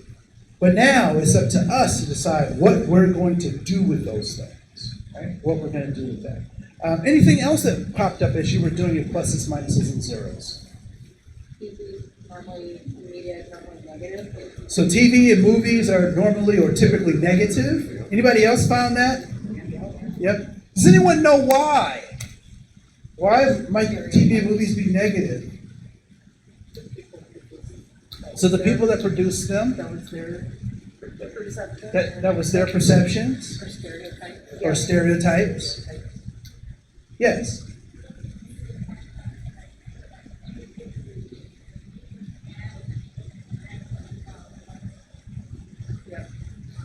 A: But now it's up to us to decide what we're going to do with those things, right? What we're going to do with that. Anything else that popped up as you were doing your pluses, minuses, and zeros?
G: Normally, media is normally negative.
A: So TV and movies are normally or typically negative. Anybody else found that? Yep. Does anyone know why? Why might TV and movies be negative? So the people that produced them, that was their perceptions or stereotypes. Yes.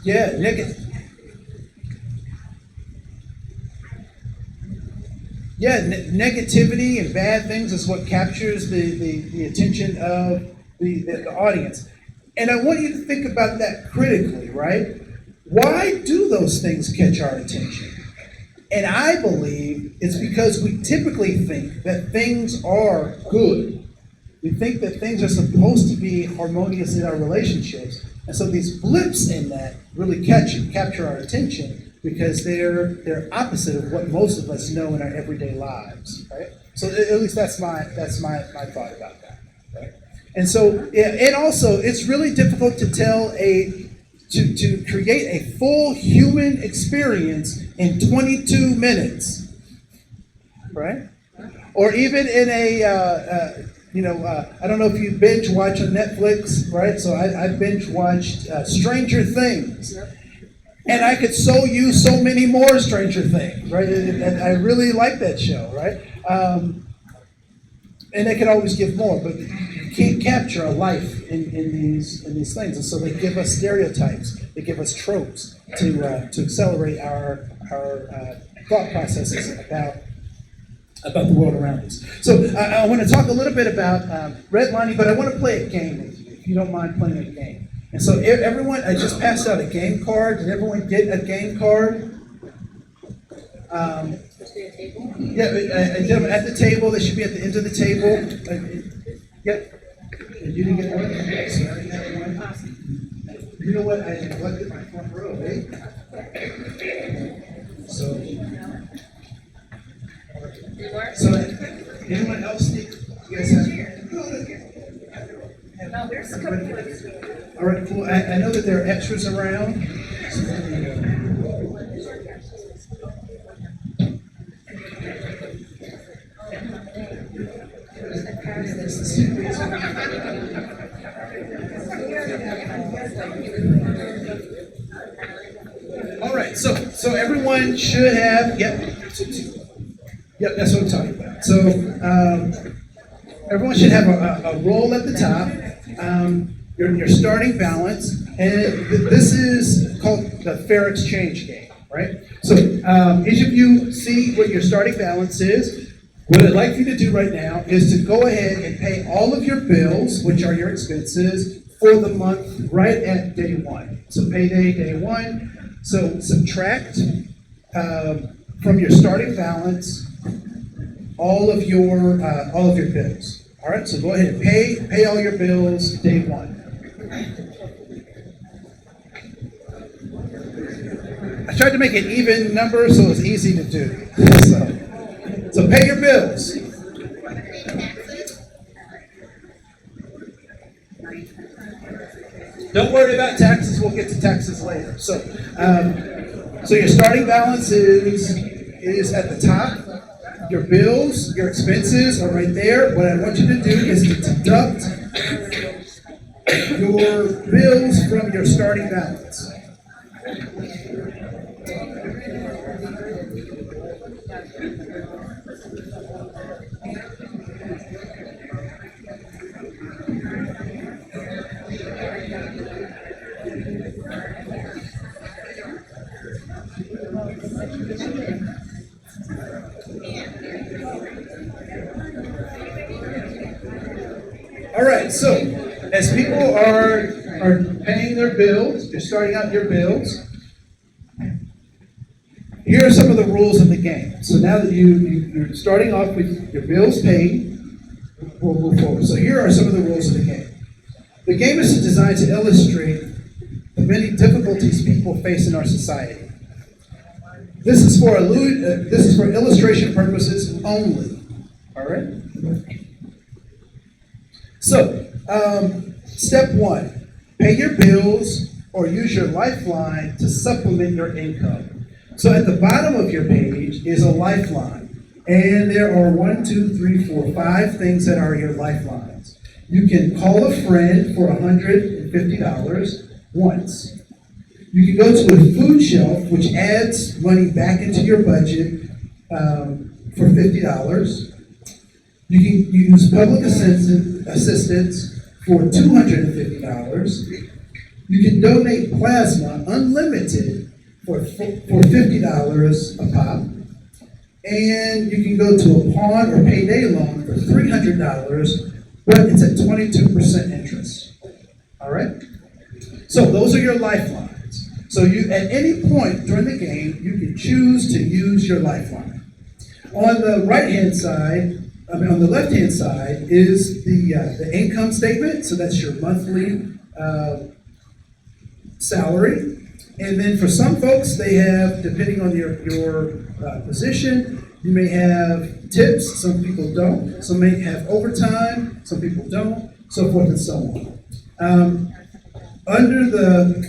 A: Yeah, negativity and bad things is what captures the attention of the audience. And I want you to think about that critically, right? Why do those things catch our attention? And I believe it's because we typically think that things are good. We think that things are supposed to be harmonious in our relationships. And so these blips in that really capture our attention because they're opposite of what most of us know in our everyday lives, right? So at least that's my thought about that, right? And so, and also, it's really difficult to to create a full human experience in 22 minutes, right? Or even in I don't know if you binge watch on Netflix, right? So I binge watched Stranger Things. And I could use so many more Stranger Things, right? And I really like that show, right? And they can always give more, but you can't capture a life in these things. And so they give us stereotypes, they give us tropes to accelerate our thought processes about about the world around us. So I want to talk a little bit about redlining, but I want to play a game with you, if you don't mind playing a game. And so everyone, I just passed out a game card. Did everyone get a game card? Yeah, gentlemen, at the table. They should be at the end of the table. Yep. You didn't get one? Okay, so I already have one. You know what? I neglected my front row, eh? So anyone else need? You guys have?
G: No, there's a couple.
A: All right, cool. I know that there are extras around. All right, so everyone should have, yep, that's what I'm talking about. So everyone should have a roll at the top, your starting balance, and this is called the fair exchange game, right? So each of you see what your starting balance is. What I'd like you to do right now is to go ahead and pay all of your bills, which are your expenses, for the month right at day one. So payday, day one. So subtract from your starting balance all of your bills. All right. So go ahead and pay all your bills day one. I tried to make an even number so it's easy to do. So pay your bills. Don't worry about taxes. We'll get to taxes later. So your starting balance is at the top. Your bills, your expenses are right there. What I want you to do is to deduct your bills from your starting balance. All right, so as people are paying their bills, they're starting out your bills, here are some of the rules of the game. So now that you're starting off with your bills paid, we'll move forward. So here are some of the rules of the game. The game is designed to illustrate the many difficulties people face in our society. This is for illustration purposes only. All right? So, step one, pay your bills or use your lifeline to supplement your income. So at the bottom of your page is a lifeline. And there are 1, 2, 3, 4, 5 things that are your lifelines. You can call a friend for $150 once. You can go to a food shelf, which adds money back into your budget for $50. You can use public assistance for $250. You can donate plasma unlimited for $50 a pop. And you can go to a pawn or payday loan for $300, but it's at 22% interest. All right? So those are your lifelines. So you, at any point during the game, you can choose to use your lifeline. On the right-hand side, on the left-hand side is the income statement. So that's your monthly salary. And then for some folks, they have, depending on your position, you may have tips. Some people don't. Some may have overtime. Some people don't. So forth and so on.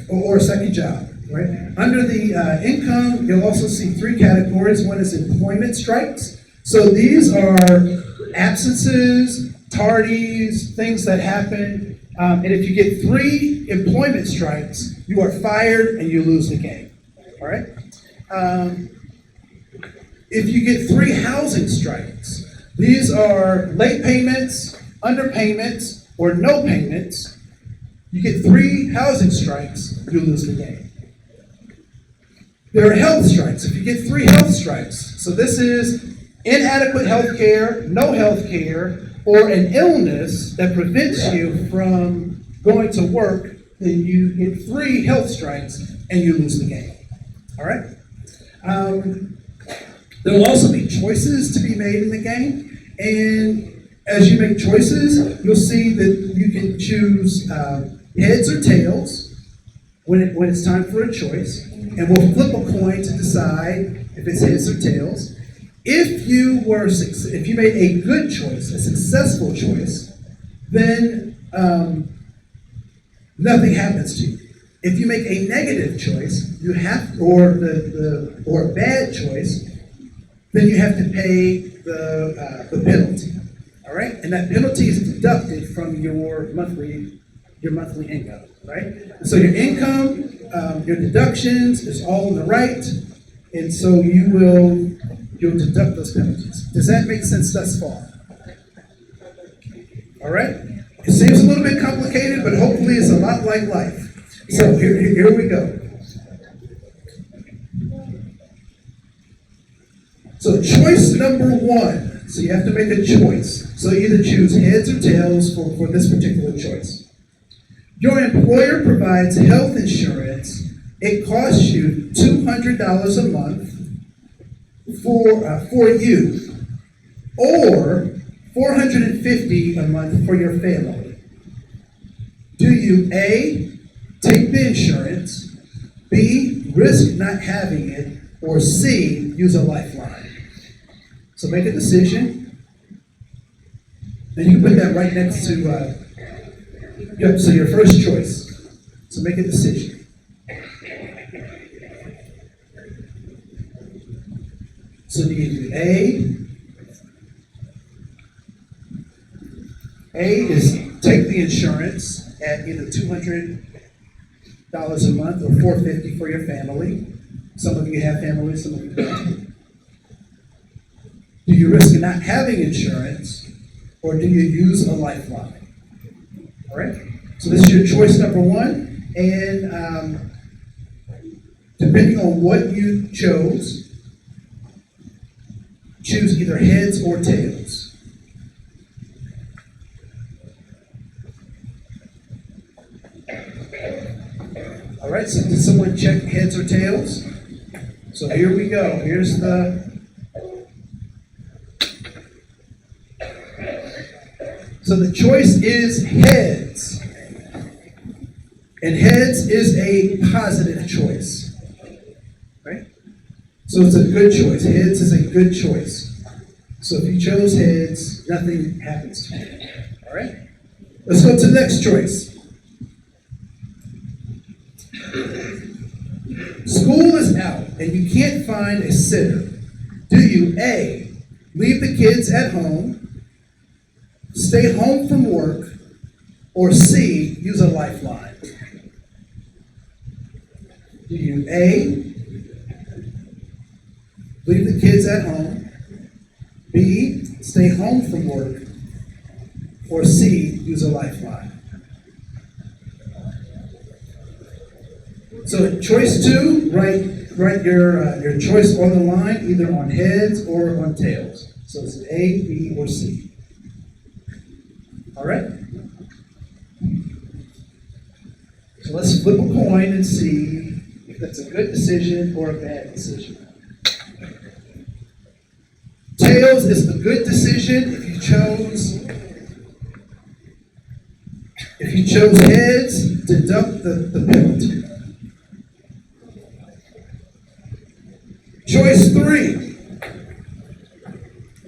A: Or second job, right? Under the income, you'll also see 3 categories. One is employment strikes. So these are absences, tardies, things that happen. And if you get 3 employment strikes, you are fired and you lose the game. All right? If you get 3 housing strikes, these are late payments, underpayments, or no payments. You get 3 housing strikes, you lose the game. There are health strikes. If you get 3 health strikes, so this is inadequate health care, no health care, or an illness that prevents you from going to work, then you get 3 health strikes and you lose the game. All right? There will also be choices to be made in the game, and as you make choices, you'll see that you can choose heads or tails when it's time for a choice, and we'll flip a coin to decide if it's heads or tails. If you made a good choice, a successful choice, then nothing happens to you. If you make a negative choice, or a bad choice, then you have to pay the penalty. All right, and that penalty is deducted from your monthly income. Right, so your income, your deductions is all on the right, and so you'll deduct those penalties. Does that make sense thus far? All right. It seems a little bit complicated, but hopefully it's a lot like life. So here we go. So choice number 1. So you have to make a choice. So you either choose heads or tails for this particular choice. Your employer provides health insurance. It costs you $200 a month for you, or $450 a month for your family. Do you A, take the insurance, B, risk not having it, or C, use a lifeline? So make a decision. And you can put that right next to, so your first choice. So make a decision. So do you do A? A is take the insurance at either $200 a month or $450 for your family. Some of you have families, some of you don't. Do you risk not having insurance, or do you use a lifeline? All right. So this is your choice number 1, and depending on what you chose, choose either heads or tails. All right, so did someone check heads or tails? So here we go. Here's the... So the choice is heads. And heads is a positive choice. Right? So it's a good choice. Heads is a good choice. So if you chose heads, nothing happens to you. All right? Let's go to the next choice. School is out and you can't find a sitter. Do you A, leave the kids at home, stay home from work, or C, use a lifeline? Do you A, leave the kids at home, B, stay home from work, or C, use a lifeline? So choice 2, write your choice on the line, either on heads or on tails. So it's A, B, or C. All right? So let's flip a coin and see if that's a good decision or a bad decision. Tails is a good decision if you chose heads, deduct the penalty. Choice 3.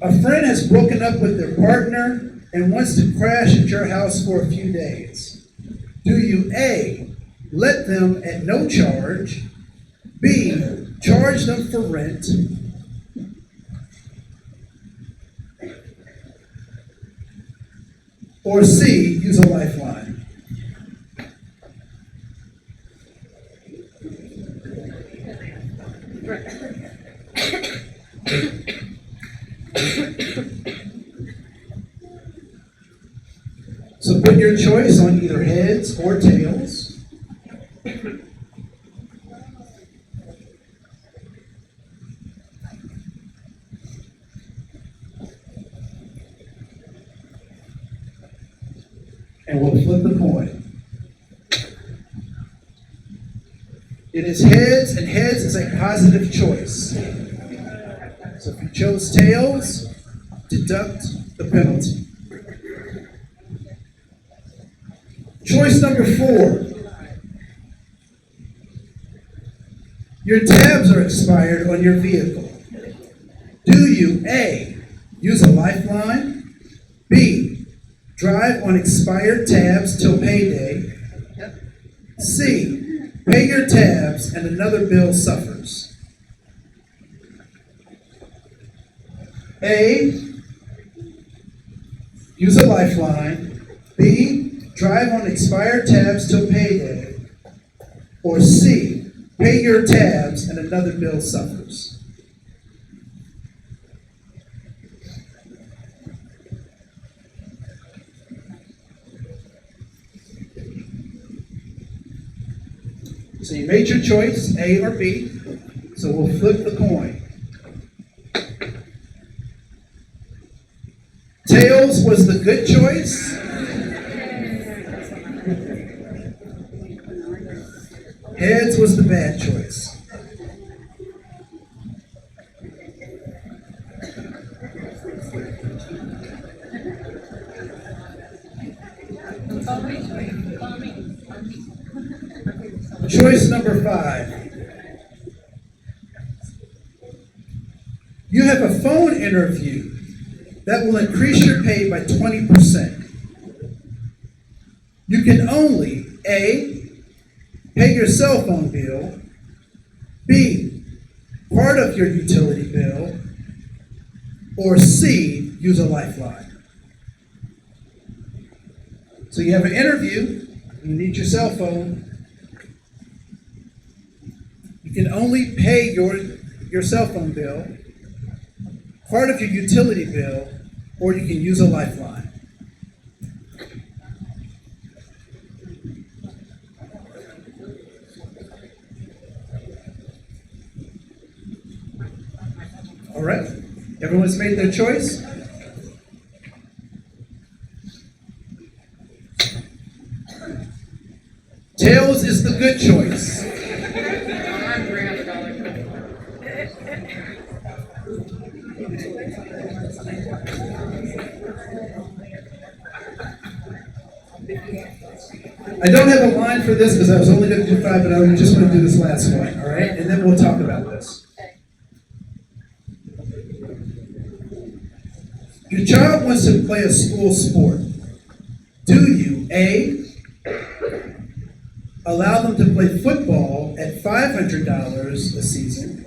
A: A friend has broken up with their partner and wants to crash at your house for a few days. Do you A, let them at no charge, B, charge them for rent, or C, use a lifeline? So put your choice on either heads or tails. And we'll flip the coin. It is heads, and heads is a positive choice. So if you chose tails, deduct the penalty. Choice number 4. Your tabs are expired on your vehicle. Do you A, use a lifeline, B, drive on expired tabs till payday, C, pay your tabs and another bill suffers? A, use a lifeline, B, drive on expired tabs till payday, or C, pay your tabs and another bill suffers. So you made your choice, A or B. So we'll flip the coin. Tails was the good choice. Heads was the bad choice. Choice number 5. You have a phone interview that will increase your pay by 20%. You can only A, pay your cell phone bill, B, part of your utility bill, or C, use a lifeline. So you have an interview, you need your cell phone. You can only pay your cell phone bill, part of your utility bill, or you can use a lifeline. All right, everyone's made their choice? Tails is the good choice. I don't have a line for this because I was only going to do 5, but I just want to do this last one, all right? And then we'll talk about this. Your child wants to play a school sport. Do you A, allow them to play football at $500 a season,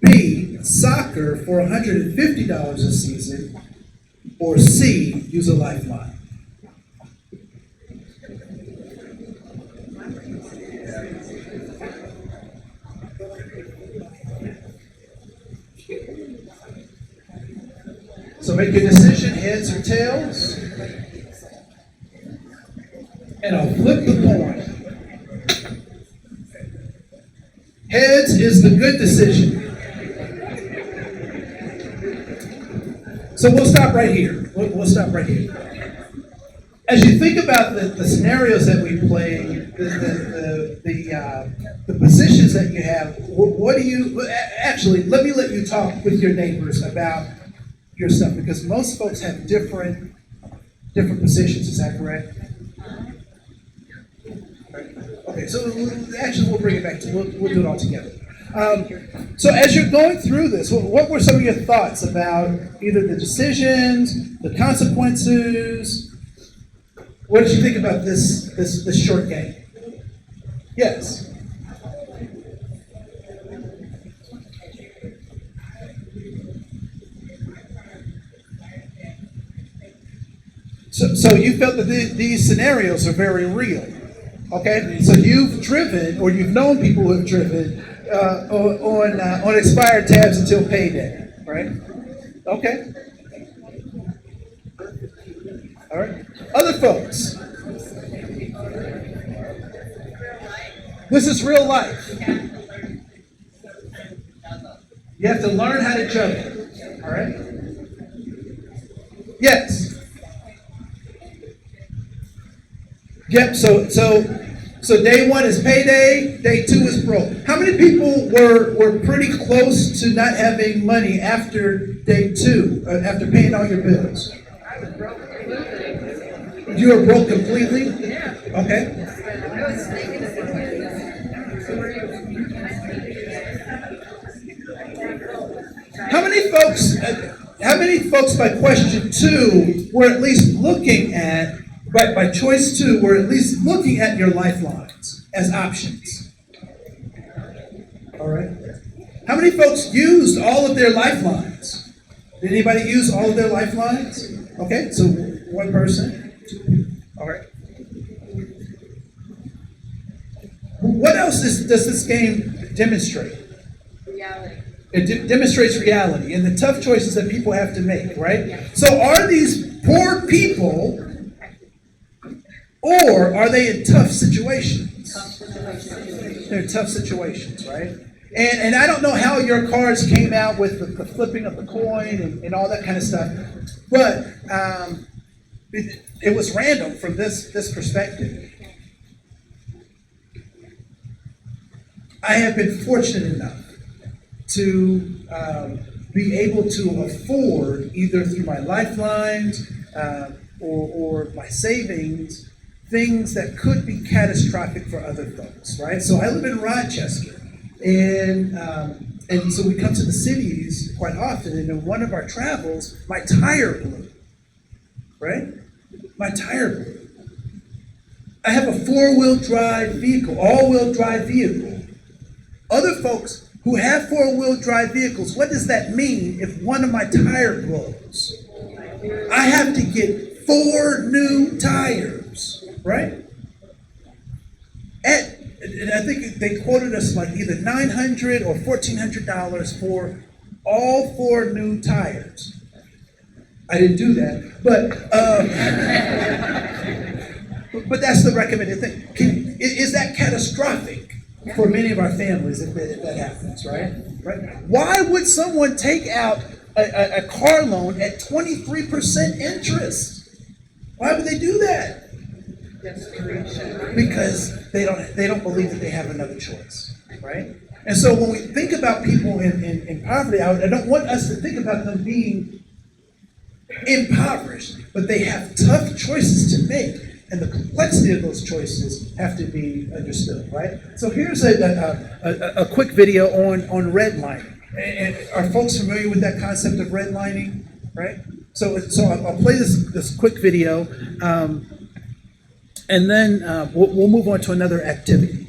A: B, soccer for $150 a season, or C, use a lifeline? So make your decision, heads or tails. And I'll flip the coin. Heads is the good decision. So we'll stop right here. We'll stop right here. As you think about the scenarios that we play, the positions that you have, what do you, actually, let me let you talk with your neighbors about your stuff, because most folks have different positions, is that correct? Okay, so actually we'll bring it back to, we'll do it all together. So as you're going through this, what were some of your thoughts about either the decisions, the consequences? What did you think about this short game? Yes. So you felt that these scenarios are very real, okay? So you've driven, or you've known people who have driven on expired tabs until payday, right? Okay. All right. Other folks. This is real life. You have to learn how to juggle. All right? Yes. Yep, so day one is payday, day two is broke. How many people were pretty close to not having money after day two, after paying all your bills? You were broke completely? Okay. How many folks by question two were at least looking at, by choice two, were at least looking at your lifelines as options? All right. How many folks used all of their lifelines? Did anybody use all of their lifelines? Okay, so one person. All right. What else does this game demonstrate?
C: Reality.
A: It demonstrates reality and the tough choices that people have to make, right? So are these poor people, or are they in tough situations? They're in tough situations, right? And I don't know how your cards came out with the flipping of the coin and all that kind of stuff, but it was random from this perspective. I have been fortunate enough to be able to afford, either through my lifelines or my savings, things that could be catastrophic for other folks, right? So I live in Rochester, and so we come to the cities quite often, and in one of our travels, my tire blew, right? My tire blew. I have a four-wheel drive vehicle, all-wheel drive vehicle. Other folks who have four-wheel drive vehicles, what does that mean if one of my tire blows? I have to get 4 new tires, right? And I think they quoted us like either $900 or $1,400 for all 4 new tires. I didn't do that, but that's the recommended thing. Is that catastrophic for many of our families if that happens, right? Why would someone take out a car loan at 23% interest? Why would they do that? Because they don't believe that they have another choice, right? And so when we think about people in poverty, I don't want us to think about them being impoverished, but they have tough choices to make. And the complexity of those choices have to be understood, right? So here's a quick video on redlining. And are folks familiar with that concept of redlining, right? So I'll play this quick video, and then we'll move on to another activity.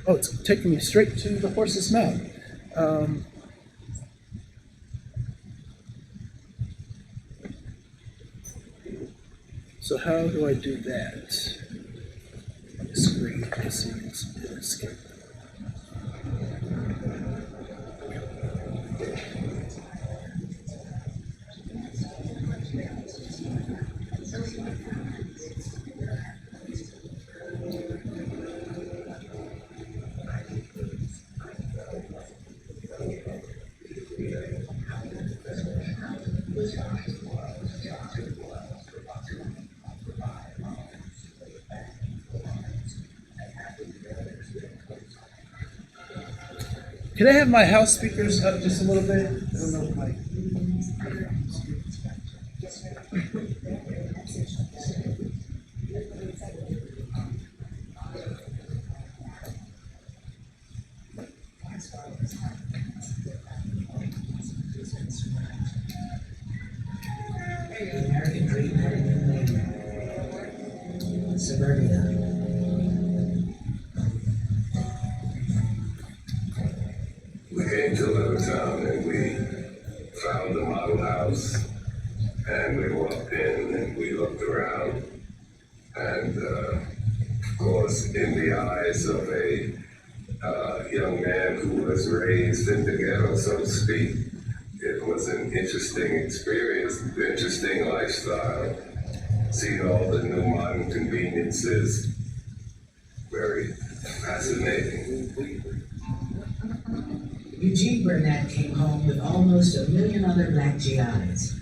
A: Oh, it's taking me straight to the horse's mouth. So how do I do that? On the screen, let's see, escape. Can I have my house speakers up just a little bit? I don't know if my...
H: American dream suburbia.
I: We came to Little Town and we found the model house, and we walked in and we looked around, and of course in the eyes of a young man who was raised in the ghetto, so to speak, it was an interesting experience, an interesting lifestyle, seeing all the new modern conveniences, very fascinating.
H: Eugene Burnett came home with almost 1 million other black GIs.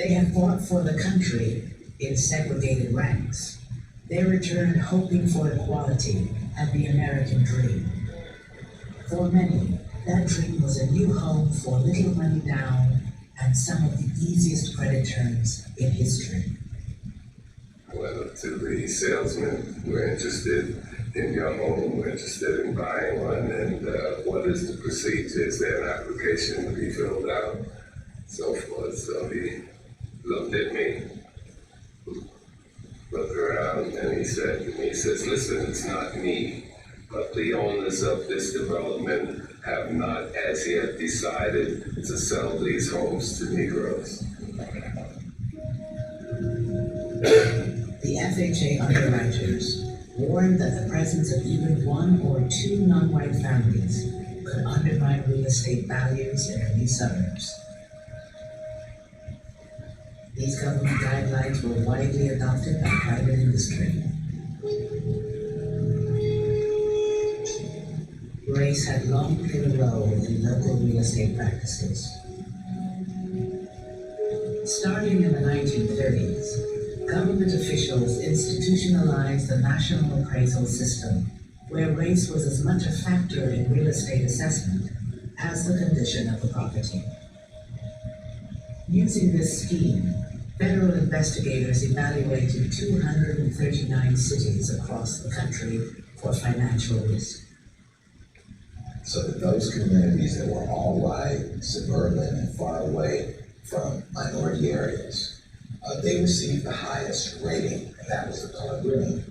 H: They have fought for the country in segregated ranks. They return hoping for equality and the American dream. For many, that dream was a new home for little money down and some of the easiest credit terms in history.
I: Whether to the salesman, we're interested in your home, we're interested in buying one, and what is the procedure? Is there an application to be filled out? So forth. So he looked at me, looked around, and he said to me, he says, listen, it's not me, but the owners of this development have not as yet decided to sell these homes to Negroes.
H: The FHA underwriters warned that the presence of even one or two non-white families could undermine real estate values in early suburbs. These government guidelines were widely adopted by private industry. Race had long played a role in local real estate practices. Starting in the 1930s, government officials institutionalized the national appraisal system, where race was as much a factor in real estate assessment as the condition of the property. Using this scheme, federal investigators evaluated 239 cities across the country for financial risk.
J: So that those communities that were all white, suburban, and far away from minority areas, they received the highest rating, and that was the color green.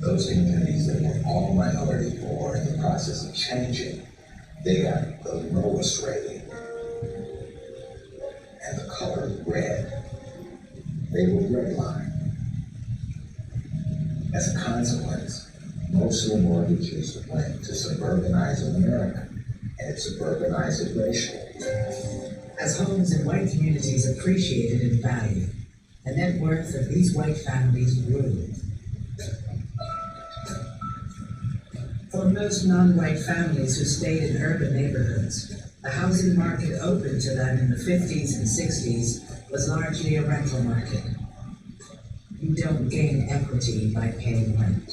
J: Those communities that were all minority or in the process of changing, they got the lowest rating. And the color red, they were redlined. As a consequence, most of the mortgages went to suburbanizing America, and it suburbanized it racially.
H: As homes in white communities appreciated in value, the net worth of these white families grew. For most non-white families who stayed in urban neighborhoods, the housing market open to them in the 50s and 60s was largely a rental market. You don't gain equity by paying rent.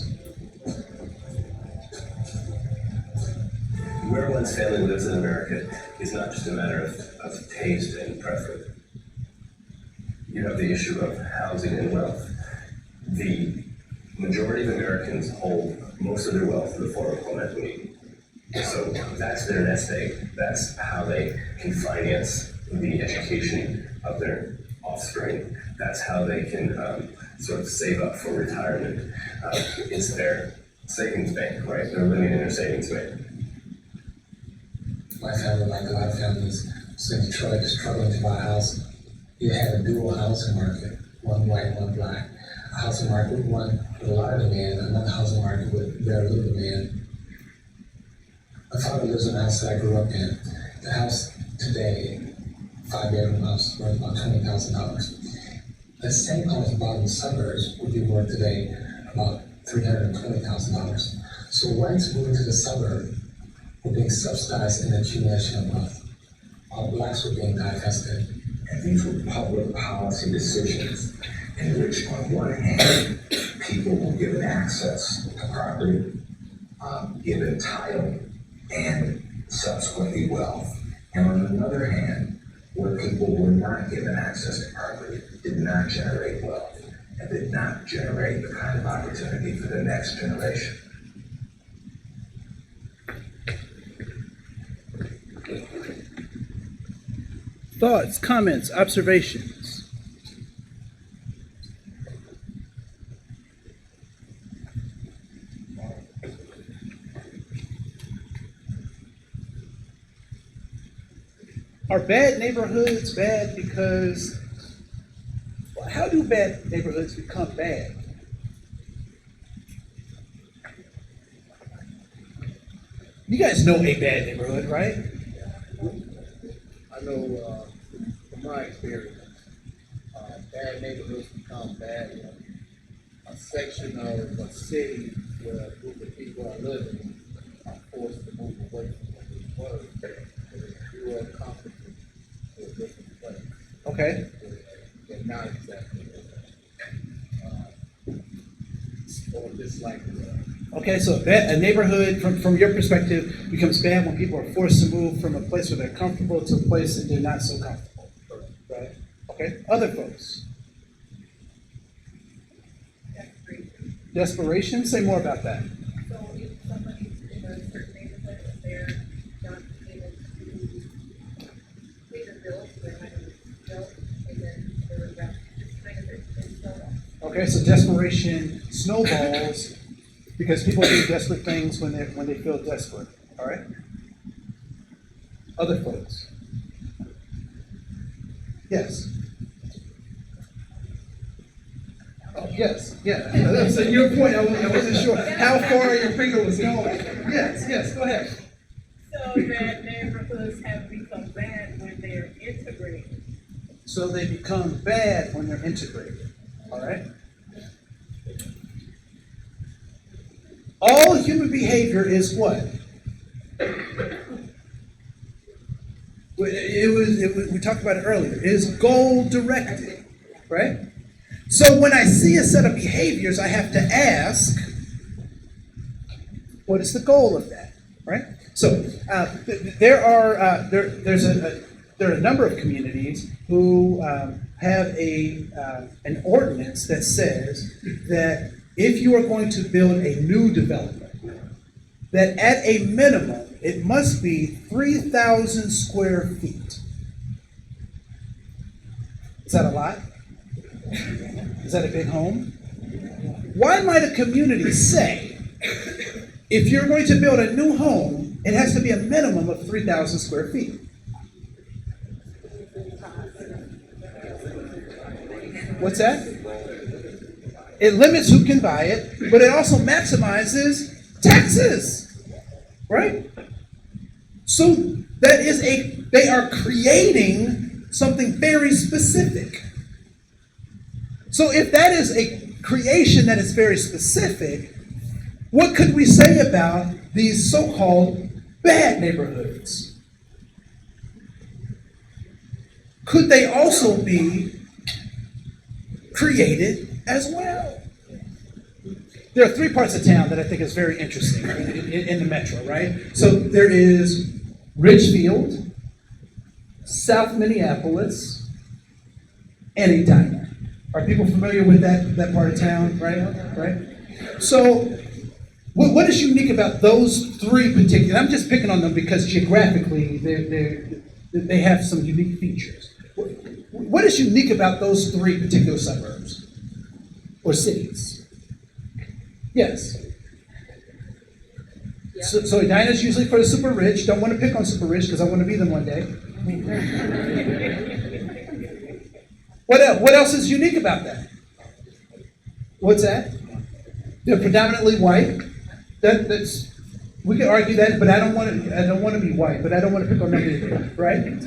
K: Where one's family lives in America is not just a matter of taste and preference. You have the issue of housing and wealth. The majority of Americans hold most of their wealth in the form of home equity. So that's their nest egg. That's how they can finance the education of their offspring. That's how they can sort of save up for retirement. It's their savings bank, right? They're living in their savings bank.
L: My family, like a lot of families, was in Detroit, struggling to buy a house. You had a dual housing market, one white, one black. A housing market, one with a lot of demand, another housing market with very little demand. My father lives in the house that I grew up in. The house today, 5-bedroom house, worth about $20,000. The same house bought in the suburbs would be worth today about $320,000. So whites moving to the suburb were being subsidized in the accumulation of wealth, while blacks were being divested.
J: And these were public policy decisions in which, on one hand, people were given access to property, given title, and subsequently wealth. And on another hand, where people were not given access to property, did not generate wealth, and did not generate the kind of opportunity for the next generation.
A: Thoughts, comments, observations? Are bad neighborhoods bad because, well, how do bad neighborhoods become bad? You guys know a bad neighborhood, right?
M: I know from my experience, bad neighborhoods become bad when a section of a city where a group of people are living are forced to move away from where they were. They grew up comfortable with
A: Okay.
M: They're not exactly, or just like,
A: Okay, so a neighborhood, from your perspective, becomes bad when people are forced to move from a place where they're comfortable to a place that they're not so comfortable. Right? Okay, other folks. Desperation, say more about that.
C: So if somebody's in a certain neighborhood, if they're not able to pay their bills, they're not able to bill, and then they're just kind of it's snowball.
A: Okay, so desperation snowballs because people do desperate things when they feel desperate. All right. Other folks. Yes. Oh, yes. Yeah. So your point, I wasn't sure how far your finger was going. Yes. Go ahead.
N: So that neighborhoods have become bad when they're integrated.
A: So they become bad when they're integrated. All right. All human behavior is what? We talked about it earlier. It is goal directed, right? So when I see a set of behaviors, I have to ask, what is the goal of that, right? So there are a number of communities who have an ordinance that says that if you are going to build a new development, that at a minimum, it must be 3,000 square feet. Is that a lot? Is that a big home? Why might a community say, if you're going to build a new home, it has to be a minimum of 3,000 square feet? What's that? It limits who can buy it, but it also maximizes taxes, right? So they are creating something very specific. So if that is a creation that is very specific, what could we say about these so-called bad neighborhoods? Could they also be created as well? There are three parts of town that I think is very interesting in the metro, right? So there is Ridgefield, South Minneapolis, and Edina. Are people familiar with that part of town, right? So what is unique about those three particular, I'm just picking on them because geographically they have some unique features. What is unique about those three particular suburbs or cities? Yes. So Edina is usually for the super rich. Don't want to pick on super rich because I want to be them one day. What else is unique about that? What's that? They're predominantly white. That's we can argue that, but I don't want to be white, but I don't want to pick on them either, right?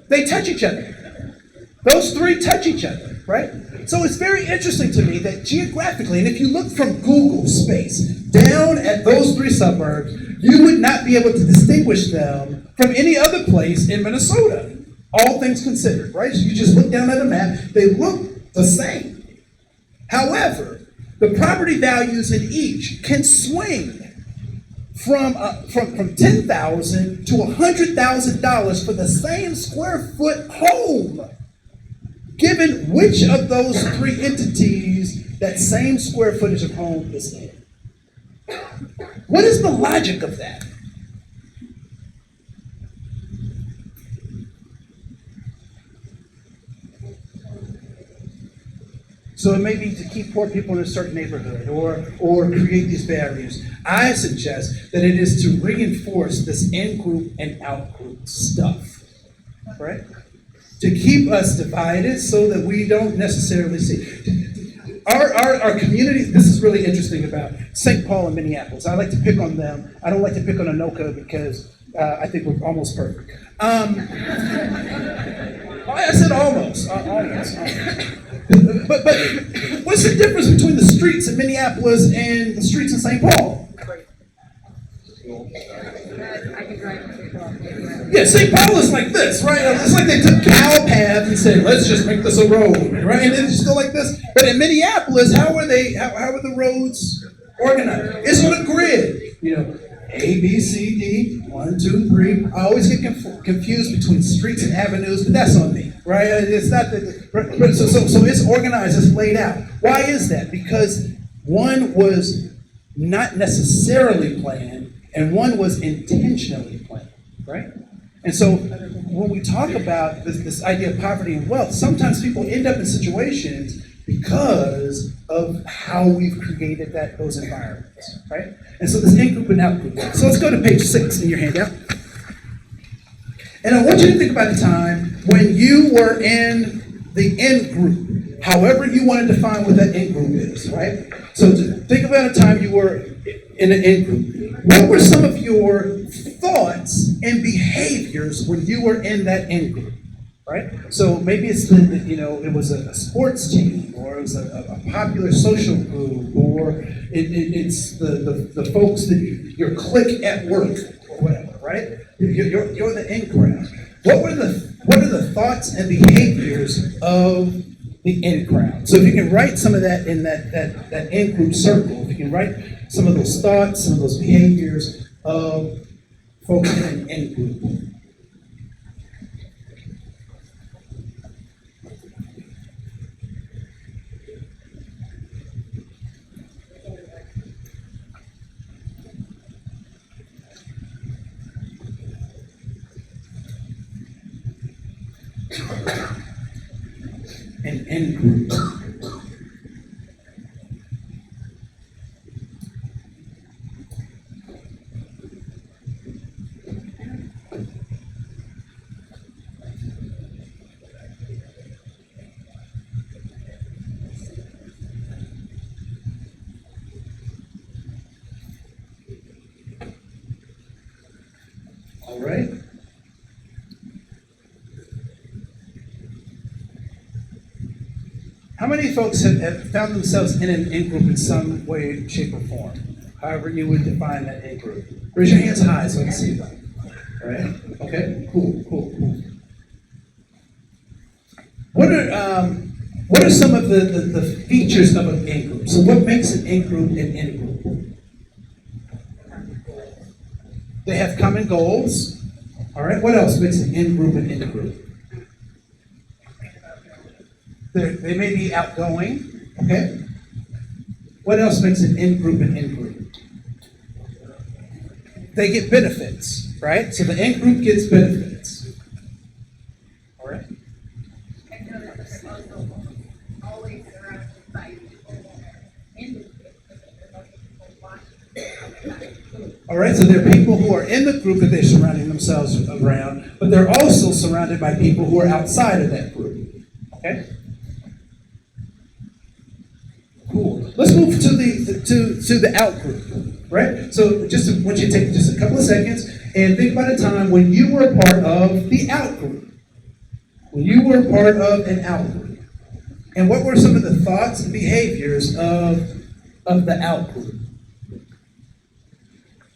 A: They touch each other. Those three touch each other, right? So it's very interesting to me that geographically, and if you look from Google space down at those three suburbs, you would not be able to distinguish them from any other place in Minnesota, all things considered, right? So you just look down at a map, they look the same. However, the property values in each can swing from $10,000 to $100,000 for the same square foot home, given which of those three entities that same square footage of home is in. What is the logic of that? So it may be to keep poor people in a certain neighborhood or create these barriers. I suggest that it is to reinforce this in-group and out-group stuff, right? To keep us divided so that we don't necessarily see. Our community, this is really interesting about St. Paul and Minneapolis. I like to pick on them. I don't like to pick on Anoka because I think we're almost perfect. I said almost. But what's the difference between the streets in Minneapolis and the streets in St. Paul?
G: I can drive in St. Paul.
A: Yeah, St. Paul is like this, right? It's like they took cow path and said, let's just make this a road, right? And then just go like this. But in Minneapolis, how are the roads organized? It's on a grid, you know, A, B, C, D, 1, 2, 3. I always get confused between streets and avenues, but that's on me, right? It's not that, so it's organized, it's laid out. Why is that? Because one was not necessarily planned, and one was intentionally planned, right? And so when we talk about this idea of poverty and wealth, sometimes people end up in situations because of how we've created those environments, right? And so this in-group and out-group. So let's go to page 6 in your handout. And I want you to think about a time when you were in the in-group, however you want to define what that in-group is, right? So think about a time you were in an in-group. What were some of your thoughts and behaviors when you were in that in-group, right? So maybe it's it was a sports team, or it was a popular social group, or it's the folks that your clique at work, or whatever, right? You're the in-crowd. What are the thoughts and behaviors of the in-crowd? So if you can write some of that in that in-group circle, if you can write some of those thoughts, some of those behaviors of folks in an in-group. An in-group. All right. How many folks have found themselves in an in-group in some way, shape, or form? However you would define that in-group. Raise your hands high so I can see them. All right? Okay, cool. What are some of the features of an in-group? So what makes an in-group an in-group? They have common goals. All right, what else makes an in-group an in-group? They may be outgoing, okay? What else makes an in-group an in-group? They get benefits, right? So the in-group gets benefits. All right?
N: I know that they're also always surrounded by people that are in the group, but there are people watching.
A: All right, so there are people who are in the group that they're surrounding themselves around, but they're also surrounded by people who are outside of that group, okay? Cool. Let's move to the out group, right? So I want you to take just a couple of seconds and think about a time when you were a part of the out group. When you were a part of an out group. And what were some of the thoughts and behaviors of the out group?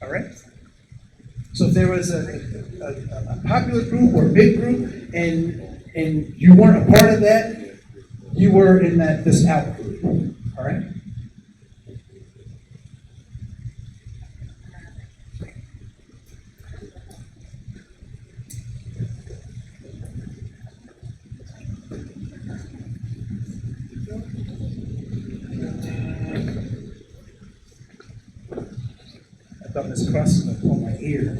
A: All right? So if there was a popular group or a big group and you weren't a part of that, you were in this out group. All right? I thought Miss Cross was going to pull my ear.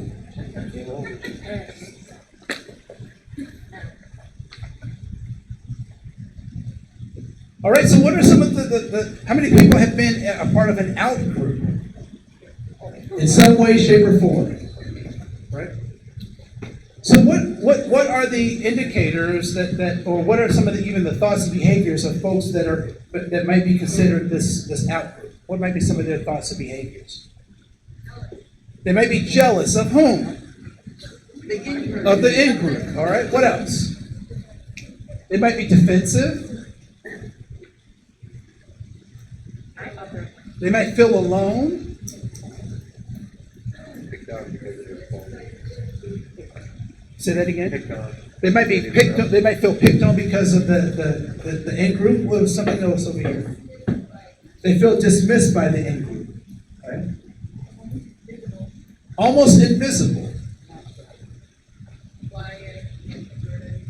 A: All right, so what are some of how many people have been a part of an out group? In some way, shape, or form, right? So what are the indicators or what are some of even the thoughts and behaviors of folks that might be considered this out group? What might be some of their thoughts and behaviors? They might be jealous of whom? Of the in-group, all right? What else? They might be defensive. They might feel alone. Say that again? They might be picked on, they might feel picked on because of the in-group. What was something else over here? They feel dismissed by the in-group, right? Almost invisible.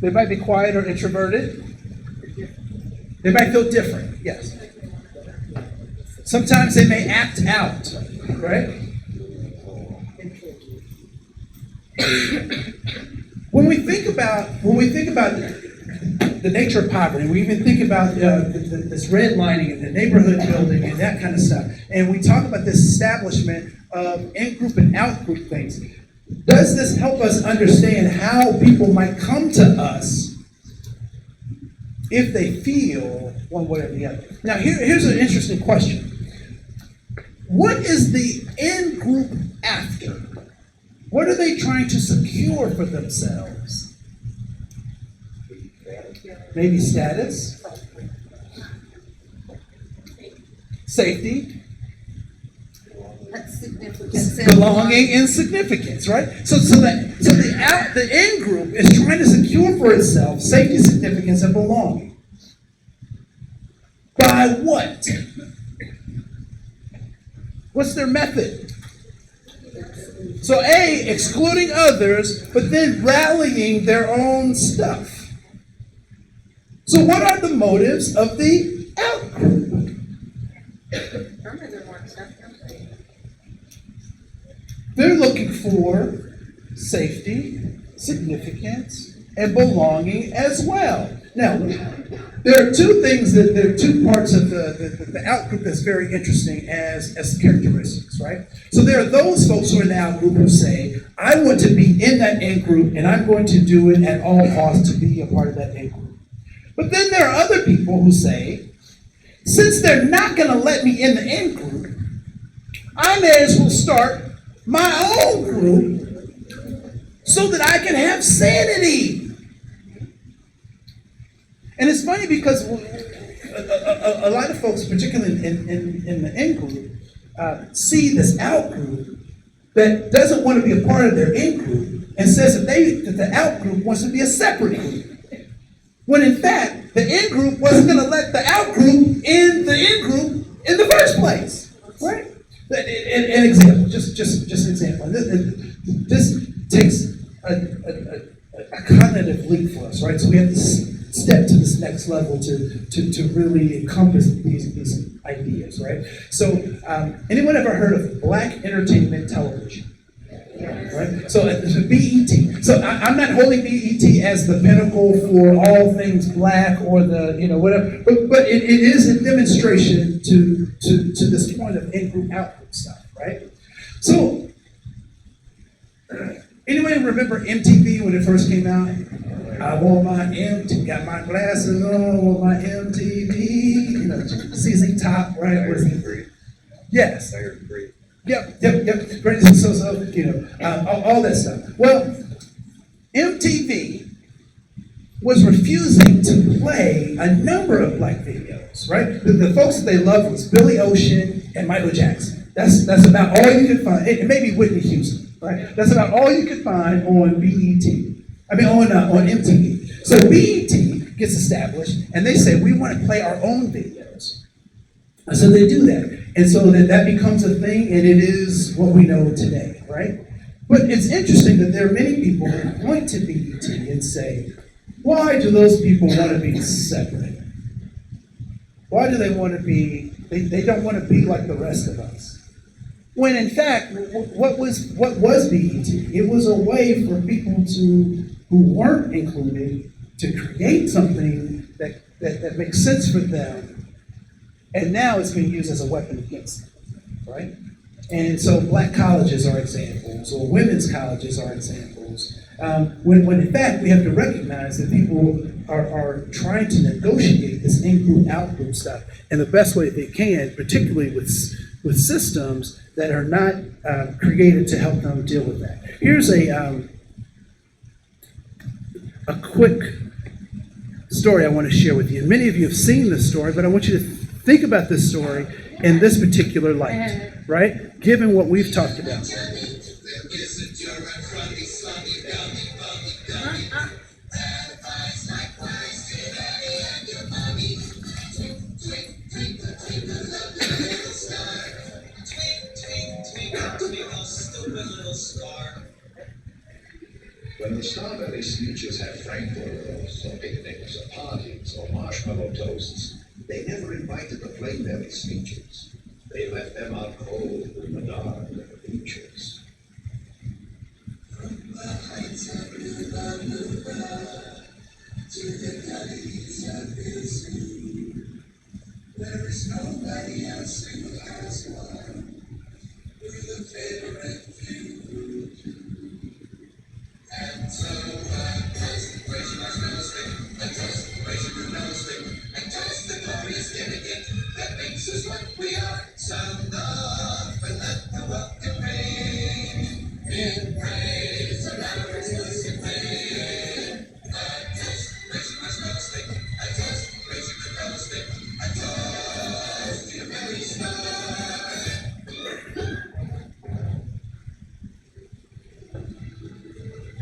A: They might be quiet or introverted. They might feel different, yes. Sometimes they may act out, right? When we think about the nature of poverty, we even think about this redlining and the neighborhood building and that kind of stuff, and we talk about this establishment of in-group and out-group things. Does this help us understand how people might come to us if they feel one way or the other? Now, here's an interesting question. What is the in-group after? What are they trying to secure for themselves? Maybe status? Safety? Belonging and significance, right? So the in-group is trying to secure for itself safety, significance, and belonging. By what? What's their method? So A, excluding others, but then rallying their own stuff. So what are the motives of the out-group? They're looking for safety, significance, and belonging as well. Now, there are two parts of the out-group that's very interesting as characteristics, right? So there are those folks who are in the out-group who say, I want to be in that in-group and I'm going to do it at all costs to be a part of that in-group. But then there are other people who say, since they're not going to let me in the in-group, I may as well start my own group so that I can have sanity. And it's funny because a lot of folks, particularly in the in-group, see this out-group that doesn't want to be a part of their in-group and says that the out-group wants to be a separate group. When in fact, the in-group wasn't going to let the out-group in the in-group in the first place, right? An example, just an example. This takes a cognitive leap for us, right? So we have to step to this next level to really encompass these ideas, right? So, anyone ever heard of Black entertainment television? Right? So BET. So I'm not holding BET as the pinnacle for all things black or the whatever, but it is a demonstration to this point of in-group out-group stuff, right? So anyone remember MTV when it first came out? I wore my MTV, got my glasses on, wore my MTV, CZ Top, right? Yes. Yep. Great. So all that stuff. Well, MTV was refusing to play a number of black videos, right? The folks that they loved was Billy Ocean and Michael Jackson. That's about all you could find. And maybe Whitney Houston, right? That's about all you could find on on MTV. So BET gets established, and they say, we want to play our own videos. And so they do that. And so that becomes a thing, and it is what we know today, right? But it's interesting that there are many people who point to BET and say, why do those people want to be separate? Why do they want to be, they don't want to be like the rest of us? When in fact, what was BET? It was a way for people who weren't included to create something that makes sense for them. And now it's being used as a weapon against them, right? And so black colleges are examples, or women's colleges are examples. When in fact, we have to recognize that people are trying to negotiate this in-group, out-group stuff in the best way they can, particularly with systems that are not created to help them deal with that. Here's a quick story I want to share with you. Many of you have seen this story, but I want you to think about this story in this particular light, right? Given what we've talked about.
J: When the Starbelly Sneetches had frankfurt rolls, or picnics, or parties, or marshmallow toasts, they never invited the Flame-Belly Sneetches. They left them out cold in the dark of the beaches. From the heights of Luba to the gullies of the sea, there is nobody else who has one with a favorite view. And so a toast, raise your marshmallow stick, a toast, raise your marshmallow stick, and toast the glorious delegate that makes us what we are. Sound off and let the welcome ring in praise of our exclusive fame. A toast, raise your marshmallow stick, a toast, raise your marshmallow stick, a toast to your merry star.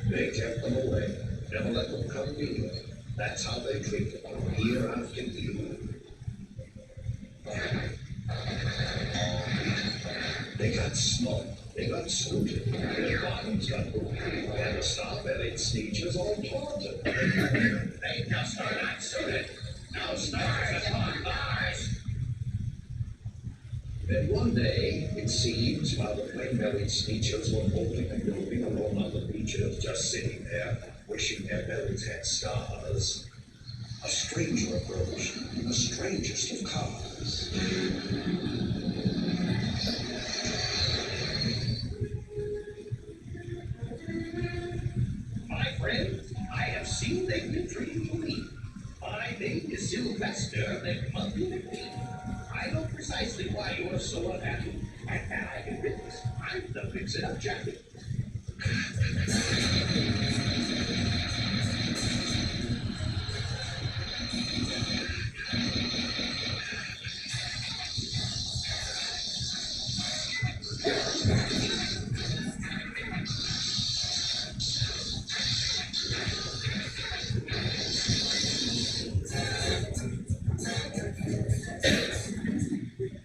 J: They kept them away, never let them come near. That's how they treated them, year after year. They got smoked, they got snooted, their bottoms got booted, and the star-bellied Sneetches all taunted. They just are not suited. No stars upon bars. Then one day, it seems, while the flame-bellied Sneetches were bolting and moving along on the beaches, just sitting there, wishing their bellies had stars, a stranger approached, the strangest of cars. My friends, I have seen they've been treating you mean. My name is Sylvester, the monkey McQueen. I know precisely why you are so unhappy, and that I can witness. I'm the fix-it-up jacket.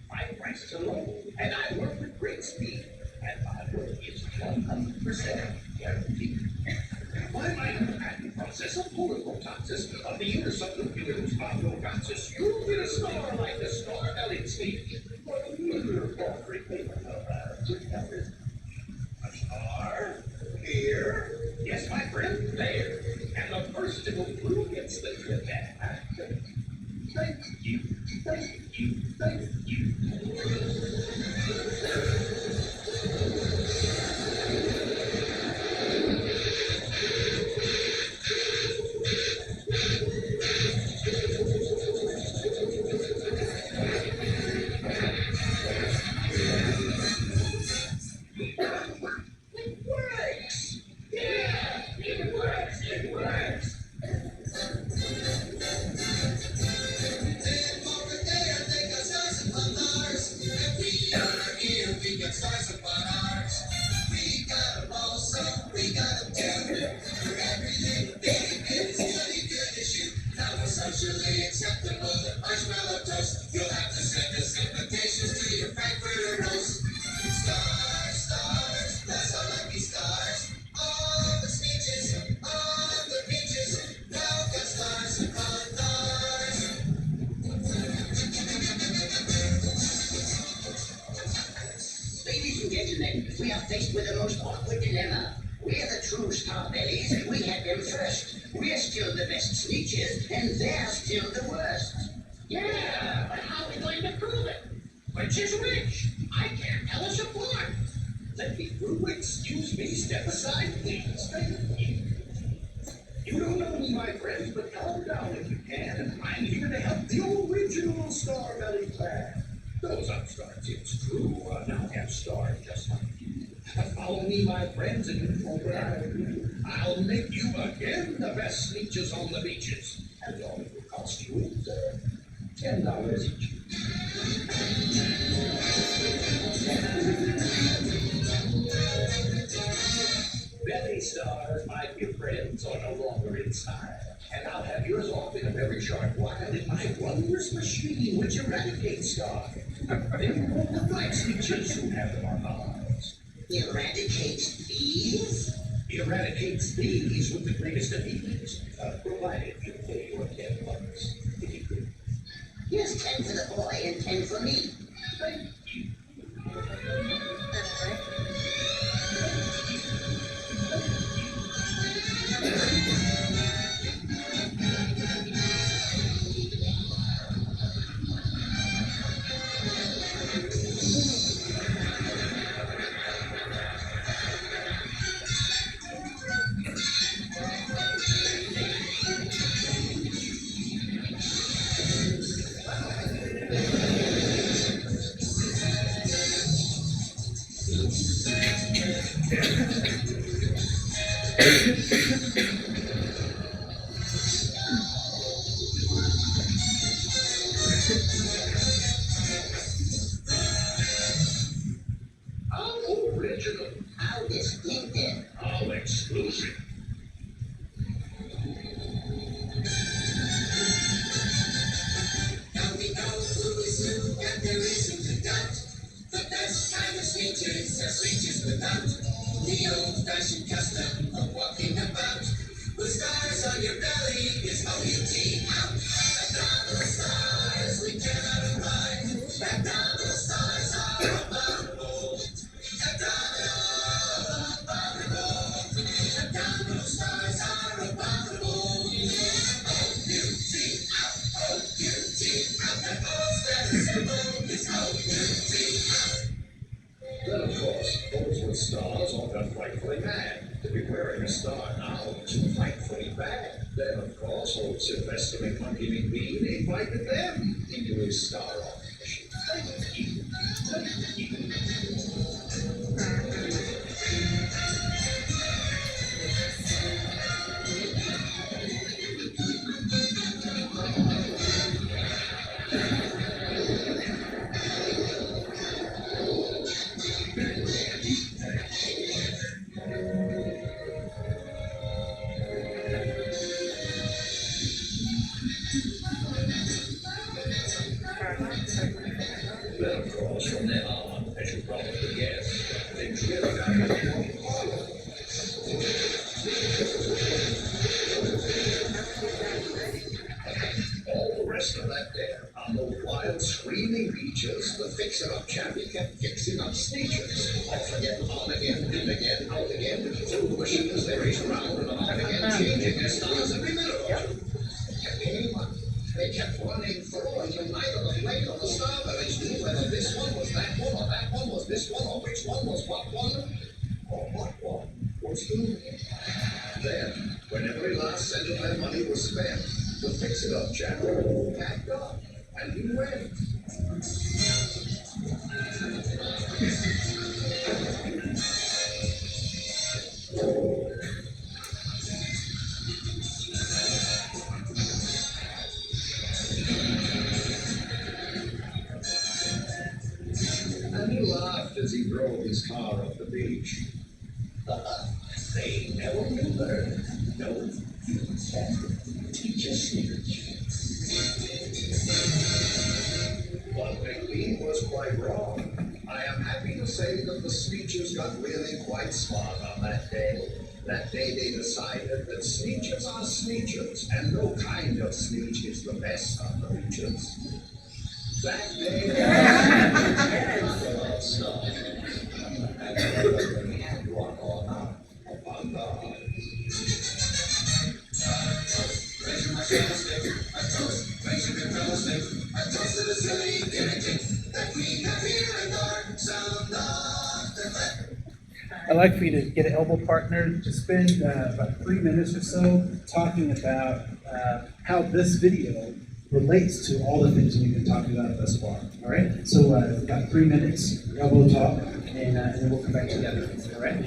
J: My prices are low, and I work with great speed, and my work is 100% guaranteed. By my patent process of polyphotosis of the intersubnucleus pavlovensis, you'll get a star like the star-bellied Sneetch. A star? Here? Yes, my friend, there. And the first to go through gets the trip back. Thank you, thank you, thank you. It works! Yeah, it works, it works! We got stars upon ours. We got them all, so we got them too. For every little thing is really good as you. Now we're socially acceptable. The marshmallow toast. You'll have to send us invitations to your Frankfurter roast. Stars, stars, that's our lucky stars. All the speeches, on the beaches. Now got stars upon ours. Ladies and gentlemen, we are faced with the most awkward dilemma. We're the true star-bellies, and we had them first. We're still the best Sneetches, and they're still the worst. Yeah, but how are we going to prove it? Which is which? I can't tell us apart. Let me through. Excuse me, step aside, please. Thank you. You don't know me, my friends, but calm down if you can, and I'm here to help the original star-belly clan. Those upstarts, it's true, now have stars just like you. Follow me, my friends, and you know what I'll do. I'll make you again the best Sneetches on the beaches. And all it will cost you is $10 each. Many stars might be friends or no longer in style. And I'll have yours off in a very short while in my wondrous machine which eradicates stars. Then you won't look like creatures who have them on ours. Eradicates thieves? Eradicates thieves with the greatest of ease, provided you pay your $10. If you could. Here's 10 for the boy and 10 for me. Thank you. How original. How distinctive. How exclusive.
O: Now we know who is who, and there isn't a doubt. The best kind of speeches are speeches without the old-fashioned custom of walking about. With stars on your belly is O-U-T out. Abdominal stars we cannot abide. Abdominal stars are abominable. Abdominal stars are abominable. O-U-T out. O-U-T out. That all status symbol is O-U-T out.
J: Then, of course, those with stars all got frightfully mad. To be wearing a star now is frightfully bad. Then, of course, old Sylvester McMonkey McBean invited them into his star-off mission. Thank you. Thank you. Then, of course, from then on, as you probably guessed, things really got more follow. All the rest of that day, on those wild, screaming beaches, the fixin'-up chappie kept fixing up sneakers. Off again, on again, in again, out again, through the machines they race around and on again, changing their stars every minute or two. Kept getting one. They kept running through until neither the plane or the starberries knew whether this one was that one or that one was this one or which one was what one or what one was who. Then, when every last cent of their money was spent, the fix-it-up chap packed up and he went. And he laughed as he drove his car up the beach. They never knew better. No, teach us But McLean was quite wrong. I am happy to say that the speeches got really quite smart on that day. That day they decided that sneeches are sneeches, and no kind of sneech is the best of the leeches. That day and rock on up upon God.
A: I'd like for you to get an elbow partner to spend about 3 minutes or so talking about how this video relates to all the things we've been talking about thus far. All right? So about 3 minutes, elbow talk, and then we'll come back together. All right?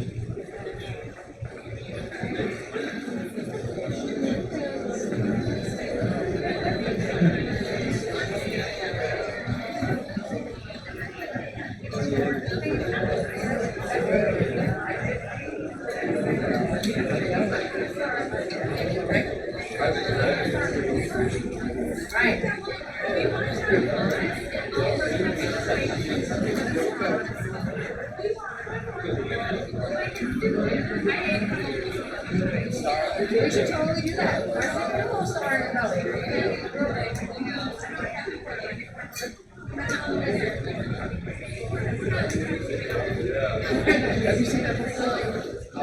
N: We should totally do that. Why don't we put a little star in Have you seen that before? I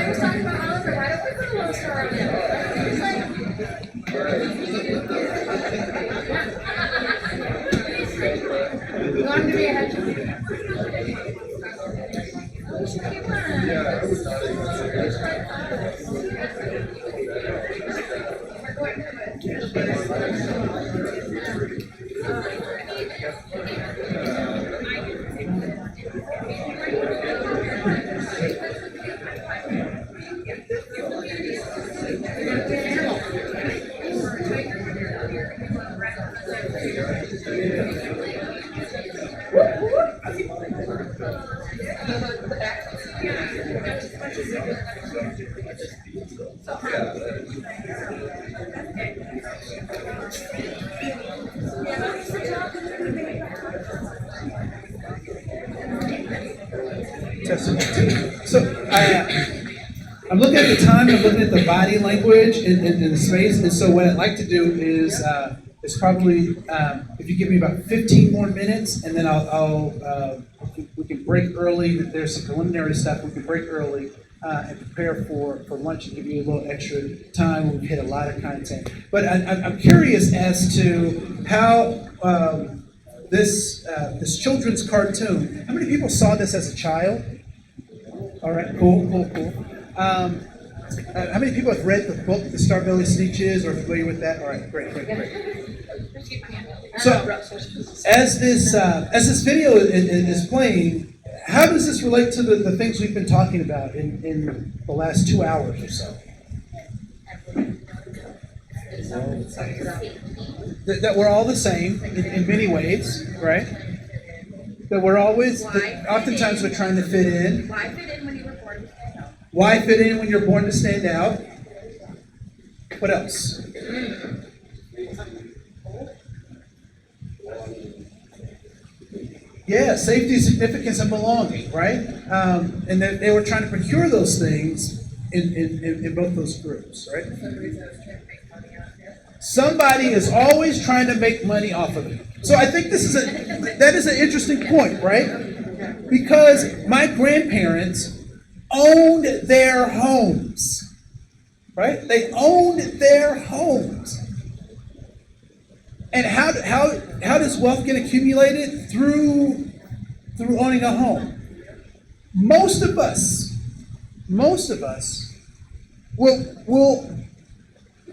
N: was talking about Oliver. Why don't we put a little star on it? You want him to be a head?
A: So I'm looking at the time, I'm looking at the body language in the space, and so what I'd like to do is probably, if you give me about 15 more minutes, and then we can break early. There's some preliminary stuff, we can break early and prepare for lunch and give you a little extra time. We've hit a lot of content. But I'm curious as to how this children's cartoon, how many people saw this as a child? All right, cool. How many people have read the book, The Starbelly Sneetches, or familiar with that? All right, great. So, as this video is playing, how does this relate to the things we've been talking about in the last 2 hours or so? That we're all the same in many ways, right? That we're always, oftentimes we're trying to fit in.
N: Why fit in when you were born to stand out?
A: Why fit in when you're born to stand out? What else? Yeah, safety, significance, and belonging, right? And they were trying to procure those things in both those groups, right? Somebody is always trying to make money off of it. So I think that is an interesting point, right? Because my grandparents owned their homes, right? They owned their homes. And how does wealth get accumulated? Through owning a home. Most of us will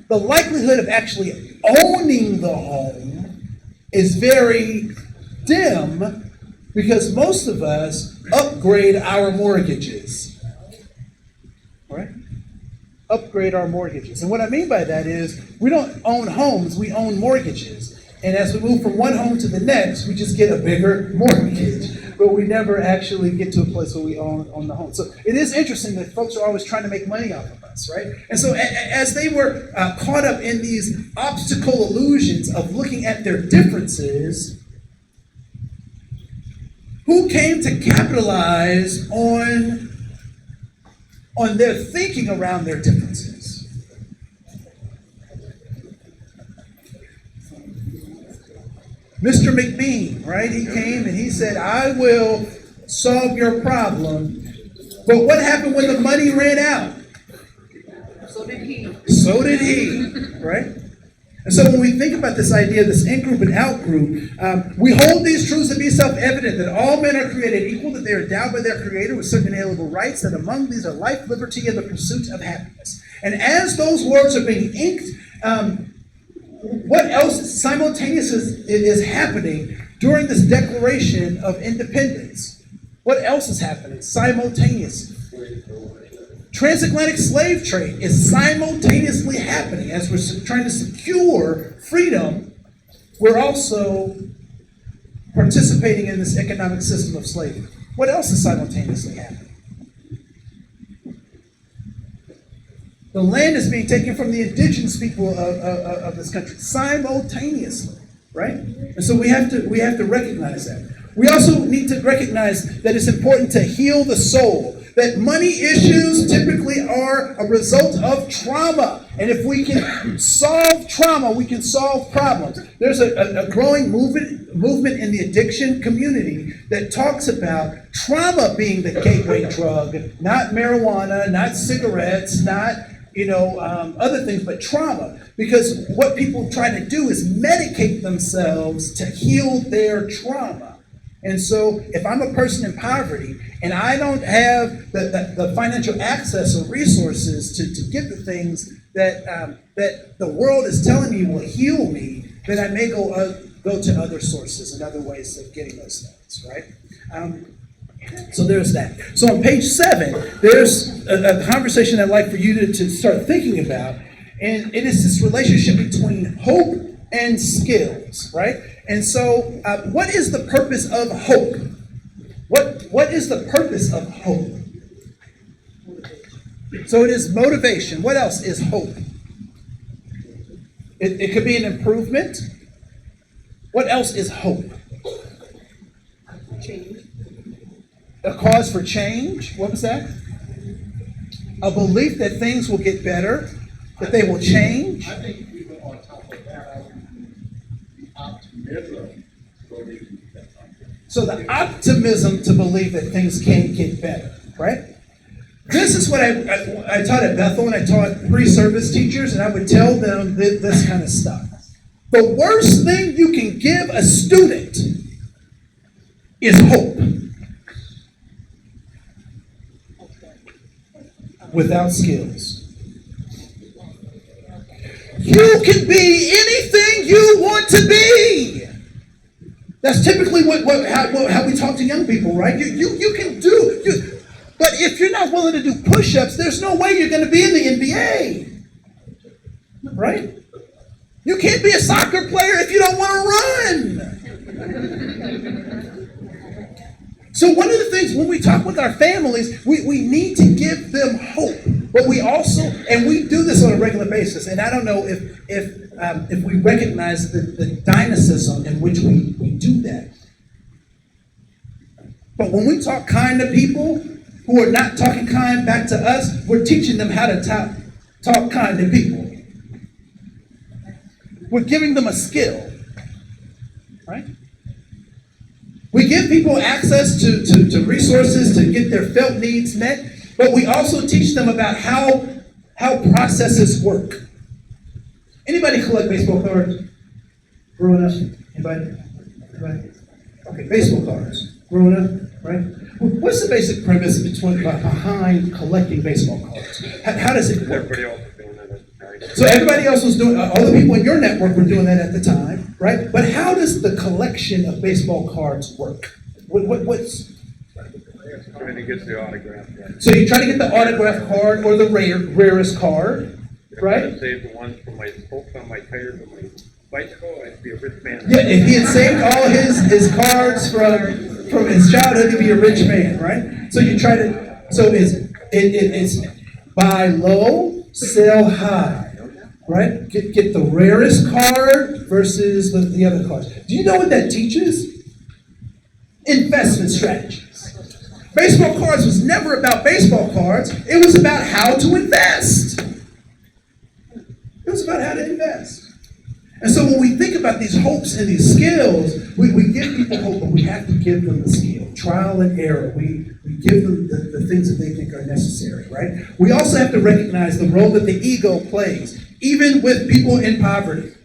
A: the likelihood of actually owning the home is very dim because most of us upgrade our mortgages. Right? Upgrade our mortgages. And what I mean by that is we don't own homes, we own mortgages. And as we move from one home to the next, we just get a bigger mortgage. But we never actually get to a place where we own the home. So it is interesting that folks are always trying to make money off of us, right? And so as they were caught up in these obstacle illusions of looking at their differences, who came to capitalize on their thinking around their differences? Mr. McBean, right? He came and he said, I will solve your problem. But what happened when the money ran out?
N: So did he.
A: So did he, right? And so when we think about this idea of this in-group and out-group, we hold these truths to be self-evident, that all men are created equal, that they are endowed by their Creator with certain inalienable rights, that among these are life, liberty, and the pursuit of happiness. And as those words are being inked, what else simultaneously is happening during this Declaration of Independence? What else is happening simultaneously? Transatlantic slave trade is simultaneously happening. As we're trying to secure freedom, we're also participating in this economic system of slavery. What else is simultaneously happening? The land is being taken from the indigenous people of this country simultaneously, right? And so we have to recognize that. We also need to recognize that it's important to heal the soul. That money issues typically are a result of trauma. And if we can solve trauma, we can solve problems. There's a growing movement in the addiction community that talks about trauma being the gateway drug, not marijuana, not cigarettes, not other things, but trauma. Because what people try to do is medicate themselves to heal their trauma. And so if I'm a person in poverty and I don't have the financial access or resources to get the things that the world is telling me will heal me, then I may go to other sources and other ways of getting those things, right? So there's that. So on page 7, there's a conversation I'd like for you to start thinking about, and it is this relationship between hope and skills, right? And so what is the purpose of hope? What is the purpose of hope? So it is motivation. What else is hope? It could be an improvement. What else is hope?
G: Change.
A: A cause for change. What was that? A belief that things will get better, that they will change.
M: I think even on top of that, the optimism.
A: So the optimism to believe that things can get better, right? This is what I taught at Bethel, and I taught pre-service teachers, and I would tell them this kind of stuff. The worst thing you can give a student is hope. Without skills. You can be anything you want to be. That's typically how we talk to young people, right? You can do, but if you're not willing to do push-ups, there's no way you're going to be in the NBA, right? You can't be a soccer player if you don't want to run. So one of the things when we talk with our families, we need to give them hope, but we also, and we do this on a regular basis, and I don't know if we recognize the dynamism in which we do that. But when we talk kind to people who are not talking kind back to us, we're teaching them how to talk kind to people. We're giving them a skill, right? We give people access to resources to get their felt needs met, but we also teach them about how processes work. Anybody collect baseball cards growing up? Anybody? Okay, baseball cards growing up, right? What's the basic premise behind collecting baseball cards? How does it work?
D: Everybody else is doing that at the time.
A: So everybody else was doing, all the people in your network were doing that at the time, right? But how does the collection of baseball cards work? What's
D: Trying to get the autograph. Right?
A: So you try to get the autograph card or the rarest card, right?
D: If I saved the ones from my spokes on my tires of my bicycle, I'd be a rich man.
A: Yeah, if he had saved all his cards from his childhood, he'd be a rich man, right? So you try to, so it's buy low, sell high, right? Get the rarest card versus the other cards. Do you know what that teaches? Investment strategies. Baseball cards was never about baseball cards. It was about how to invest. It was about how to invest. And so when we think about these hopes and these skills, we give people hope, but we have to give them the skill. Trial and error. We give them the things that they think are necessary, right? We also have to recognize the role that the ego plays, even with people in poverty.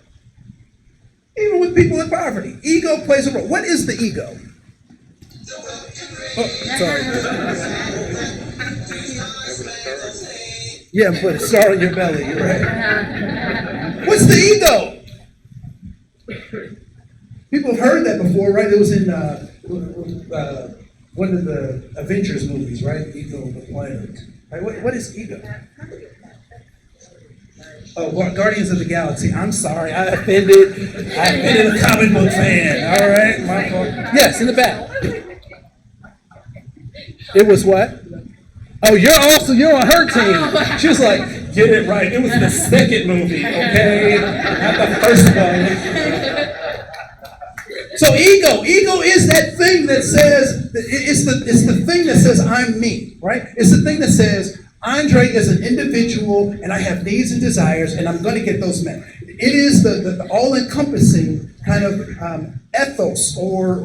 A: Even with people in poverty. Ego plays a role. What is the ego? Oh, sorry. Yeah, put a star on your belly, you're right. What's the ego? People have heard that before, right? It was in one of the Avengers movies, right? Ego of the planet. Right? What is ego? Oh, Guardians of the Galaxy. I'm sorry, I offended a comic book fan. All right, my fault. Yes, in the back. It was what? Oh, you're on her team. She was like, get it right. It was the second movie, okay? Not the first one. So ego is that thing that says, it's the thing that says I'm me, right? It's the thing that says Andre is an individual, and I have needs and desires, and I'm going to get those met. It is the all-encompassing kind of ethos or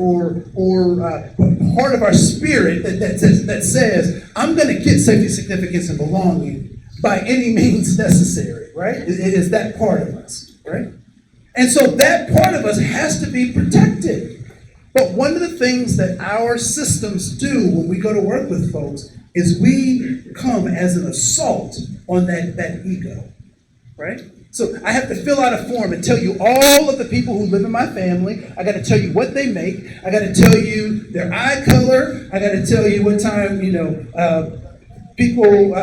A: part of our spirit that says, I'm going to get safety, significance, and belonging by any means necessary, right? It is that part of us, right? And so that part of us has to be protected. But one of the things that our systems do when we go to work with folks is we come as an assault on that ego, right? So I have to fill out a form and tell you all of the people who live in my family. I got to tell you what they make. I got to tell you their eye color. I got to tell you what time, people,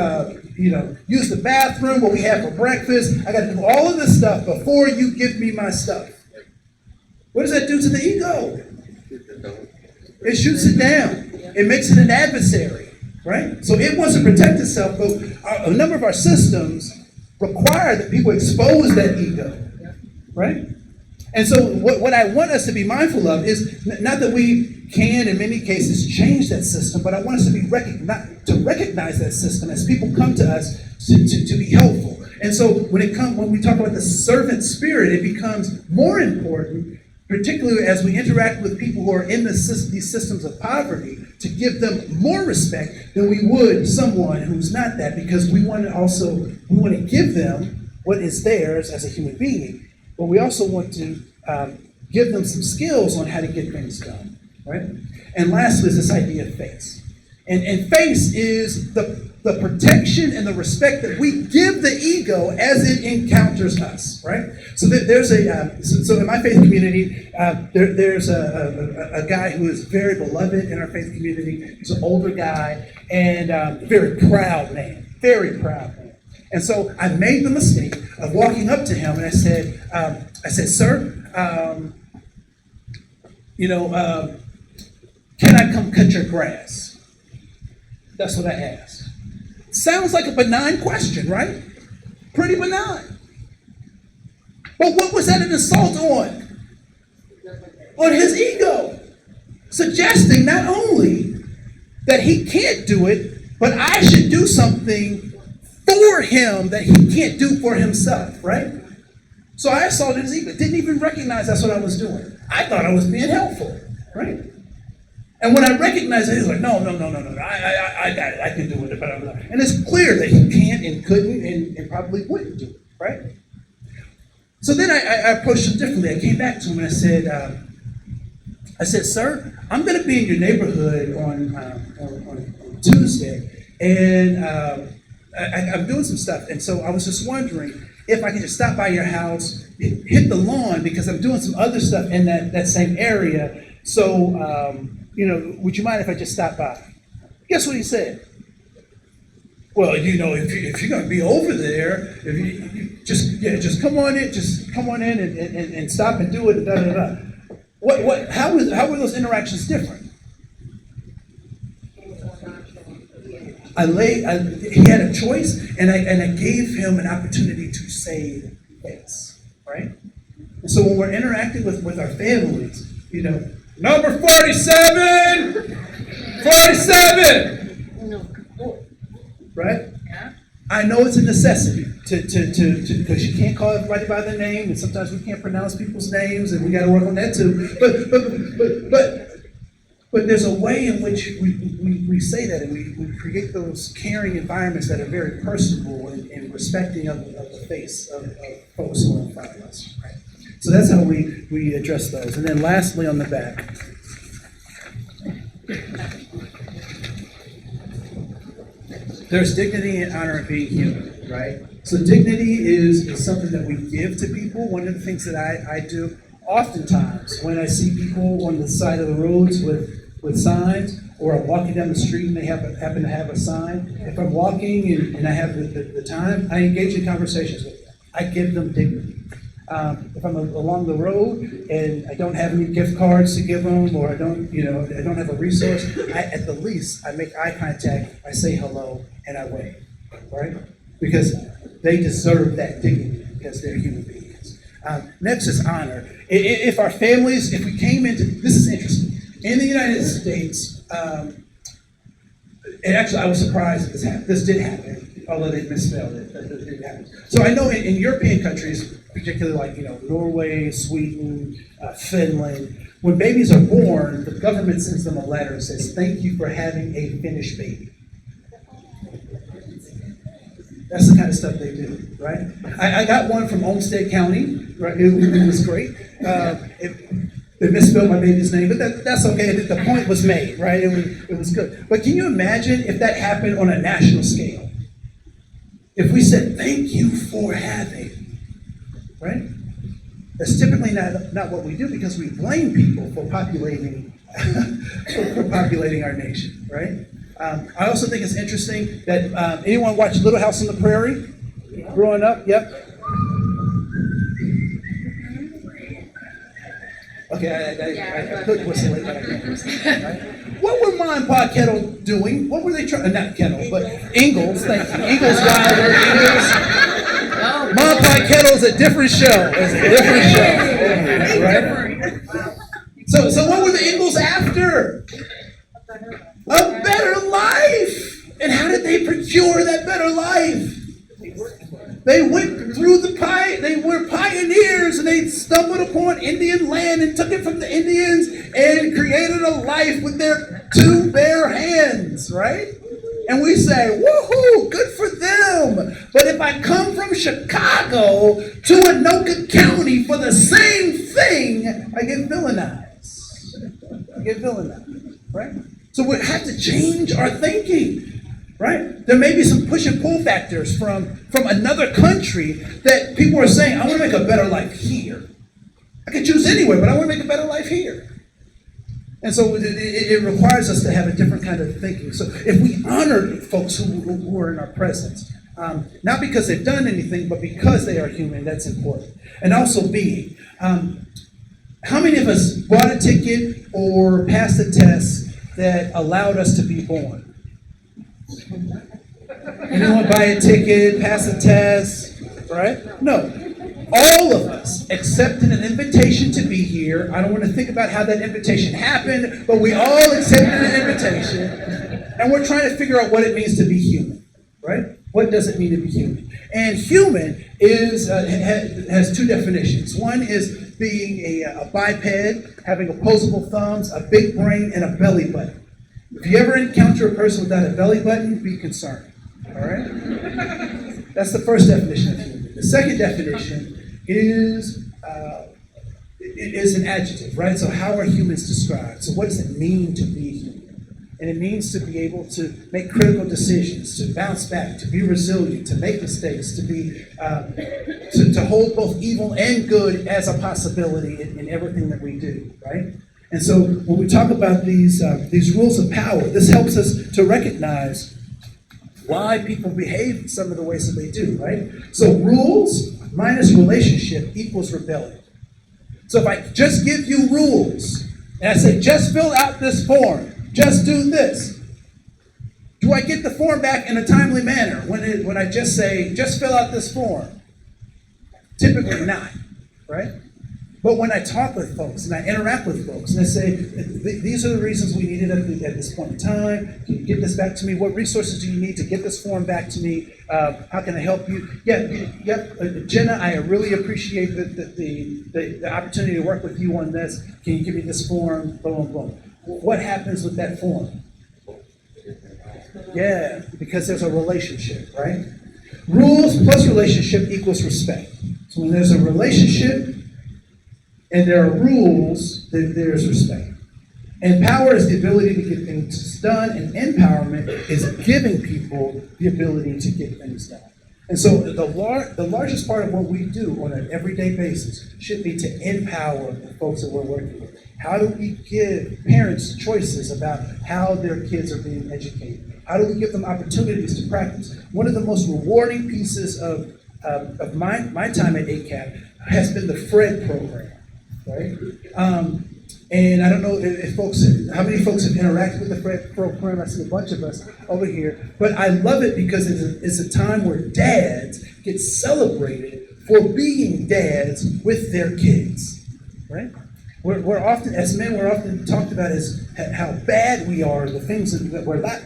A: use the bathroom, what we have for breakfast. I got to do all of this stuff before you give me my stuff. What does that do to the ego? It shoots it down. It makes it an adversary, right? So it wants to protect itself, but a number of our systems require that people expose that ego, right? And so what I want us to be mindful of is not that we can, in many cases, change that system, but I want us to be recognize that system as people come to us to be helpful. And so when we talk about the servant spirit, it becomes more important, particularly as we interact with people who are in these systems of poverty, to give them more respect than we would someone who's not that, because we want to give them what is theirs as a human being, but we also want to give them some skills on how to get things done, right? And lastly is this idea of face. And face is the protection and the respect that we give the ego as it encounters us, right? So there's so in my faith community, there's a guy who is very beloved in our faith community. He's an older guy and very proud man, very proud man. And so I made the mistake of walking up to him and I said, sir, can I come cut your grass? That's what I asked. Sounds like a benign question, right? Pretty benign. But what was that an assault on? On his ego. Suggesting not only that he can't do it, but I should do something for him that he can't do for himself, right? So I assaulted his ego. Didn't even recognize that's what I was doing. I thought I was being helpful, right? And when I recognized it, he was like, no, I got it, I can do it. And it's clear that he can't and couldn't and probably wouldn't do it, right? So then I approached him differently. I came back to him and I said, sir, I'm going to be in your neighborhood on Tuesday, and I'm doing some stuff. And so I was just wondering if I could just stop by your house, hit the lawn, because I'm doing some other stuff in that same area. So, would you mind if I just stop by? Guess what he said? Well, if you're going to be over there, if you just come on in, and stop and do it. Da, da, da. How were those interactions different? He had a choice, and I gave him an opportunity to save face, right? And so when we're interacting with our families, number 47, right?
G: Yeah.
A: I know it's a necessity to because you can't call everybody by their name, and sometimes we can't pronounce people's names, and we got to work on that too. But there's a way in which we say that, and we create those caring environments that are very personable and respecting of the face of folks who are in front of us. Right? So that's how we address those. And then lastly, on the back. There's dignity and honor in being human, right? So dignity is something that we give to people. One of the things that I do oftentimes when I see people on the side of the roads with signs, or I'm walking down the street and they happen to have a sign, if I'm walking and I have the time, I engage in conversations with them. I give them dignity. If I'm along the road and I don't have any gift cards to give them, or I don't have a resource, at the least I make eye contact, I say hello, and I wave, right? Because they deserve that dignity because they're human beings. Next is honor. If our families, if we came into, this is interesting, in the United States, And actually, I was surprised that this happened. This did happen, although they misspelled it. But it did happen. So I know in European countries, particularly like Norway, Sweden, Finland, when babies are born, the government sends them a letter and says, "Thank you for having a finished baby." That's the kind of stuff they do, right? I got one from Olmsted County, right? It was great. They misspelled my baby's name, but that's okay. The point was made, right? It was good. But can you imagine if that happened on a national scale? If we said, "Thank you for having," right? That's typically not what we do because we blame people for populating for populating our nation, right? I also think it's interesting that anyone watch Little House on the Prairie growing up? Yep. Okay, I could whistle it, but I can't. Right? What were Ma and Pa Kettle doing? What were they trying? Not Kettle, but Ingalls. Thank you. Ingalls Wilder. Ingalls. Ma and Pa Kettle is a different show. It's a different show, right? So what were the Ingalls after? A better life. And how did they procure that better life? They went through they were pioneers, and they stumbled upon Indian land and took it from the Indians and created a life with their two bare hands, right? And we say, woohoo, good for them. But if I come from Chicago to Anoka County for the same thing, I get villainized, right? So we have to change our thinking. Right? There may be some push and pull factors from another country that people are saying, I want to make a better life here. I can choose anywhere, but I want to make a better life here. And so it requires us to have a different kind of thinking. So if we honor folks who are in our presence, not because they've done anything, but because they are human, that's important. And also being. How many of us bought a ticket or passed a test that allowed us to be born? Anyone buy a ticket, pass a test, right? No. All of us accepted an invitation to be here. I don't want to think about how that invitation happened, but we all accepted an invitation, and we're trying to figure out what it means to be human, right? What does it mean to be human? And human has two definitions. One is being a biped, having opposable thumbs, a big brain, and a belly button. If you ever encounter a person without a belly button, be concerned. All right? That's the first definition of human. The second definition is an adjective, right? So how are humans described? So what does it mean to be human? And it means to be able to make critical decisions, to bounce back, to be resilient, to make mistakes, to be to hold both evil and good as a possibility in everything that we do, right? And so when we talk about these rules of power, this helps us to recognize why people behave some of the ways that they do, right? So rules minus relationship equals rebellion. So if I just give you rules, and I say, just fill out this form, just do this, do I get the form back in a timely manner when I just say, just fill out this form? Typically not, right? But when I talk with folks and I interact with folks and I say, these are the reasons we need it at this point in time. Can you get this back to me? What resources do you need to get this form back to me? How can I help you? Jenna, I really appreciate the opportunity to work with you on this. Can you give me this form? Boom, boom. What happens with that form? Yeah, because there's a relationship, right? Rules plus relationship equals respect. So when there's a relationship, and there are rules, there's respect. And power is the ability to get things done, and empowerment is giving people the ability to get things done. And so the largest part of what we do on an everyday basis should be to empower the folks that we're working with. How do we give parents choices about how their kids are being educated? How do we give them opportunities to practice? One of the most rewarding pieces of my time at ACAP has been the FRED program. Right? And I don't know how many folks have interacted with the FRED program. I see a bunch of us over here. But I love it because it's a time where dads get celebrated for being dads with their kids. Right? We're often, as men, we're often talked about as how bad we are, the things that we're not.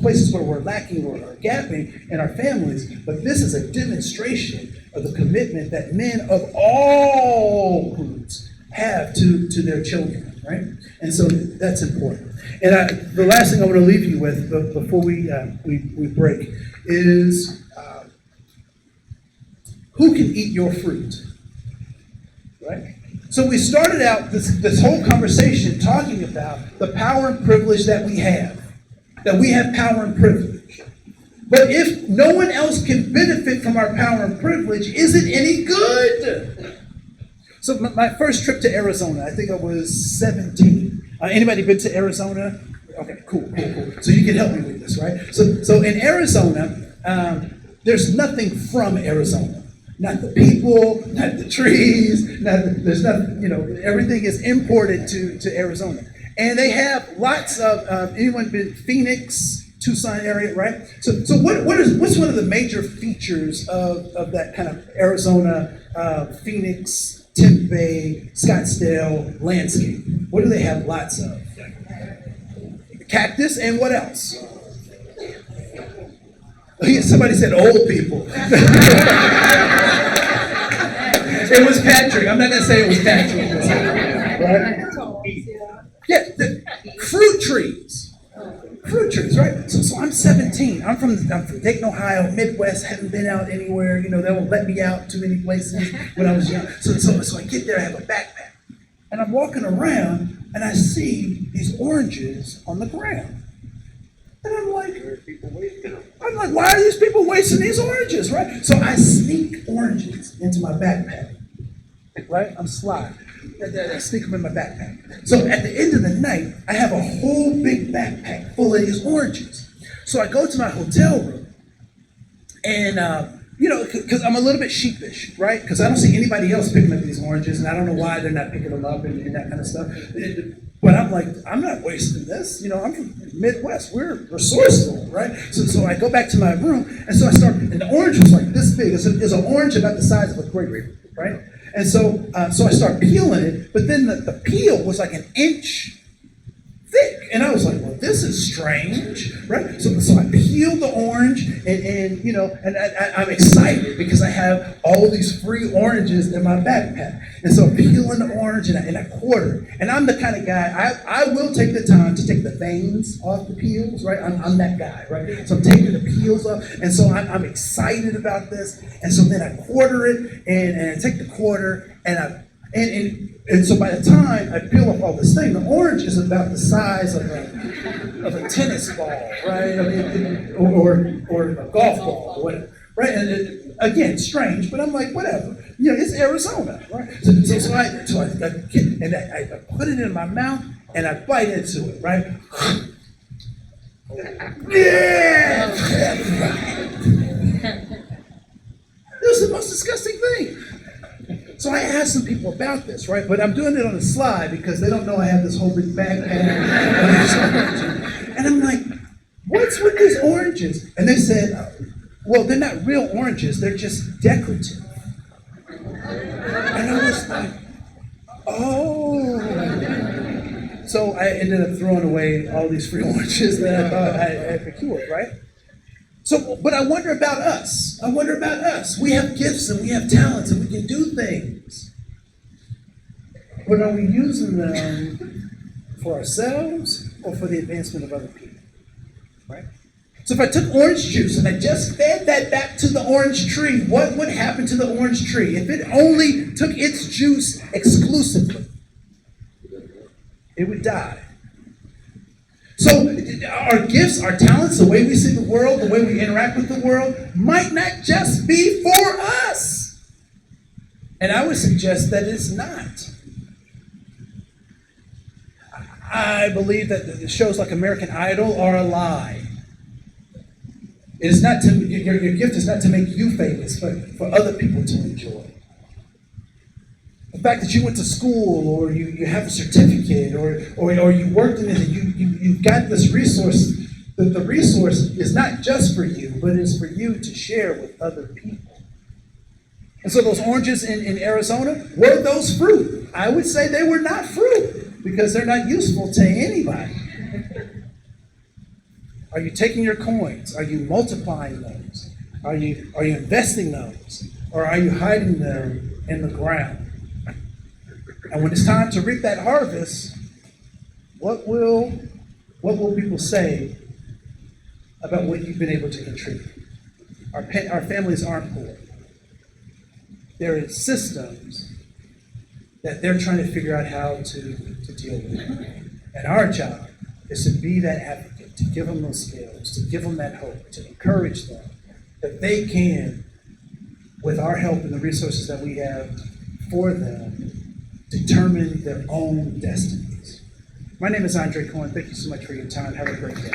A: places where we're lacking or gapping in our families, but this is a demonstration of the commitment that men of all groups have to their children, right? And so that's important. And the last thing I want to leave you with before we break is who can eat your fruit, right? So we started out this whole conversation talking about the power and privilege that we have power and privilege. But if no one else can benefit from our power and privilege, is it any good? So my first trip to Arizona, I think I was 17. Anybody been to Arizona? Okay, cool. So you can help me with this, right? So in Arizona, there's nothing from Arizona. Not the people, not the trees, there's nothing, everything is imported to Arizona. And they have lots of, anyone been Phoenix, Tucson area, right? So what's one of the major features of that kind of Arizona, Phoenix, Tempe, Scottsdale landscape? What do they have lots of? Cactus, and what else? Somebody said old people. It was Patrick. I'm not going to say it was Patrick. Right? Yeah, fruit trees. Fruit trees, right? So I'm 17. I'm from Dayton, Ohio, Midwest. Haven't been out anywhere. They won't let me out too many places when I was young. So I get there. I have a backpack, and I'm walking around, and I see these oranges on the ground, and I'm like, why are these people wasting these oranges, right? So I sneak oranges into my backpack, right? I'm sly. I sneak them in my backpack. So at the end of the night, I have a whole big backpack full of these oranges. So I go to my hotel room, and because I'm a little bit sheepish, right? Because I don't see anybody else picking up these oranges, and I don't know why they're not picking them up and that kind of stuff. But I'm like, I'm not wasting this. I'm from the Midwest. We're resourceful, right? So I go back to my room, and so I start, and the orange was like this big. It's an orange about the size of a grape, right? And so I start peeling it, but then the peel was like an inch thick. And I was like, well, this is strange, right? So I peeled the orange, and I'm excited because I have all these free oranges in my backpack. And so I'm peeling the orange, and I quarter it. And I'm the kind of guy, I will take the time to take the veins off the peels, right? I'm that guy, right? So I'm taking the peels off, and so I'm excited about this. And so then I quarter it, and I take the quarter, and so by the time I peel off all this thing, the orange is about the size of a tennis ball, right? I mean, or a golf ball, or whatever, right? And again, strange, but I'm like, whatever. It's Arizona, right? So I put it in my mouth and I bite into it, right? Yeah! It was the most disgusting thing. So I asked some people about this, right? But I'm doing it on the slide because they don't know I have this whole big backpack. And I'm like, what's with these oranges? And they said, well, they're not real oranges. They're just decorative. And I was like, oh. So I ended up throwing away all these free oranges that I thought I had procured, right? So, but I wonder about us. We have gifts and we have talents and we can do things. But are we using them for ourselves or for the advancement of other people? Right? So if I took orange juice and I just fed that back to the orange tree, what would happen to the orange tree? If it only took its juice exclusively, it would die. So our gifts, our talents, the way we see the world, the way we interact with the world, might not just be for us. And I would suggest that it's not. I believe that the shows like American Idol are a lie. It is not your gift is not to make you famous, but for other people to enjoy. The fact that you went to school, or you have a certificate, or you worked in it, and you've got this resource. The resource is not just for you, but is for you to share with other people. And so those oranges in Arizona, were those fruit? I would say they were not fruit, because they're not useful to anybody. Are you taking your coins? Are you multiplying those? Are you investing those? Or are you hiding them in the ground? And when it's time to reap that harvest, what will people say about what you've been able to contribute? Our families aren't poor. There are systems that they're trying to figure out how to deal with. And our job is to be that advocate, to give them those skills, to give them that hope, to encourage them that they can, with our help and the resources that we have for them, determine their own destinies. My name is Andre Koen. Thank you so much for your time. Have a great day.